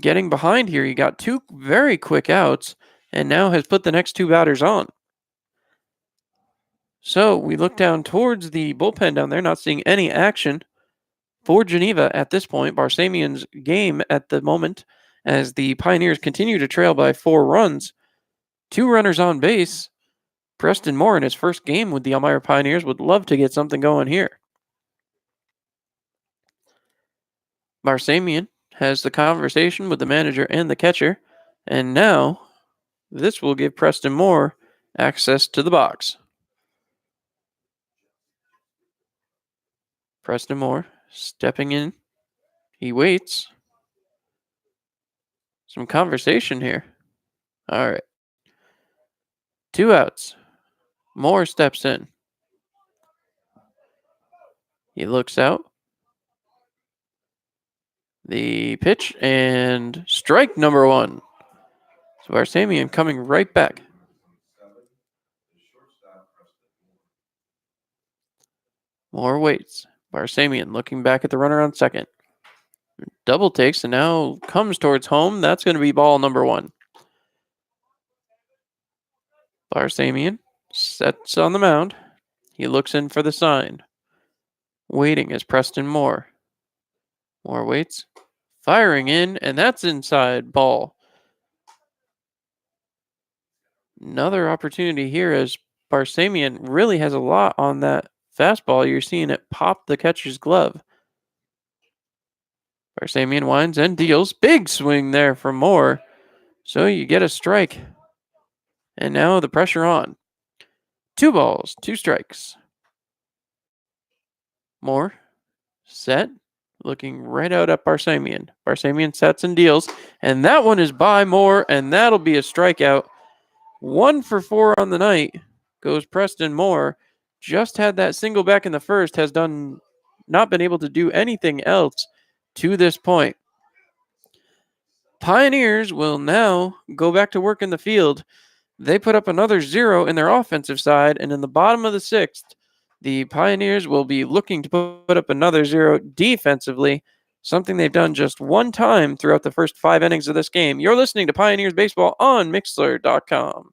getting behind here. He got 2 very quick outs and now has put the next 2 batters on. So we look down towards the bullpen down there, not seeing any action for Geneva at this point. Barsamian's game at the moment as the Pioneers continue to trail by 4 runs. 2 runners on base. Preston Moore in his first game with the Elmira Pioneers would love to get something going here. Barsamian has the conversation with the manager and the catcher, and now this will give Preston Moore access to the box. Preston Moore stepping in. He waits. Some conversation here. All right. 2 outs. Moore steps in. He looks out. The pitch and strike number 1. So Barsamian coming right back. Moore waits. Barsamian looking back at the runner on second. Double takes and now comes towards home. That's going to be ball number 1. Barsamian sets on the mound. He looks in for the sign. Waiting is Preston Moore. Moore waits. Firing in, and that's inside ball. Another opportunity here as Barsamian really has a lot on that fastball. You're seeing it pop the catcher's glove. Barsamian winds and deals. Big swing there from Moore. So you get a strike. And now the pressure on. 2 balls, 2 strikes. Moore set. Looking right out at Barsamian. Barsamian sets and deals. And that one is by Moore, and that'll be a strikeout. 1 for 4 on the night goes Preston Moore. Just had that single back in the first. Has not been able to do anything else to this point. Pioneers will now go back to work in the field. They put up another 0 in their offensive side, and in the bottom of the 6th, the Pioneers will be looking to put up another 0 defensively, something they've done just 1 time throughout the first 5 innings of this game. You're listening to Pioneers Baseball on Mixlr.com.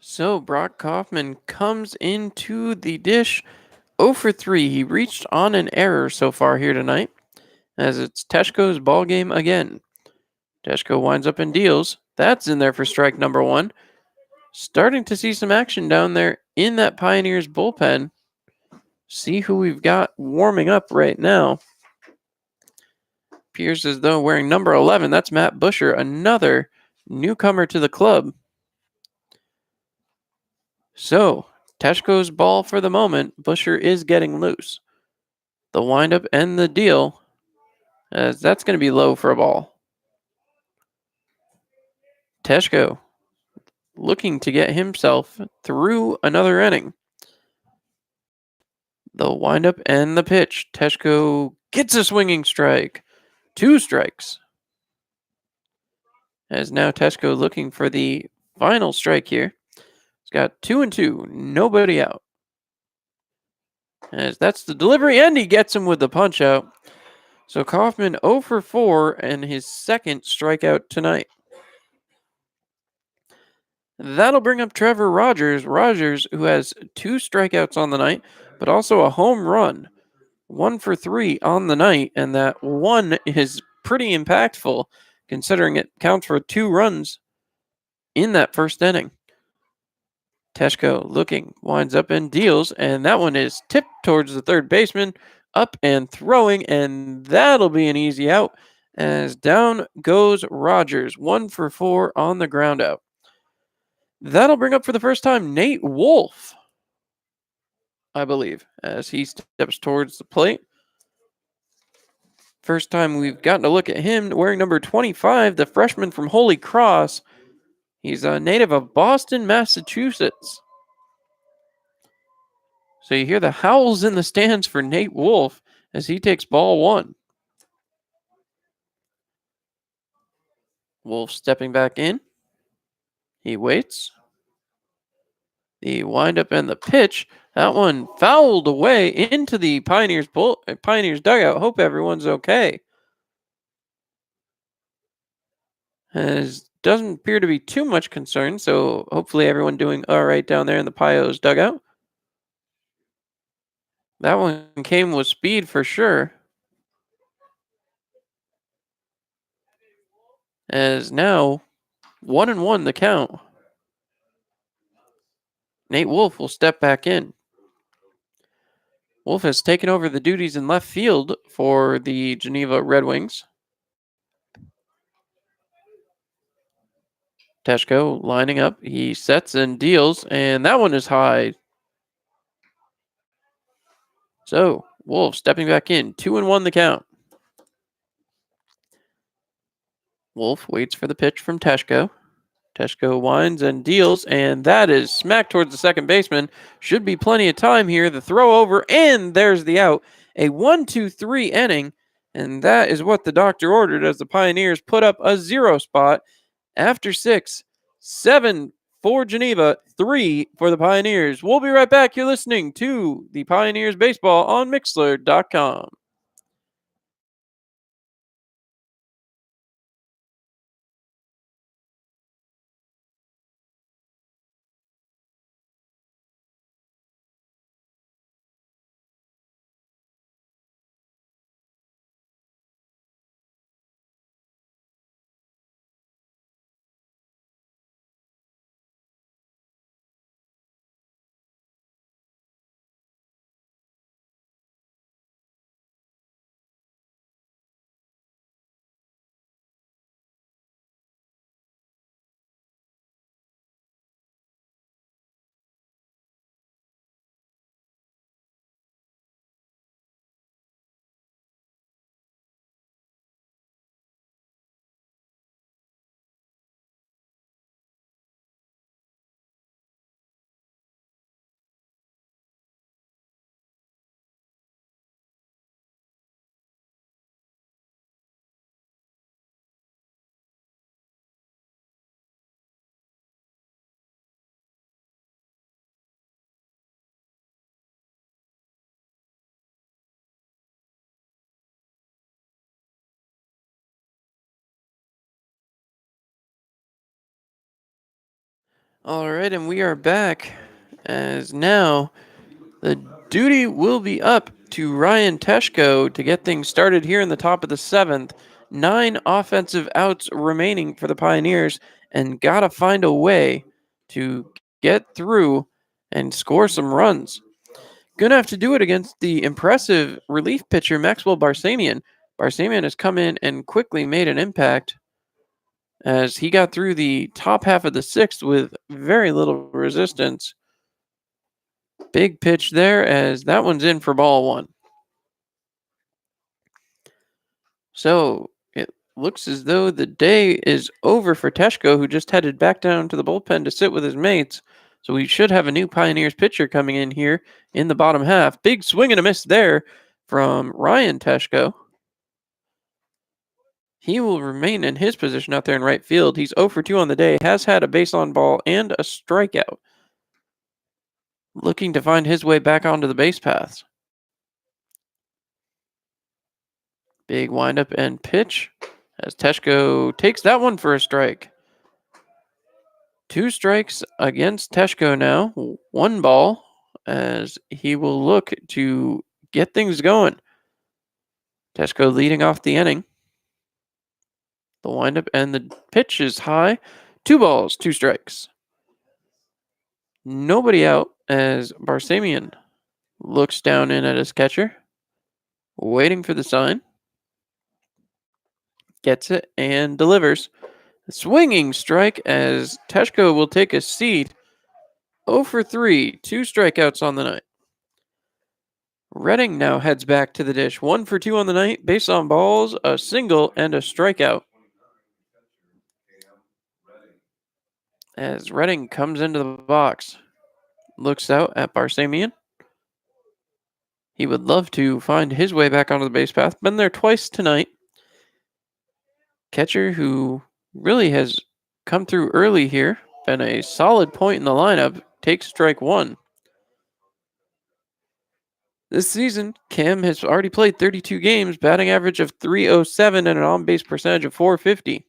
So Brock Kaufman comes into the dish 0 for 3. He reached on an error so far here tonight, as it's Teshko's ball game again. Teshko winds up and deals. That's in there for strike number one. Starting to see some action down there in that Pioneers bullpen. See who we've got warming up right now. Appears as though wearing number 11. That's Matt Busher, another newcomer to the club. So, Teshko's ball for the moment. Busher is getting loose. The windup and the deal, as that's going to be low for a ball. Teshko looking to get himself through another inning. The windup and the pitch. Teshko gets a swinging strike. 2 strikes. As now Teshko looking for the final strike here. He's got 2 and 2. Nobody out. As that's the delivery, and he gets him with the punch out. So Kaufman 0 for 4 and his second strikeout tonight. That'll bring up Trevor Rogers. Rogers, who has 2 strikeouts on the night, but also a home run. 1 for 3 on the night, and that one is pretty impactful considering it counts for 2 runs in that first inning. Teshko looking, winds up and deals, and that one is tipped towards the third baseman, up and throwing, and that'll be an easy out as down goes Rogers. 1 for 4 on the ground out. That'll bring up for the first time Nate Wolf, I believe, as he steps towards the plate. First time we've gotten a look at him wearing number 25, the freshman from Holy Cross. He's a native of Boston, Massachusetts. So you hear the howls in the stands for Nate Wolf as he takes ball one. Wolf stepping back in. He waits. The windup and the pitch. That one fouled away into the Pioneers dugout. Hope everyone's okay. As doesn't appear to be too much concern, so hopefully everyone doing all right down there in the Pios dugout. That one came with speed for sure. As now 1-1 the count. Nate Wolf will step back in. Wolf has taken over the duties in left field for the Geneva Red Wings. Teshko lining up. He sets and deals, and that one is high. So, Wolf stepping back in. 2-1 the count. Wolf waits for the pitch from Teshko. Teshko winds and deals, and that is smacked towards the second baseman. Should be plenty of time here. The throw over, and there's the out. A 1-2-3 inning, and that is what the doctor ordered as the Pioneers put up a 0 spot after 6. 7 for Geneva, 3 for the Pioneers. We'll be right back. You're listening to the Pioneers Baseball on Mixlr.com. All right, and we are back as now the duty will be up to Ryan Teshko to get things started here in the top of the seventh. 9 offensive outs remaining for the Pioneers, and gotta find a way to get through and score some runs. Gonna have to do it against the impressive relief pitcher Maxwell Barsamian. Barsamian has come in and quickly made an impact as he got through the top half of the sixth with very little resistance. Big pitch there as that one's in for ball one. So it looks as though the day is over for Teshko, who just headed back down to the bullpen to sit with his mates. So we should have a new Pioneers pitcher coming in here in the bottom half. Big swing and a miss there from Ryan Teshko. He will remain in his position out there in right field. He's 0 for 2 on the day, has had a base on ball and a strikeout. Looking to find his way back onto the base paths. Big windup and pitch as Teshko takes that one for a strike. 2 strikes against Teshko now. 1 ball as he will look to get things going. Teshko leading off the inning. The windup and the pitch is high. 2 balls, 2 strikes. Nobody out as Barsamian looks down in at his catcher, waiting for the sign. Gets it and delivers. A swinging strike as Teshko will take a seat. 0 for 3, 2 strikeouts on the night. Redding now heads back to the dish. 1 for 2 on the night, base on balls, a single, and a strikeout. As Redding comes into the box, looks out at Barsamian. He would love to find his way back onto the base path. Been there twice tonight. Catcher who really has come through early here. Been a solid point in the lineup. Takes strike 1. This season, Cam has already played 32 games, batting average of .307 and an on-base percentage of .450.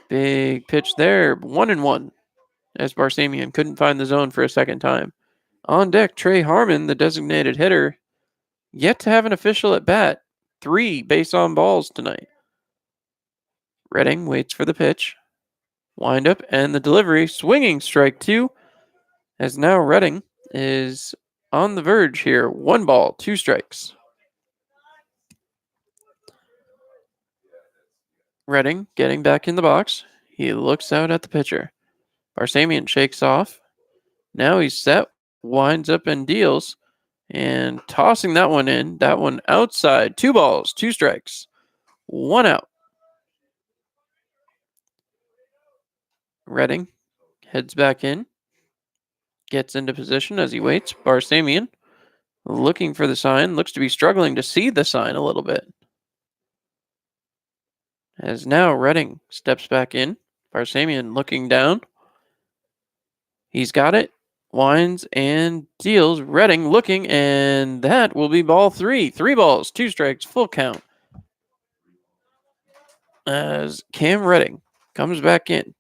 Big pitch there, 1-1, as Barsamian couldn't find the zone for a second time. On deck, Trey Harmon, the designated hitter, yet to have an official at bat. 3 base on balls tonight. Redding waits for the pitch. Windup and the delivery, swinging strike 2, as now Redding is on the verge here. 1 ball, 2 strikes. Redding getting back in the box. He looks out at the pitcher. Barsamian shakes off. Now he's set, winds up and deals, and tossing that one in. That one outside. 2 balls, 2 strikes. 1 out. Redding heads back in. Gets into position as he waits. Barsamian looking for the sign. Looks to be struggling to see the sign a little bit. As now Redding steps back in. Barsamian looking down. He's got it. Winds and deals. Redding looking, and that will be ball 3. 3 balls, 2 strikes, full count. As Cam Redding comes back in.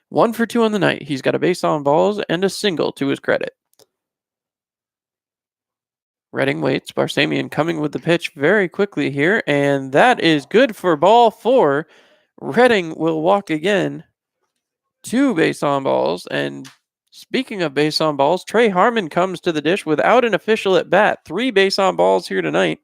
1 for 2 on the night. He's got a base on balls and a single to his credit. Redding waits. Barsamian coming with the pitch very quickly here, and that is good for ball 4. Redding will walk again. 2 base on balls, and speaking of base on balls, Trey Harmon comes to the dish without an official at bat. 3 base on balls here tonight.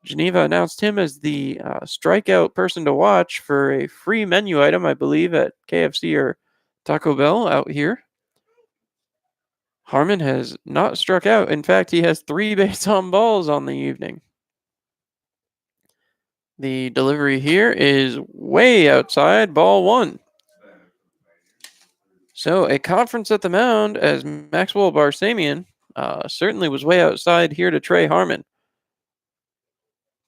Geneva announced him as the strikeout person to watch for a free menu item, I believe, at KFC or Taco Bell out here. Harmon has not struck out. In fact, he has 3 base on balls on the evening. The delivery here is way outside, ball 1. So a conference at the mound as Maxwell Barsamian certainly was way outside here to Trey Harmon.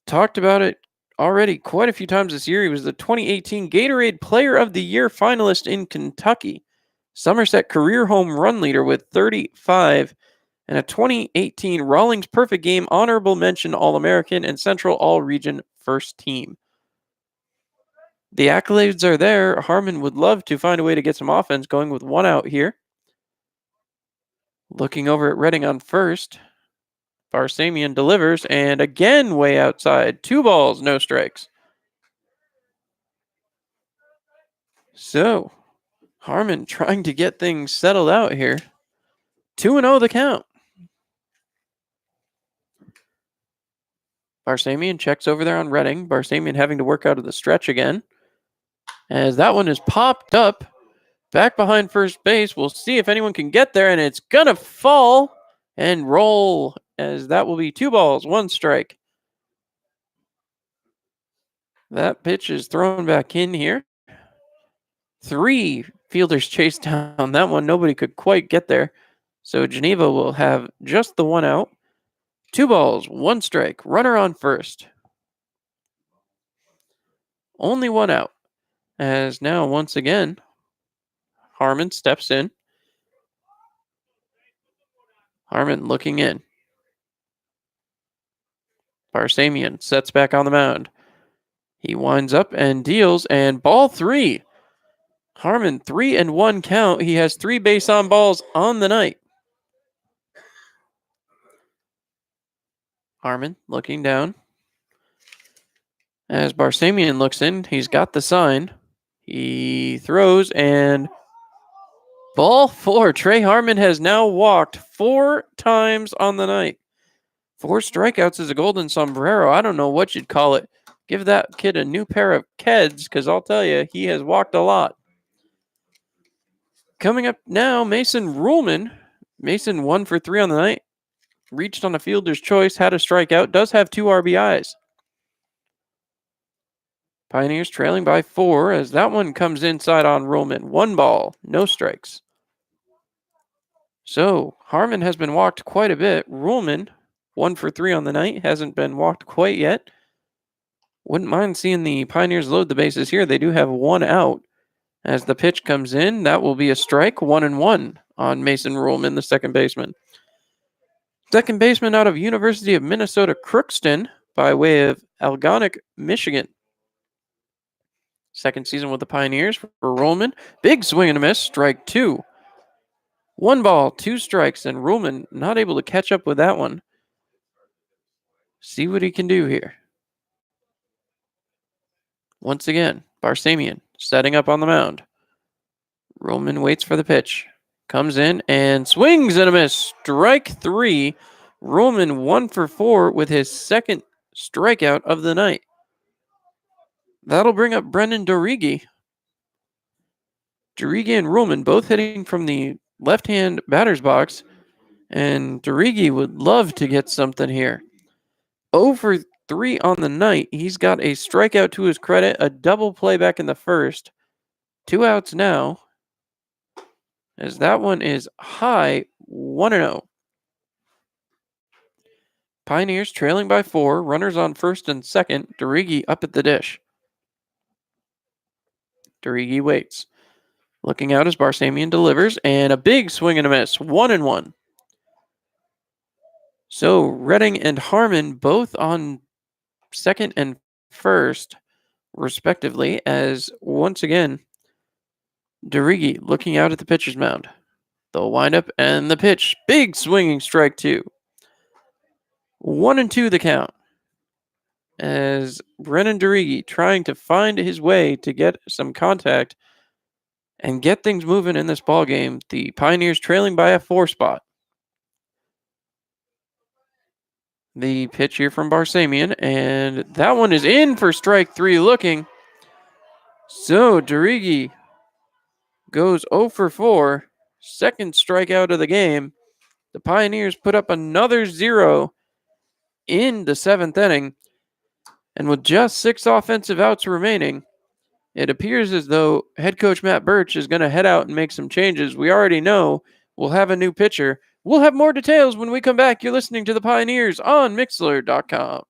Talked about it already quite a few times this year. He was the 2018 Gatorade Player of the Year finalist in Kentucky. Somerset career home run leader with 35 and a 2018 Rawlings Perfect Game honorable mention All-American and Central All-Region first team. The accolades are there. Harmon would love to find a way to get some offense going with one out here. Looking over at Redding on first. Barsamian delivers, and again way outside. 2 balls, no strikes. So, Harmon trying to get things settled out here. 2-0 the count. Barsamian checks over there on Redding. Barsamian having to work out of the stretch again. As that one is popped up back behind first base. We'll see if anyone can get there, and it's going to fall and roll, as that will be 2 balls, 1 strike. That pitch is thrown back in here. 3 fielders chased down that one. Nobody could quite get there. So Geneva will have just the 1 out. 2 balls, 1 strike. Runner on first. Only 1 out. As now, once again, Harmon steps in. Harmon looking in. Barsamian sets back on the mound. He winds up and deals, and ball 3. Harmon 3-1 count. He has 3 base on balls on the night. Harmon looking down. As Barsamian looks in, he's got the sign. He throws, and ball 4. Trey Harmon has now walked 4 times on the night. 4 strikeouts is a golden sombrero. I don't know what you'd call it. Give that kid a new pair of Keds, because I'll tell you, he has walked a lot. Coming up now, Mason Ruhlman. Mason 1 for 3 on the night. Reached on a fielder's choice, had a strikeout, does have 2 RBIs. Pioneers trailing by 4 as that one comes inside on Ruhlman. 1 ball, no strikes. So Harmon has been walked quite a bit. Ruhlman 1 for 3 on the night, hasn't been walked quite yet. Wouldn't mind seeing the Pioneers load the bases here. They do have 1 out. As the pitch comes in, that will be a strike. 1-1 on Mason Ruhlman, the second baseman. Second baseman out of University of Minnesota Crookston by way of Algonac, Michigan. Second season with the Pioneers for Ruhlman. Big swing and a miss, strike 2. 1 ball, 2 strikes, and Ruhlman not able to catch up with that one. See what he can do here. Once again, Barsamian setting up on the mound. Ruhlman waits for the pitch. Comes in and swings and a miss. Strike 3. Ruhlman 1 for 4 with his second strikeout of the night. That'll bring up Brendan Dorigi. Dorigi and Ruhlman both hitting from the left-hand batter's box. And Dorigi would love to get something here. 0 for 3 on the night. He's got a strikeout to his credit, a double play back in the first. 2 outs now, as that one is high, 1-0. Pioneers trailing by 4, runners on first and second. Dorigi up at the dish. Dorigi waits. Looking out as Barsamian delivers, and a big swing and a miss, 1-1. So Redding and Harmon both on second and first, respectively, as once again, Dorigi looking out at the pitcher's mound. The windup and the pitch. Big swinging strike 2. 1-2 the count. As Brennan Dorigi trying to find his way to get some contact and get things moving in this ball game. The Pioneers trailing by a 4 spot. The pitch here from Barsamian, and that one is in for strike 3 looking. So Dorigi goes 0 for 4. Second strikeout of the game. The Pioneers put up another 0 in the 7th inning. And with just 6 offensive outs remaining, it appears as though head coach Matt Birch is going to head out and make some changes. We already know we'll have a new pitcher. We'll have more details when we come back. You're listening to the Pioneers on Mixlr.com.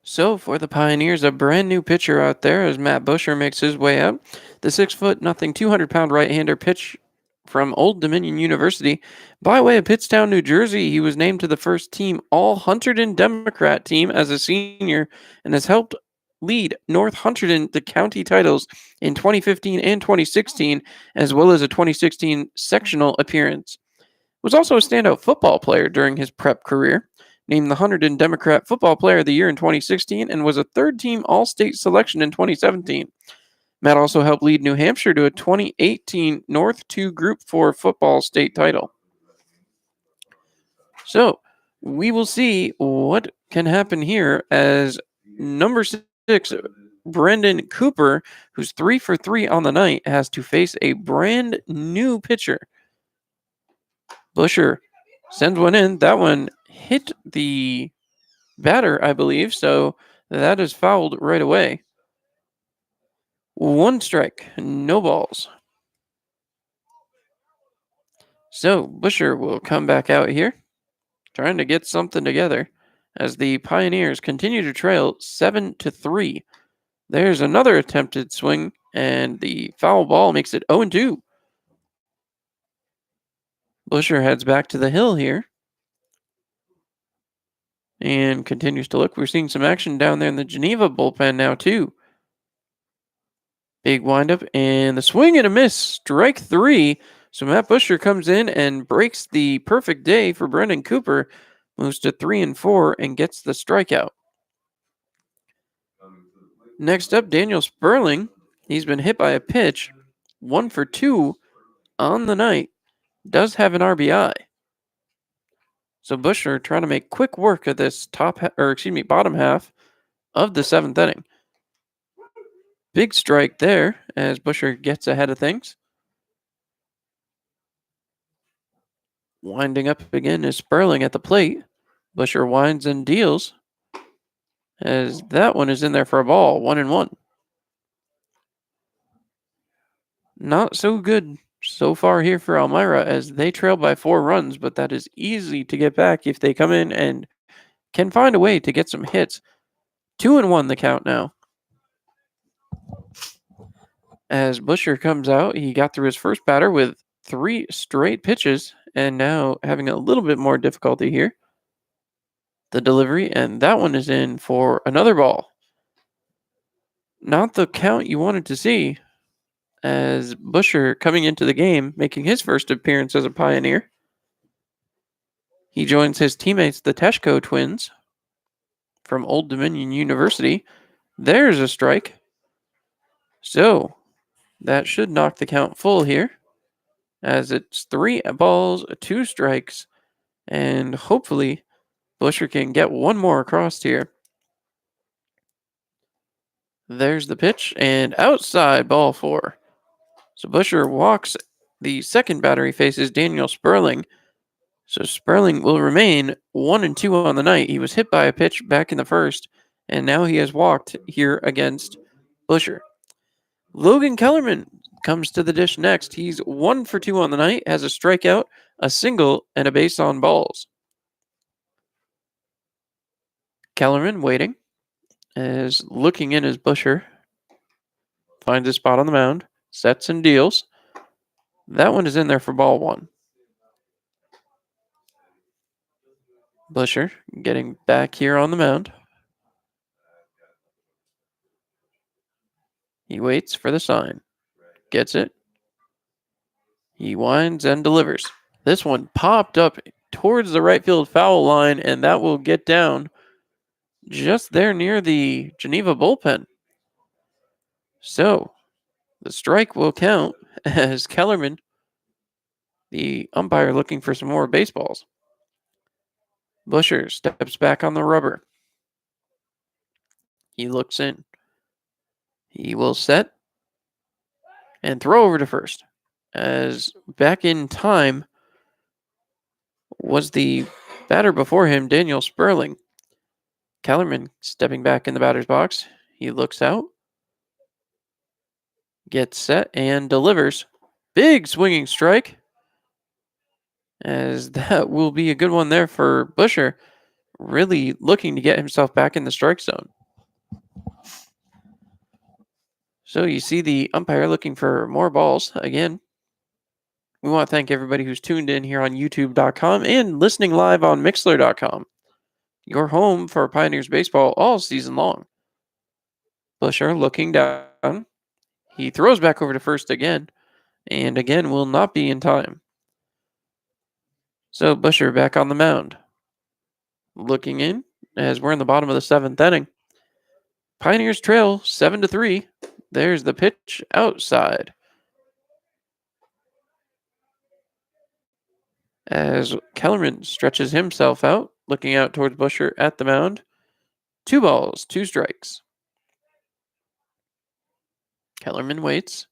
So for the Pioneers, a brand new pitcher out there as Matt Busher makes his way up. The 6 foot nothing, 200-pound right-hander pitch from Old Dominion University. By way of Pittstown, New Jersey, he was named to the first team All Hunterdon Democrat team as a senior and has helped lead North Hunterdon to county titles in 2015 and 2016, as well as a 2016 sectional appearance. Was also a standout football player during his prep career, named the Hunterdon Democrat Football Player of the Year in 2016, and was a third-team All-State selection in 2017. Matt also helped lead New Hampshire to a 2018 North 2 Group 4 football state title. So, we will see what can happen here as number 6, Brendan Cooper, who's 3 for 3 on the night, has to face a brand new pitcher. Busher sends one in. That one hit the batter, I believe, so that is fouled right away. 1 strike, no balls. So Busher will come back out here, trying to get something together as the Pioneers continue to trail 7-3. There's another attempted swing, and the foul ball makes it 0-2. Busher heads back to the hill here and continues to look. We're seeing some action down there in the Geneva bullpen now, too. Big windup and the swing and a miss. Strike 3. So Matt Busher comes in and breaks the perfect day for Brendan Cooper. Moves to 3-4 and gets the strikeout. Next up, Daniel Sperling. He's been hit by a pitch. 1 for 2 on the night. Does have an RBI. So Busher trying to make quick work of this bottom half of the 7th inning. Big strike there as Busher gets ahead of things. Winding up again is Sperling at the plate. Busher winds and deals as that one is in there for a ball. 1-1. Not so good so far here for Elmira as they trail by 4 runs, but that is easy to get back if they come in and can find a way to get some hits. 2-1 the count now. As Busher comes out, he got through his first batter with 3 straight pitches and now having a little bit more difficulty here. The delivery, and that one is in for another ball. Not the count you wanted to see, as Busher coming into the game, making his first appearance as a Pioneer. He joins his teammates, the Teshko twins, from Old Dominion University. There's a strike. So, that should knock the count full here, as it's 3 balls, 2 strikes, and hopefully Busher can get one more across here. There's the pitch, and outside, ball 4. So Busher walks the second batter. He faces Daniel Sperling. So Sperling will remain 1-2 on the night. He was hit by a pitch back in the first, and now he has walked here against Busher. Logan Kellerman comes to the dish next. He's 1 for 2 on the night, has a strikeout, a single, and a base on balls. Kellerman waiting, is looking in as Busher finds a spot on the mound, sets and deals. That one is in there for ball 1. Busher getting back here on the mound. He waits for the sign. Gets it. He winds and delivers. This one popped up towards the right field foul line, and that will get down just there near the Geneva bullpen. So, the strike will count as Kellerman, the umpire, looking for some more baseballs. Busher steps back on the rubber. He looks in. He will set and throw over to first. As back in time was the batter before him, Daniel Sperling. Kellerman stepping back in the batter's box. He looks out, gets set, and delivers. Big swinging strike, as that will be a good one there for Busher. really looking to get himself back in the strike zone. So you see the umpire looking for more balls. Again, we want to thank everybody who's tuned in here on youtube.com and listening live on mixler.com. Your home for Pioneers baseball all season long. Busher looking down. He throws back over to first again, and again will not be in time. So Busher back on the mound. Looking in as we're in the bottom of the seventh inning. Pioneers trail 7-3. There's the pitch outside. As Kellerman stretches himself out, looking out towards Busher at the mound. 2 balls, 2 strikes. Kellerman waits.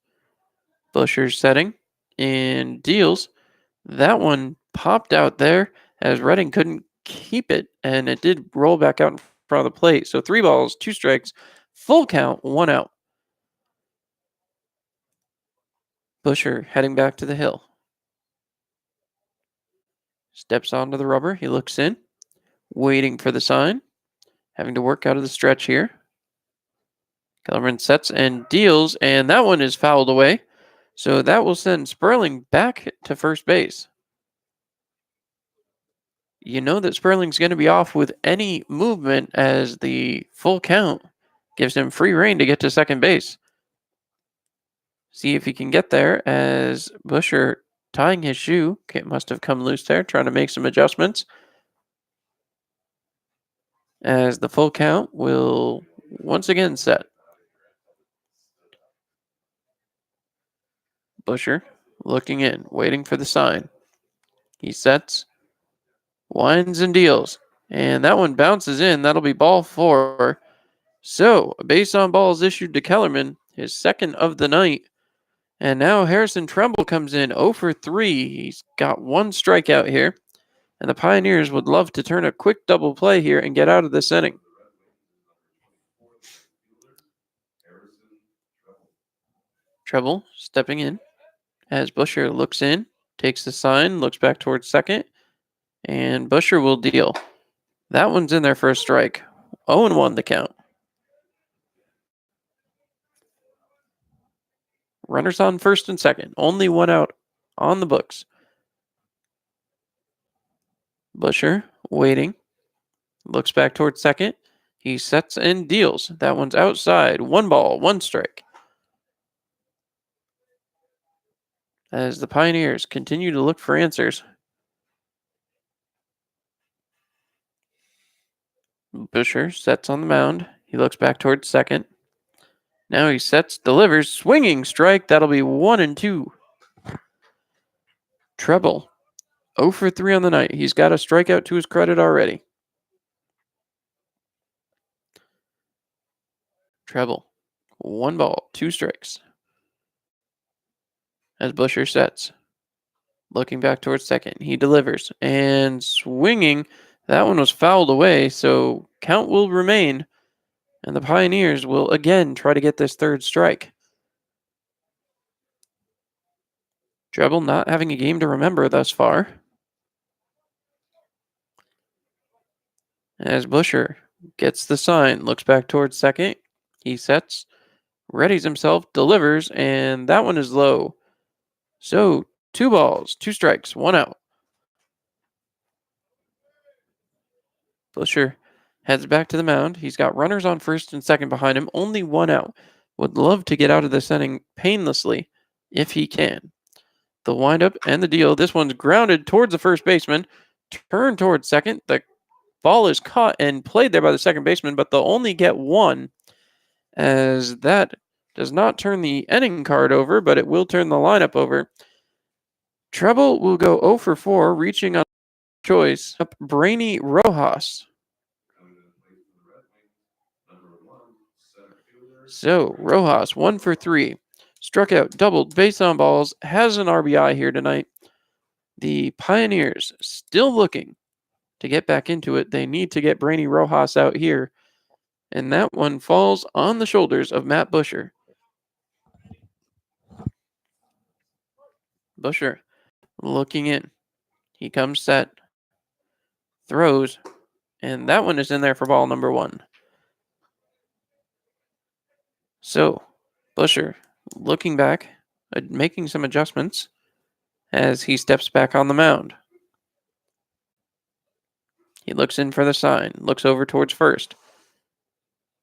Busher's setting and deals. That one popped out there as Redding couldn't keep it, and it did roll back out in front of the plate. So 3 balls, 2 strikes, full count, 1 out. Busher heading back to the hill. Steps onto the rubber. He looks in, waiting for the sign, having to work out of the stretch here. Kellerman sets and deals, and that one is fouled away. So that will send Sperling back to first base. You know that Sperling's going to be off with any movement as the full count gives him free rein to get to second base. See if he can get there as Busher tying his shoe. Must have come loose there, trying to make some adjustments. As the full count will once again set. Busher looking in, waiting for the sign. He sets, winds and deals. And that one bounces in. That'll be ball 4. So, a base on ball is issued to Kellerman, his second of the night. And now Harrison Tremble comes in 0 for 3. He's got 1 strikeout here. And the Pioneers would love to turn a quick double play here and get out of this inning. Tremble stepping in as Busher looks in, takes the sign, looks back towards second, and Busher will deal. That one's in there for a strike. 0-1 the count. Runners on first and second. Only 1 out on the books. Busher waiting. Looks back towards second. He sets and deals. That one's outside. 1 ball, 1 strike. As the Pioneers continue to look for answers. Busher sets on the mound. He looks back towards second. Now he sets, delivers, swinging strike. That'll be 1-2. Treble 0 for 3 on the night. He's got a strikeout to his credit already. Treble 1 ball, 2 strikes. As Busher sets, looking back towards second, he delivers and swinging. That one was fouled away, so count will remain, and the Pioneers will again try to get this third strike. Treble not having a game to remember thus far. As Busher gets the sign, looks back towards second, he sets, readies himself, delivers, and that one is low. So 2 balls, 2 strikes, 1 out. Busher heads back to the mound. He's got runners on first and second behind him, only 1 out. Would love to get out of this inning painlessly if he can. The windup and the deal. This one's grounded towards the first baseman. Turn towards second. The ball is caught and played there by the second baseman, but they'll only get 1, as that does not turn the inning card over, but it will turn the lineup over. Treble will go 0 for 4, reaching on choice up Brainy Rojas. So Rojas 1 for 3, struck out, doubled, base on balls, has an RBI here tonight. The Pioneers still looking to get back into it. They need to get Brainy Rojas out here, and that one falls on the shoulders of Matt Busher. Busher looking in. He comes set, throws, and that one is in there for ball number 1. So, Busher looking back, making some adjustments as he steps back on the mound. He looks in for the sign, looks over towards first,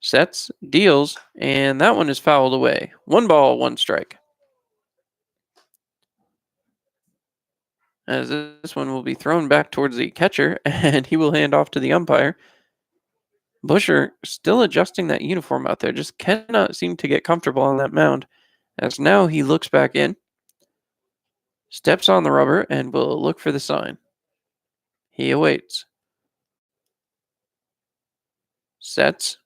sets, deals, and that one is fouled away. 1 ball, 1 strike. As this one will be thrown back towards the catcher, and he will hand off to the umpire. Busher still adjusting that uniform out there, just cannot seem to get comfortable on that mound. As now he looks back in, steps on the rubber, and will look for the sign. He awaits, sets,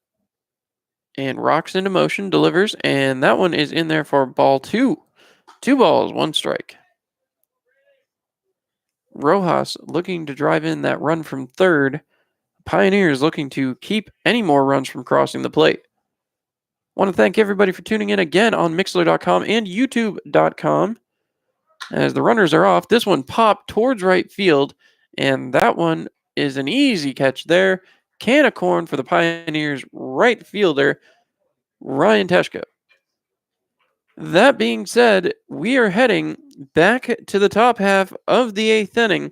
and rocks into motion, delivers, and that one is in there for ball 2. 2 balls, 1 strike. Rojas looking to drive in that run from third. Pioneers looking to keep any more runs from crossing the plate. Want to thank everybody for tuning in again on Mixler.com and YouTube.com. As the runners are off, this one popped towards right field, and that one is an easy catch there. Can of corn for the Pioneers right fielder, Ryan Teshko. That being said, we are heading back to the top half of the 8th inning.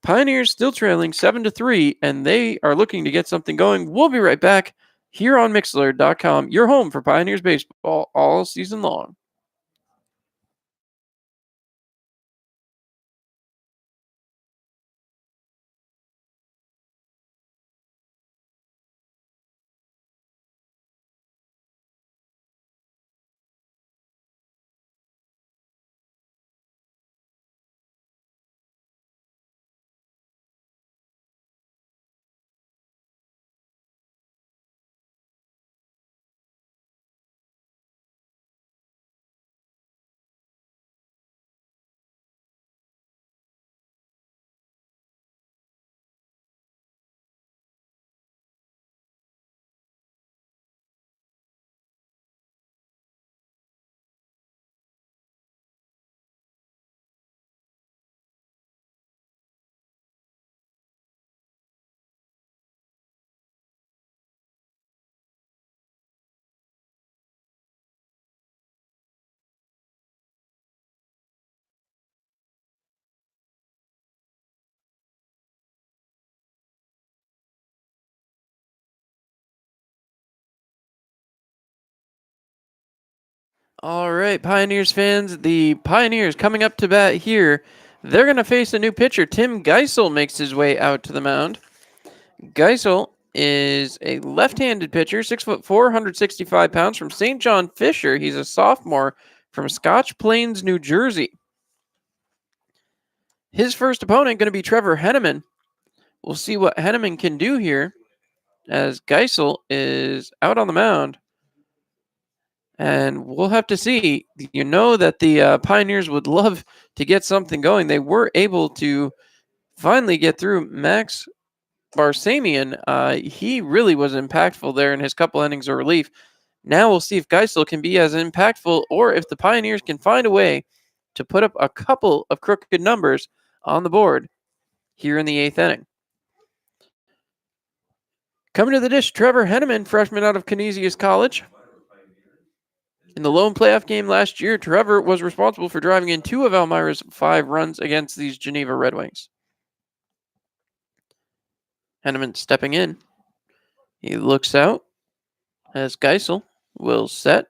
Pioneers still trailing 7-3, and they are looking to get something going. We'll be right back here on Mixler.com, your home for Pioneers baseball all season long. All right, Pioneers fans, the Pioneers coming up to bat here. They're going to face a new pitcher. Tim Geisel makes his way out to the mound. Geisel is a left-handed pitcher, 6'4", 165 pounds, from St. John Fisher. He's a sophomore from Scotch Plains, New Jersey. His first opponent going to be Trevor Henneman. We'll see what Henneman can do here as Geisel is out on the mound. And we'll have to see. You know that the Pioneers would love to get something going. They were able to finally get through Max Barsamian. He really was impactful there in his couple innings of relief. Now we'll see if Geisel can be as impactful or if the Pioneers can find a way to put up a couple of crooked numbers on the board here in the 8th inning. Coming to the dish, Trevor Henneman, freshman out of Canisius College. In the lone playoff game last year, Trevor was responsible for driving in 2 of Elmira's 5 runs against these Geneva Red Wings. Henneman stepping in. He looks out as Geisel will set,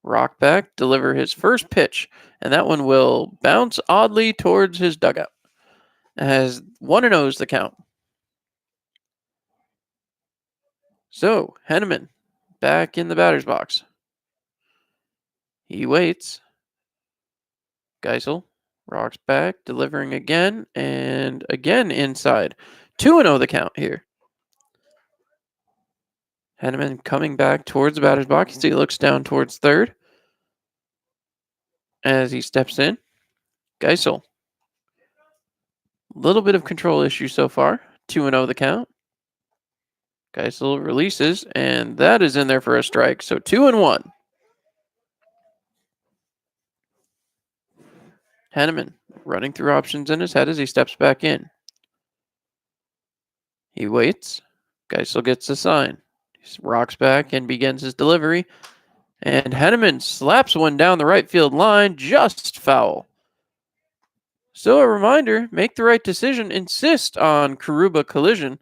rock back, deliver his first pitch, and that one will bounce oddly towards his dugout as 1-0 is the count. So, Henneman back in the batter's box. He waits. Geisel rocks back, delivering again, and again inside. 2-0 the count here. Henneman coming back towards the batter's box. He looks down towards third as he steps in. Geisel. A little bit of control issue so far. 2-0 the count. Geisel releases, and that is in there for a strike. So 2-1. Henneman running through options in his head as he steps back in. He waits. Geisel gets the sign. He rocks back and begins his delivery. And Henneman slaps one down the right field line, just foul. So a reminder, make the right decision, insist on Karuba collision,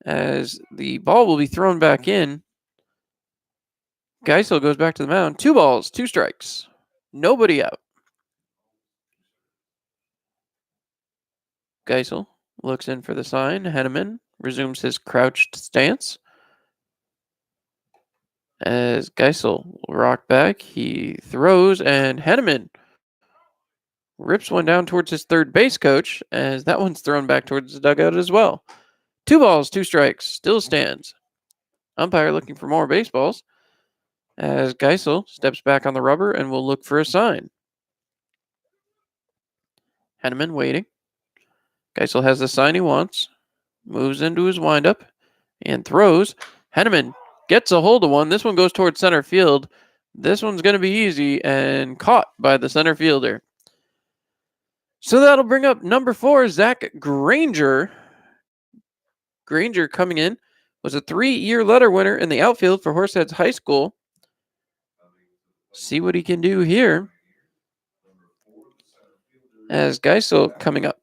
as the ball will be thrown back in. Geisel goes back to the mound. 2 balls, 2 strikes. Nobody out. Geisel looks in for the sign. Henneman resumes his crouched stance. As Geisel will rock back, he throws, and Henneman rips one down towards his third base coach, as that one's thrown back towards the dugout as well. 2 balls, 2 strikes. Still stands. Umpire looking for more baseballs, as Geisel steps back on the rubber and will look for a sign. Henneman waiting. Geisel has the sign he wants. Moves into his windup and throws. Henneman gets a hold of one. This one goes towards center field. This one's going to be easy and caught by the center fielder. So that'll bring up number 4, Zach Granger. Granger coming in was a 3-year letter winner in the outfield for Horseheads High School. See what he can do here. As Geisel coming up.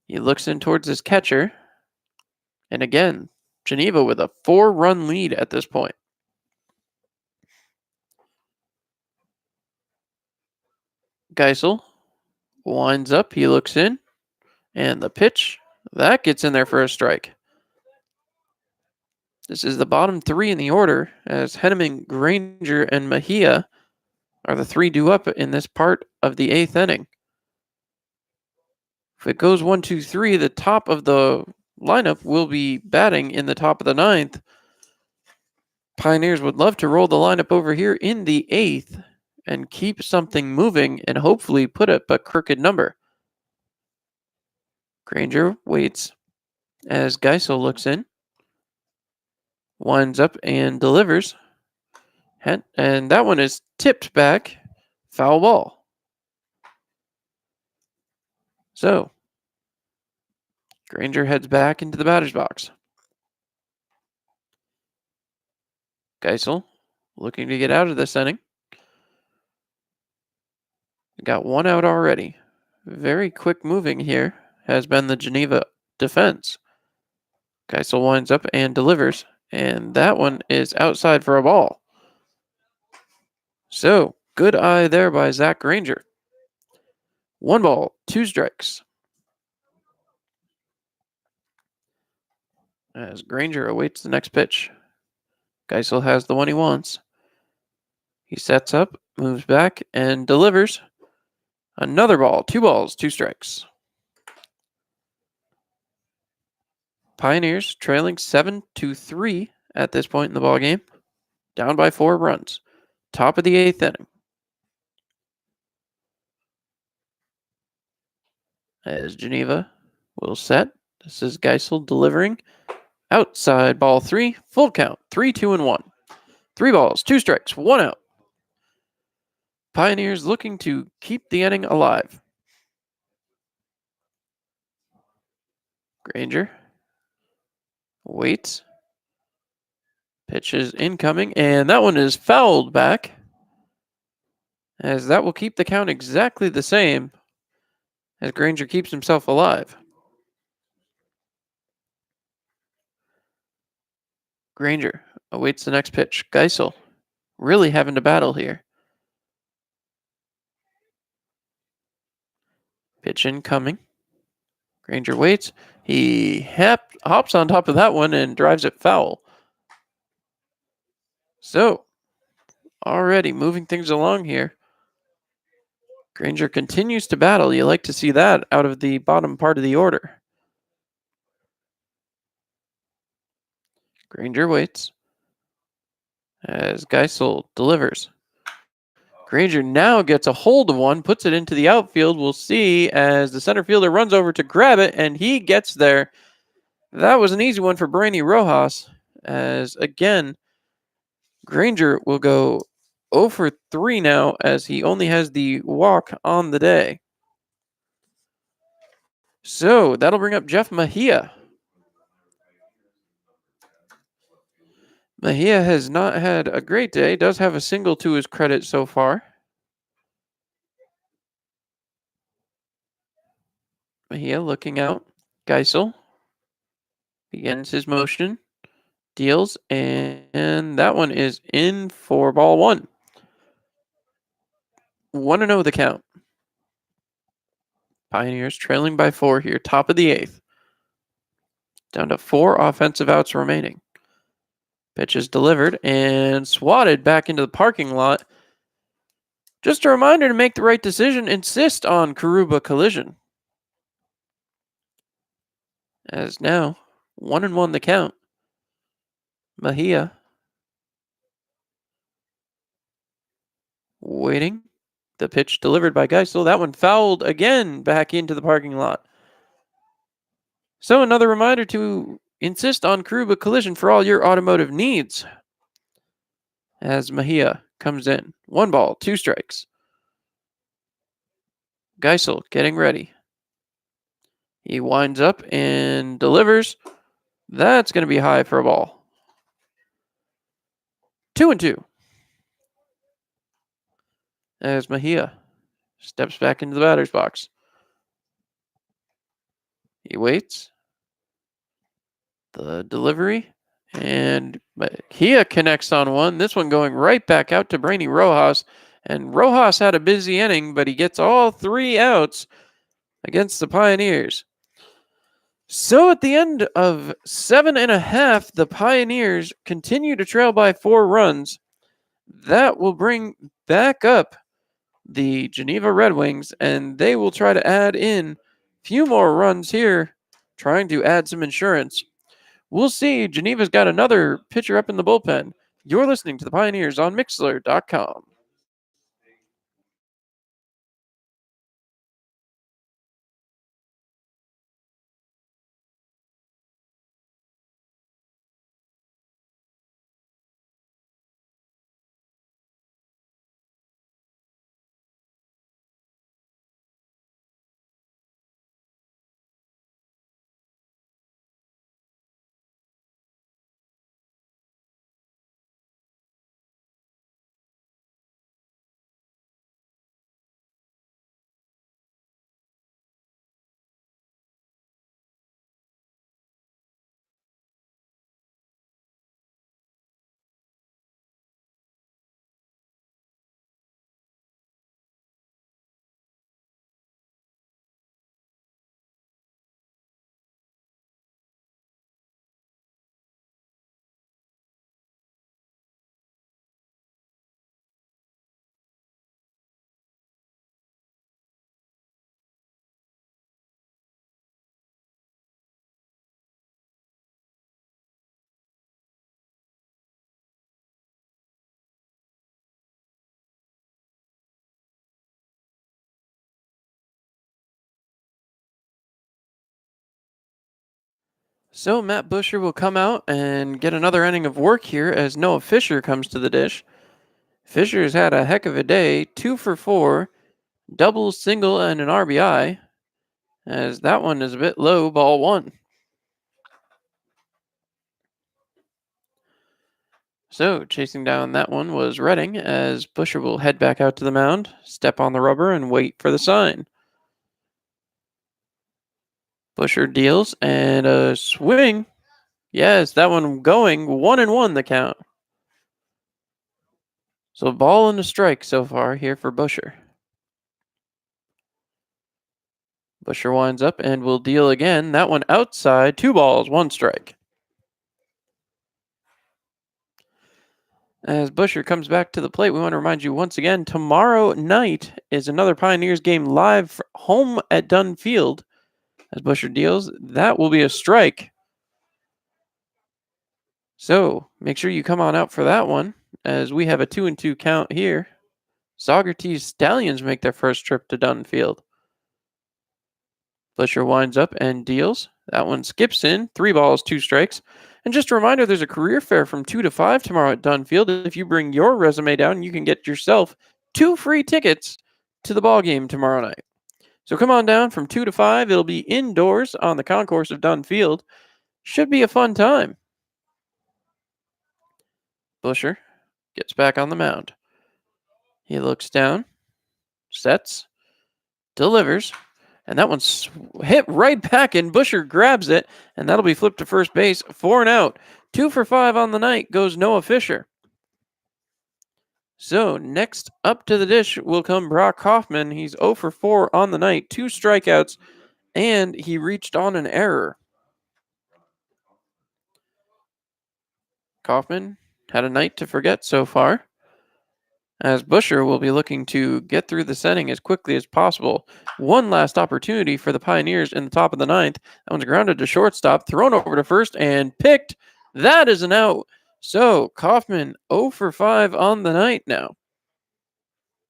He looks in towards his catcher. And again, Geneva with a 4-run lead at this point. Geisel winds up. He looks in. And the pitch, that gets in there for a strike. This is the bottom 3 in the order, as Henneman, Granger, and Mejia are the 3 due up in this part of the 8th inning. If it goes 1, 2, 3, the top of the lineup will be batting in the top of the 9th. Pioneers would love to roll the lineup over here in the 8th and keep something moving and hopefully put up a crooked number. Granger waits as Geisel looks in, winds up and delivers. And that one is tipped back, foul ball. So, Granger heads back into the batter's box. Geisel looking to get out of this inning. Got 1 out already. Very quick moving here has been the Geneva defense. Geisel winds up and delivers, and that one is outside for a ball. So, good eye there by Zach Granger. 1 ball, 2 strikes. As Granger awaits the next pitch. Geisel has the one he wants. He sets up, moves back, and delivers. Another ball, 2 balls, 2 strikes. Pioneers trailing 7-3 at this point in the ballgame. Down by 4 runs. Top of the 8th inning. As Geneva will set. This is Geisel delivering. Outside ball 3. Full count. 3, 2, and 1. 3 balls, 2 strikes, 1 out. Pioneers looking to keep the inning alive. Granger waits. Pitch is incoming, and that one is fouled back, as that will keep the count exactly the same as Granger keeps himself alive. Granger awaits the next pitch. Geisel really having to battle here. Pitch incoming. Granger waits. He hops on top of that one and drives it foul. So, already moving things along here. Granger continues to battle. You like to see that out of the bottom part of the order. Granger waits as Geisel delivers. Granger now gets a hold of one, puts it into the outfield. We'll see as the center fielder runs over to grab it, and he gets there. That was an easy one for Brainy Rojas, as again, Granger will go 0 for 3 now, as he only has the walk on the day. So that'll bring up Jeff Mejia. Mejia has not had a great day. Does have a single to his credit so far. Mejia looking out. Geisel begins his motion. Deals, and that one is in for ball one. 1-0 the count. Pioneers trailing by 4 here, top of the 8th. Down to 4 offensive outs remaining. Pitch is delivered and swatted back into the parking lot. Just a reminder to make the right decision. Insist on Karuba collision. As now, 1-1 the count. Mejia waiting. The pitch delivered by Geisel. That one fouled again back into the parking lot. So another reminder to insist on Karuba collision for all your automotive needs. As Mejia comes in. 1 ball, 2 strikes. Geisel getting ready. He winds up and delivers. That's going to be high for a ball. 2-2. As Mejia steps back into the batter's box. He waits. The delivery. And Mejia connects on one. This one going right back out to Brainy Rojas. And Rojas had a busy inning, but he gets all 3 outs against the Pioneers. So at the end of 7.5, the Pioneers continue to trail by 4 runs. That will bring back up the Geneva Red Wings, and they will try to add in a few more runs here, trying to add some insurance. We'll see. Geneva's got another pitcher up in the bullpen. You're listening to the Pioneers on Mixlr.com. So Matt Busher will come out and get another inning of work here as Noah Fisher comes to the dish. Fisher's had a heck of a day, 2 for 4, double, single, and an RBI, as that one is a bit low, ball 1. So chasing down that one was Redding, as Busher will head back out to the mound, step on the rubber, and wait for the sign. Busher deals, and a swing. Yes, that one going 1-1 the count. So ball and a strike so far here for Busher. Busher winds up and will deal again. That one outside, 2 balls, 1 strike. As Busher comes back to the plate, we want to remind you once again, tomorrow night is another Pioneers game live home at Dunn Field. As Busher deals, that will be a strike. So make sure you come on out for that one, as we have a 2-2 count here. Socrates Stallions make their first trip to Dunn Field. Busher winds up and deals. That one skips in. 3 balls, 2 strikes. And just a reminder, there's a career fair from 2 to 5 tomorrow at Dunn Field. If you bring your resume down, you can get yourself 2 free tickets to the ball game tomorrow night. So come on down from 2 to 5. It'll be indoors on the concourse of Dunn Field. Should be a fun time. Busher gets back on the mound. He looks down, sets, delivers, and that one's hit right back, and Busher grabs it, and that'll be flipped to first base for an out. 2 for 5 on the night goes Noah Fisher. So next up to the dish will come Brock Hoffman. He's 0 for 4 on the night, 2 strikeouts, and he reached on an error. Kaufman had a night to forget so far, as Busher will be looking to get through this inning as quickly as possible. One last opportunity for the Pioneers in the top of the ninth. That one's grounded to shortstop, thrown over to first, and picked. That is an out. So Kaufman 0 for 5 on the night now.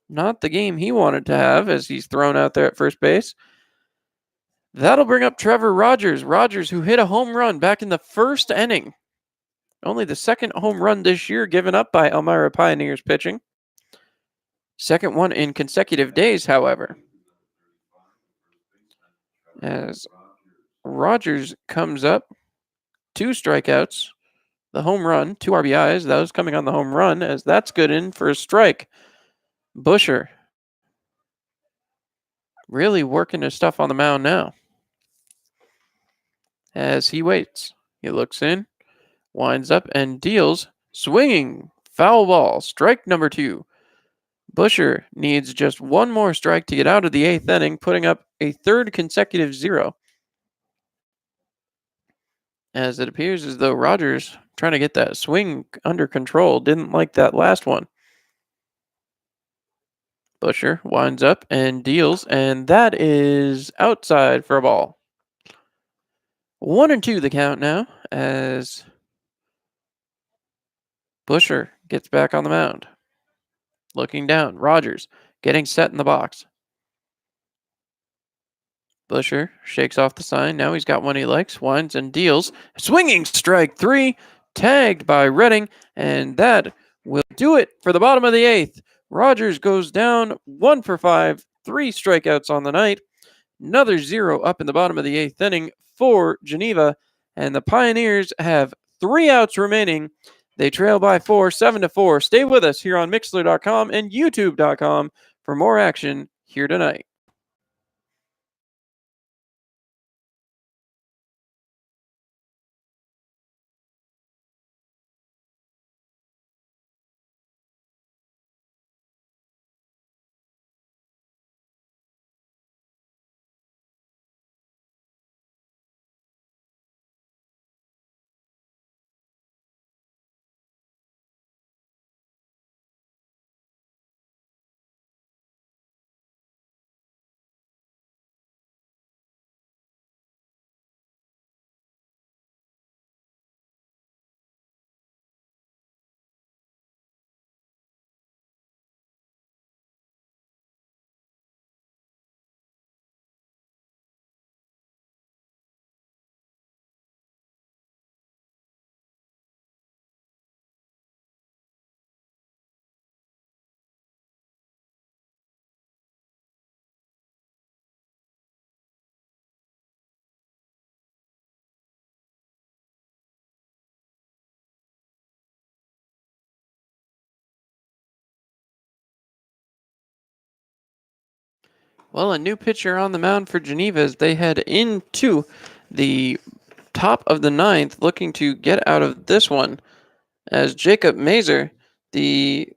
Not the game he wanted to have, as he's thrown out there at first base. That'll bring up Trevor Rogers. Rogers, who hit a home run back in the first inning. Only the second home run this year given up by Elmira Pioneers pitching. Second one in consecutive days, however. As Rogers comes up, 2 strikeouts, the home run, 2 RBIs, those coming on the home run, as that's good in for a strike. Busher really working his stuff on the mound now. As he waits, he looks in, winds up, and deals. Swinging, foul ball, strike number 2. Busher needs just one more strike to get out of the 8th inning, putting up a third consecutive 0. As it appears as though Rogers, trying to get that swing under control, didn't like that last one. Busher winds up and deals, and that is outside for a ball. 1-2 the count now, as Busher gets back on the mound. Looking down, Rogers getting set in the box. Busher shakes off the sign. Now he's got one he likes, winds and deals. Swinging strike 3, tagged by Redding, and that will do it for the bottom of the 8th. Rogers goes down 1 for 5, 3 strikeouts on the night. Another 0 up in the bottom of the 8th inning for Geneva, and the Pioneers have 3 outs remaining. They trail by 4, 7-4. Stay with us here on Mixler.com and YouTube.com for more action here tonight. Well, a new pitcher on the mound for Geneva as they head into the top of the 9th, looking to get out of this one. As Jacob Mazer, the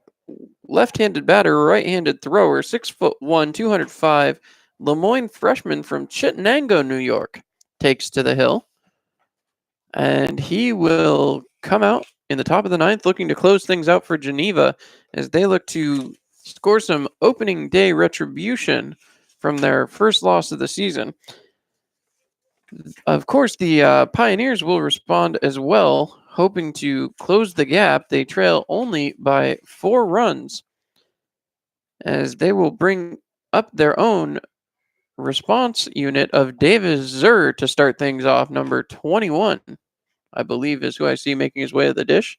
left-handed batter, right-handed thrower, 6'1", 205, Lemoyne freshman from Chittenango, New York, takes to the hill. And he will come out in the top of the 9th, looking to close things out for Geneva as they look to score some opening day retribution from their first loss of the season. Of course, the Pioneers will respond as well, hoping to close the gap. They trail only by 4 runs, as they will bring up their own response unit of Davis Zur to start things off. Number 21, I believe, is who I see making his way to the dish.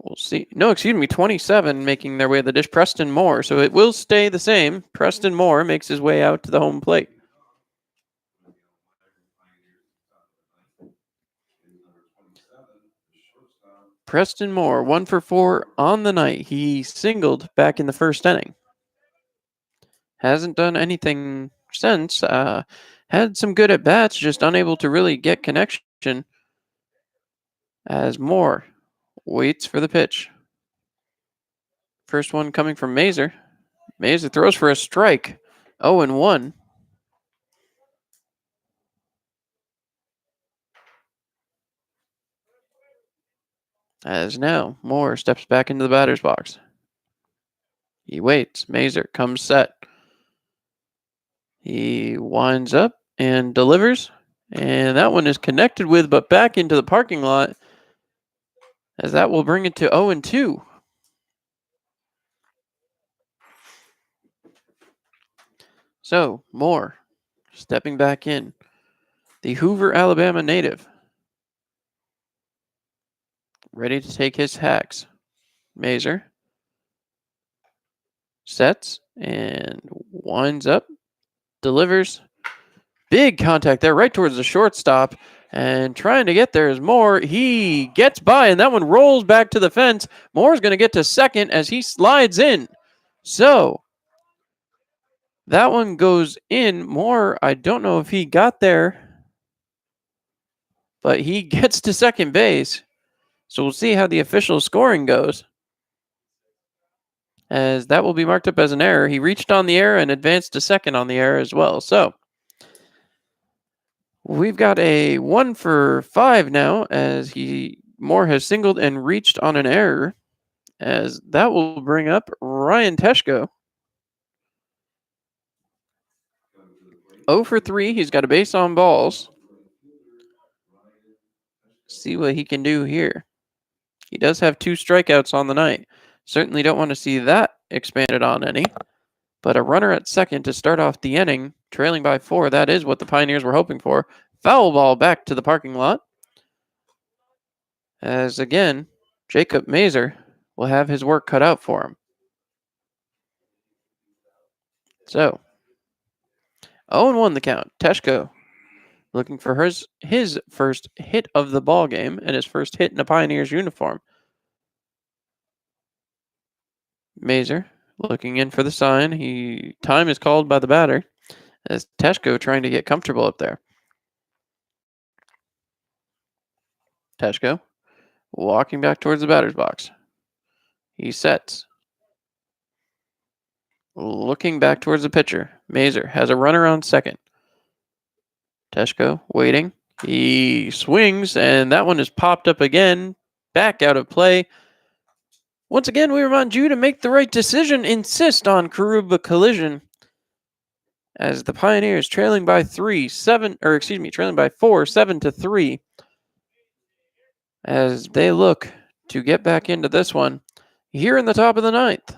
We'll see. No, excuse me, 27 making their way to the dish. Preston Moore. So it will stay the same. Preston Moore makes his way out to the home plate. Preston Moore, 1 for 4 on the night. He singled back in the first inning. Hasn't done anything since. Had some good at bats, just unable to really get connection. As Moore waits for the pitch. First one coming from Mazer. Mazer throws for a strike. 0-1. As now Moore steps back into the batter's box. He waits. Mazer comes set. He winds up and delivers. And that one is connected with, but back into the parking lot. As that will bring it to 0-2. So, Moore stepping back in. The Hoover, Alabama native. Ready to take his hacks. Mazer sets and winds up. Delivers. Big contact there right towards the shortstop. And trying to get there is Moore. He gets by, and that one rolls back to the fence. Moore's going to get to second as he slides in. So, that one goes in. Moore, I don't know if he got there, but he gets to second base. So we'll see how the official scoring goes, as that will be marked up as an error. He reached on the error and advanced to second on the error as well. So we've got a 1 for 5 now, as Moore has singled and reached on an error, as that will bring up Ryan Teshko. 0 for 3. He's got a base on balls. See what he can do here. He does have 2 strikeouts on the night. Certainly don't want to see that expanded on any. But a runner at second to start off the inning, trailing by 4. That is what the Pioneers were hoping for. Foul ball back to the parking lot. As again, Jacob Mazer will have his work cut out for him. So, 0-1 the count. Teshko looking for his first hit of the ball game and his first hit in a Pioneers uniform. Mazer looking in for the sign. Time is called by the batter, as Teshko trying to get comfortable up there. Teshko walking back towards the batter's box. He sets. Looking back towards the pitcher. Mazer has a runner on second. Teshko waiting. He swings, and that one is popped up again. Back out of play. Once again, we remind you to make the right decision. Insist on Karuba collision. As the Pioneers trailing by 4, 7-3. As they look to get back into this one here in the top of the ninth.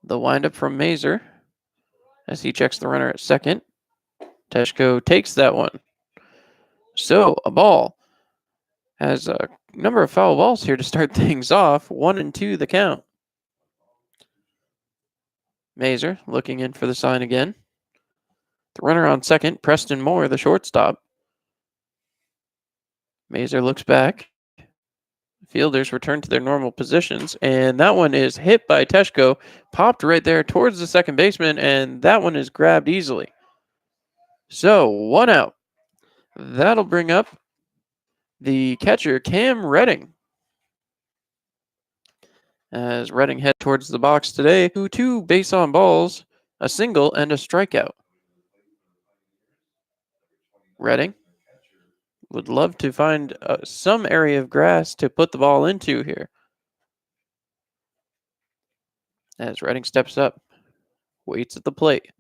The windup from Mazer as he checks the runner at second. Teshko takes that one. So a ball. Has a number of foul balls here to start things off. 1-2 the count. Mazer looking in for the sign again. The runner on second, Preston Moore, the shortstop. Mazer looks back. Fielders return to their normal positions, and that one is hit by Teshko, popped right there towards the second baseman, and that one is grabbed easily. So, 1 out. That'll bring up the catcher, Cam Redding. As Redding head towards the box today, 2 base on balls, a single, and a strikeout. Redding would love to find some area of grass to put the ball into here. As Redding steps up, waits at the plate.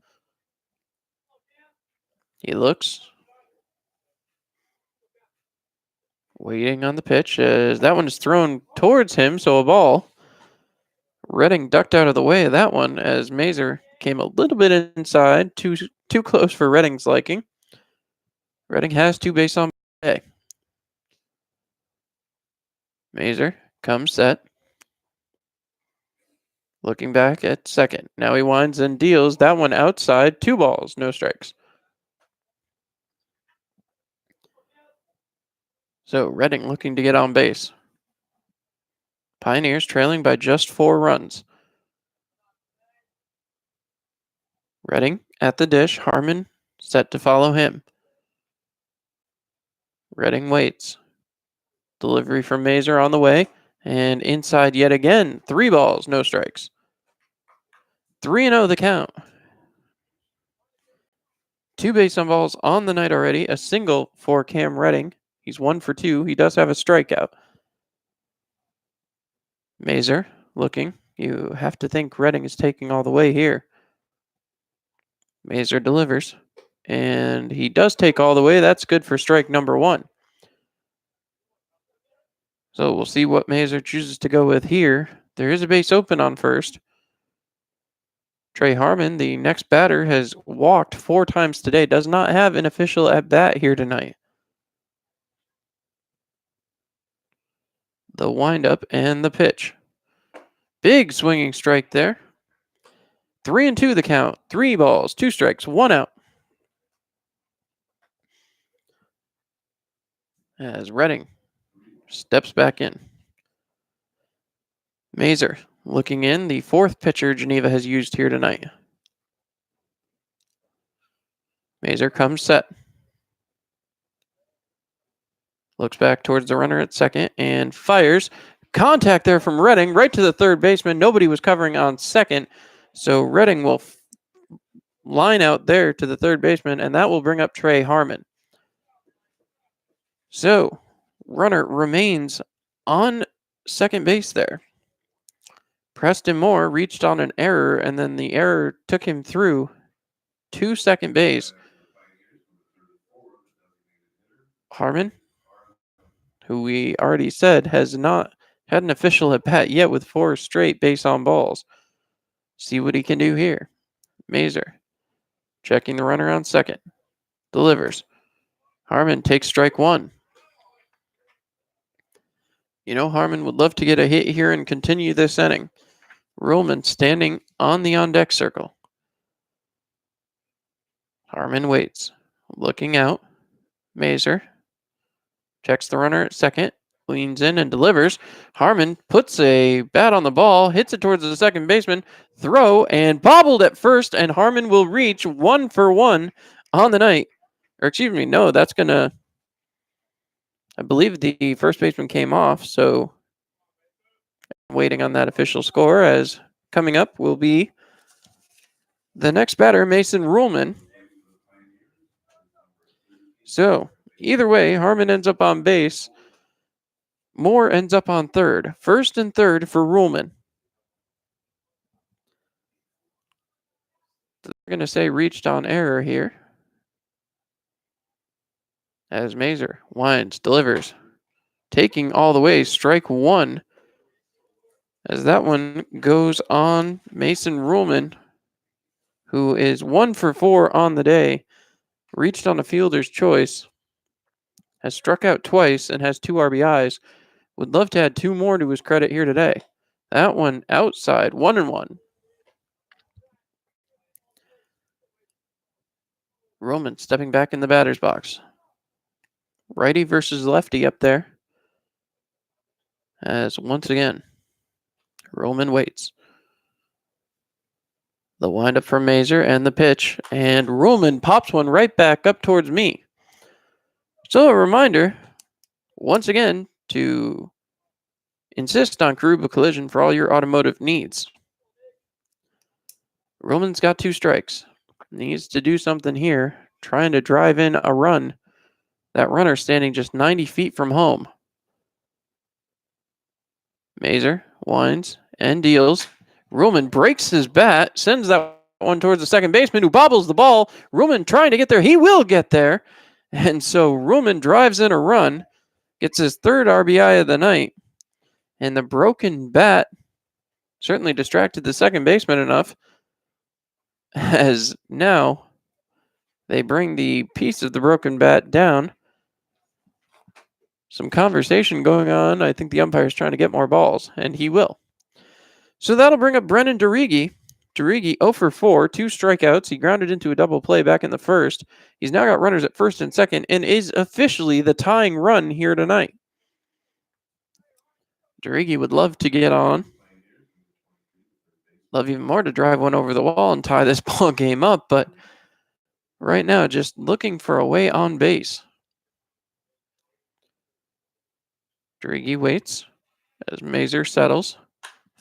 He looks. Waiting on the pitch as that one is thrown towards him, so a ball. Redding ducked out of the way of that one as Mazer came a little bit inside, too close for Redding's liking. Redding has 2 base on play. Mazer comes set. Looking back at second. Now he winds and deals. That one outside. 2 balls, no strikes. So Reading looking to get on base. Pioneers trailing by just 4 runs. Reading at the dish. Harmon set to follow him. Reading waits. Delivery from Mazer on the way. And inside yet again. 3 balls, no strikes. 3-0 the count. 2 base on balls on the night already. A single for Cam Reading. He's 1 for 2. He does have a strikeout. Mazer looking. You have to think Reading is taking all the way here. Mazer delivers. And he does take all the way. That's good for strike number 1. So we'll see what Mazer chooses to go with here. There is a base open on first. Trey Harmon, the next batter, has walked 4 times today. Does not have an official at bat here tonight. The windup and the pitch. Big swinging strike there. 3-2 the count. 3 balls, 2 strikes, 1 out. As Reading steps back in. Mazer looking in, the 4th pitcher Geneva has used here tonight. Mazer comes set. Looks back towards the runner at second and fires. Contact there from Reading right to the third baseman. Nobody was covering on second. So Reading will line out there to the third baseman, and that will bring up Trey Harmon. So runner remains on second base there. Preston Moore reached on an error, and then the error took him through to second base. Harmon, who we already said has not had an official at bat yet with 4 straight base on balls. See what he can do here. Mazer checking the runner on second. Delivers. Harmon takes strike 1. You know, Harmon would love to get a hit here and continue this inning. Ruhlman standing on the on-deck circle. Harmon waits. Looking out. Mazer checks the runner at second. Leans in and delivers. Harmon puts a bat on the ball, hits it towards the second baseman, throw, and bobbled at first, and Harmon will reach 1 for 1 on the night. Or excuse me, no, that's going to... I believe the first baseman came off, so waiting on that official score, as coming up will be the next batter, Mason Ruhlman. So, either way, Harmon ends up on base. Moore ends up on third. First and third for Ruhlman. They're going to say reached on error here. As Mazer winds, delivers. Taking all the way, strike 1. As that one goes on Mason Ruhlman, who is 1 for 4 on the day. Reached on a fielder's choice. Has struck out twice and has 2 RBIs. Would love to add 2 more to his credit here today. That one outside, 1-1. Ruhlman stepping back in the batter's box. Righty versus lefty up there. As once again, Ruhlman waits. The windup from Mazer and the pitch. And Ruhlman pops one right back up towards me. So a reminder, once again, to insist on Karuba Collision for all your automotive needs. Ruhlman's got 2 strikes. Needs to do something here. Trying to drive in a run. That runner standing just 90 feet from home. Mazer winds and deals. Ruhlman breaks his bat, sends that one towards the second baseman, who bobbles the ball. Ruhlman trying to get there. He will get there. And so Ruhlman drives in a run, gets his 3rd RBI of the night. And the broken bat certainly distracted the second baseman enough, as now they bring the piece of the broken bat down. some conversation going on. I think the umpire's trying to get more balls, and he will. So that'll bring up Brennan Derigi. Derigi 0 for 4, 2 strikeouts. He grounded into a double play back in the first. He's now got runners at first and second and is officially the tying run here tonight. Derigi would love to get on. Love even more to drive one over the wall and tie this ball game up, but right now just looking for a way on base. Derigi waits as Mazur settles.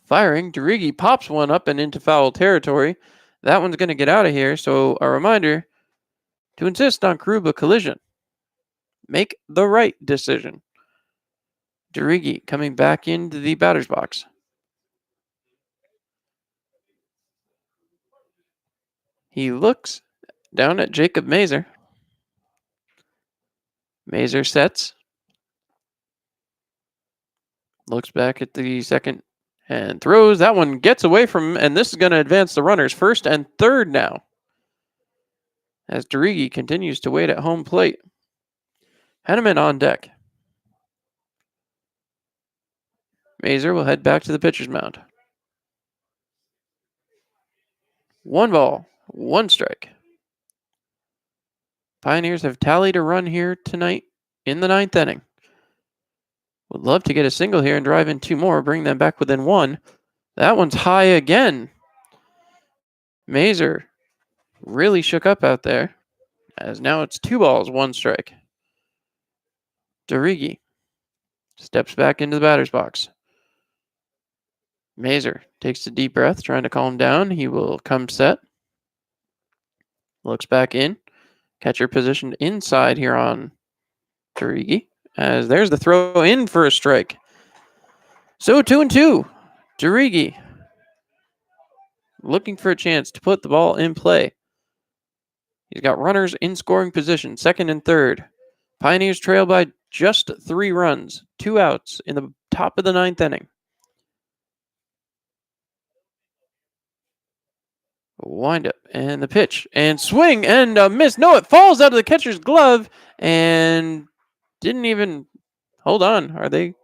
Firing, Derigi pops one up and into foul territory. That one's going to get out of here, so a reminder to insist on Karuba collision. Make the right decision. Derigi coming back into the batter's box. He looks down at Jacob Mazur. Mazur sets. Looks back at the second and throws. That one gets away from him, and this is going to advance the runners first and third now, as Derigi continues to wait at home plate. Henneman on deck. Mazur will head back to the pitcher's mound. 1 ball, 1 strike. Pioneers have tallied a run here tonight in the 9th inning. Would love to get a single here and drive in 2 more, bring them back within 1. That one's high again. Mazur really shook up out there, as now it's 2 balls, 1 strike. Derigi steps back into the batter's box. Mazur takes a deep breath, trying to calm down. He will come set. Looks back in. Catcher positioned inside here on Derigi, as there's the throw in for a strike. So 2-2. Derigi looking for a chance to put the ball in play. He's got runners in scoring position, second and third. Pioneers trail by just 3 runs, 2 outs in the top of the 9th inning. Wind up and the pitch and swing and a miss. No, it falls out of the catcher's glove and didn't even hold on.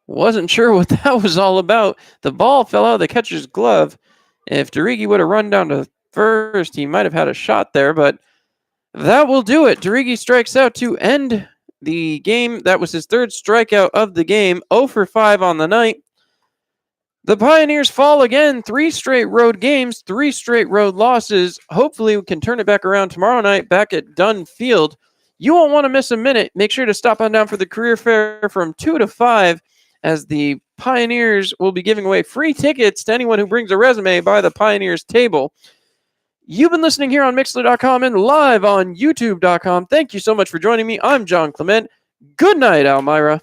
Wasn't sure what that was all about. The ball fell out of the catcher's glove. If Derigi would have run down to first, he might have had a shot there, but that will do it. Derigi strikes out to end the game. That was his 3rd strikeout of the game. 0 for 5 on the night. The Pioneers fall again. 3 straight road games, 3 straight road losses. Hopefully we can turn it back around tomorrow night back at Dunn Field. You won't want to miss a minute. Make sure to stop on down for the career fair from 2 to 5, as the Pioneers will be giving away free tickets to anyone who brings a resume by the Pioneers table. You've been listening here on Mixler.com and live on YouTube.com. Thank you so much for joining me. I'm John Clement. Good night, Elmira.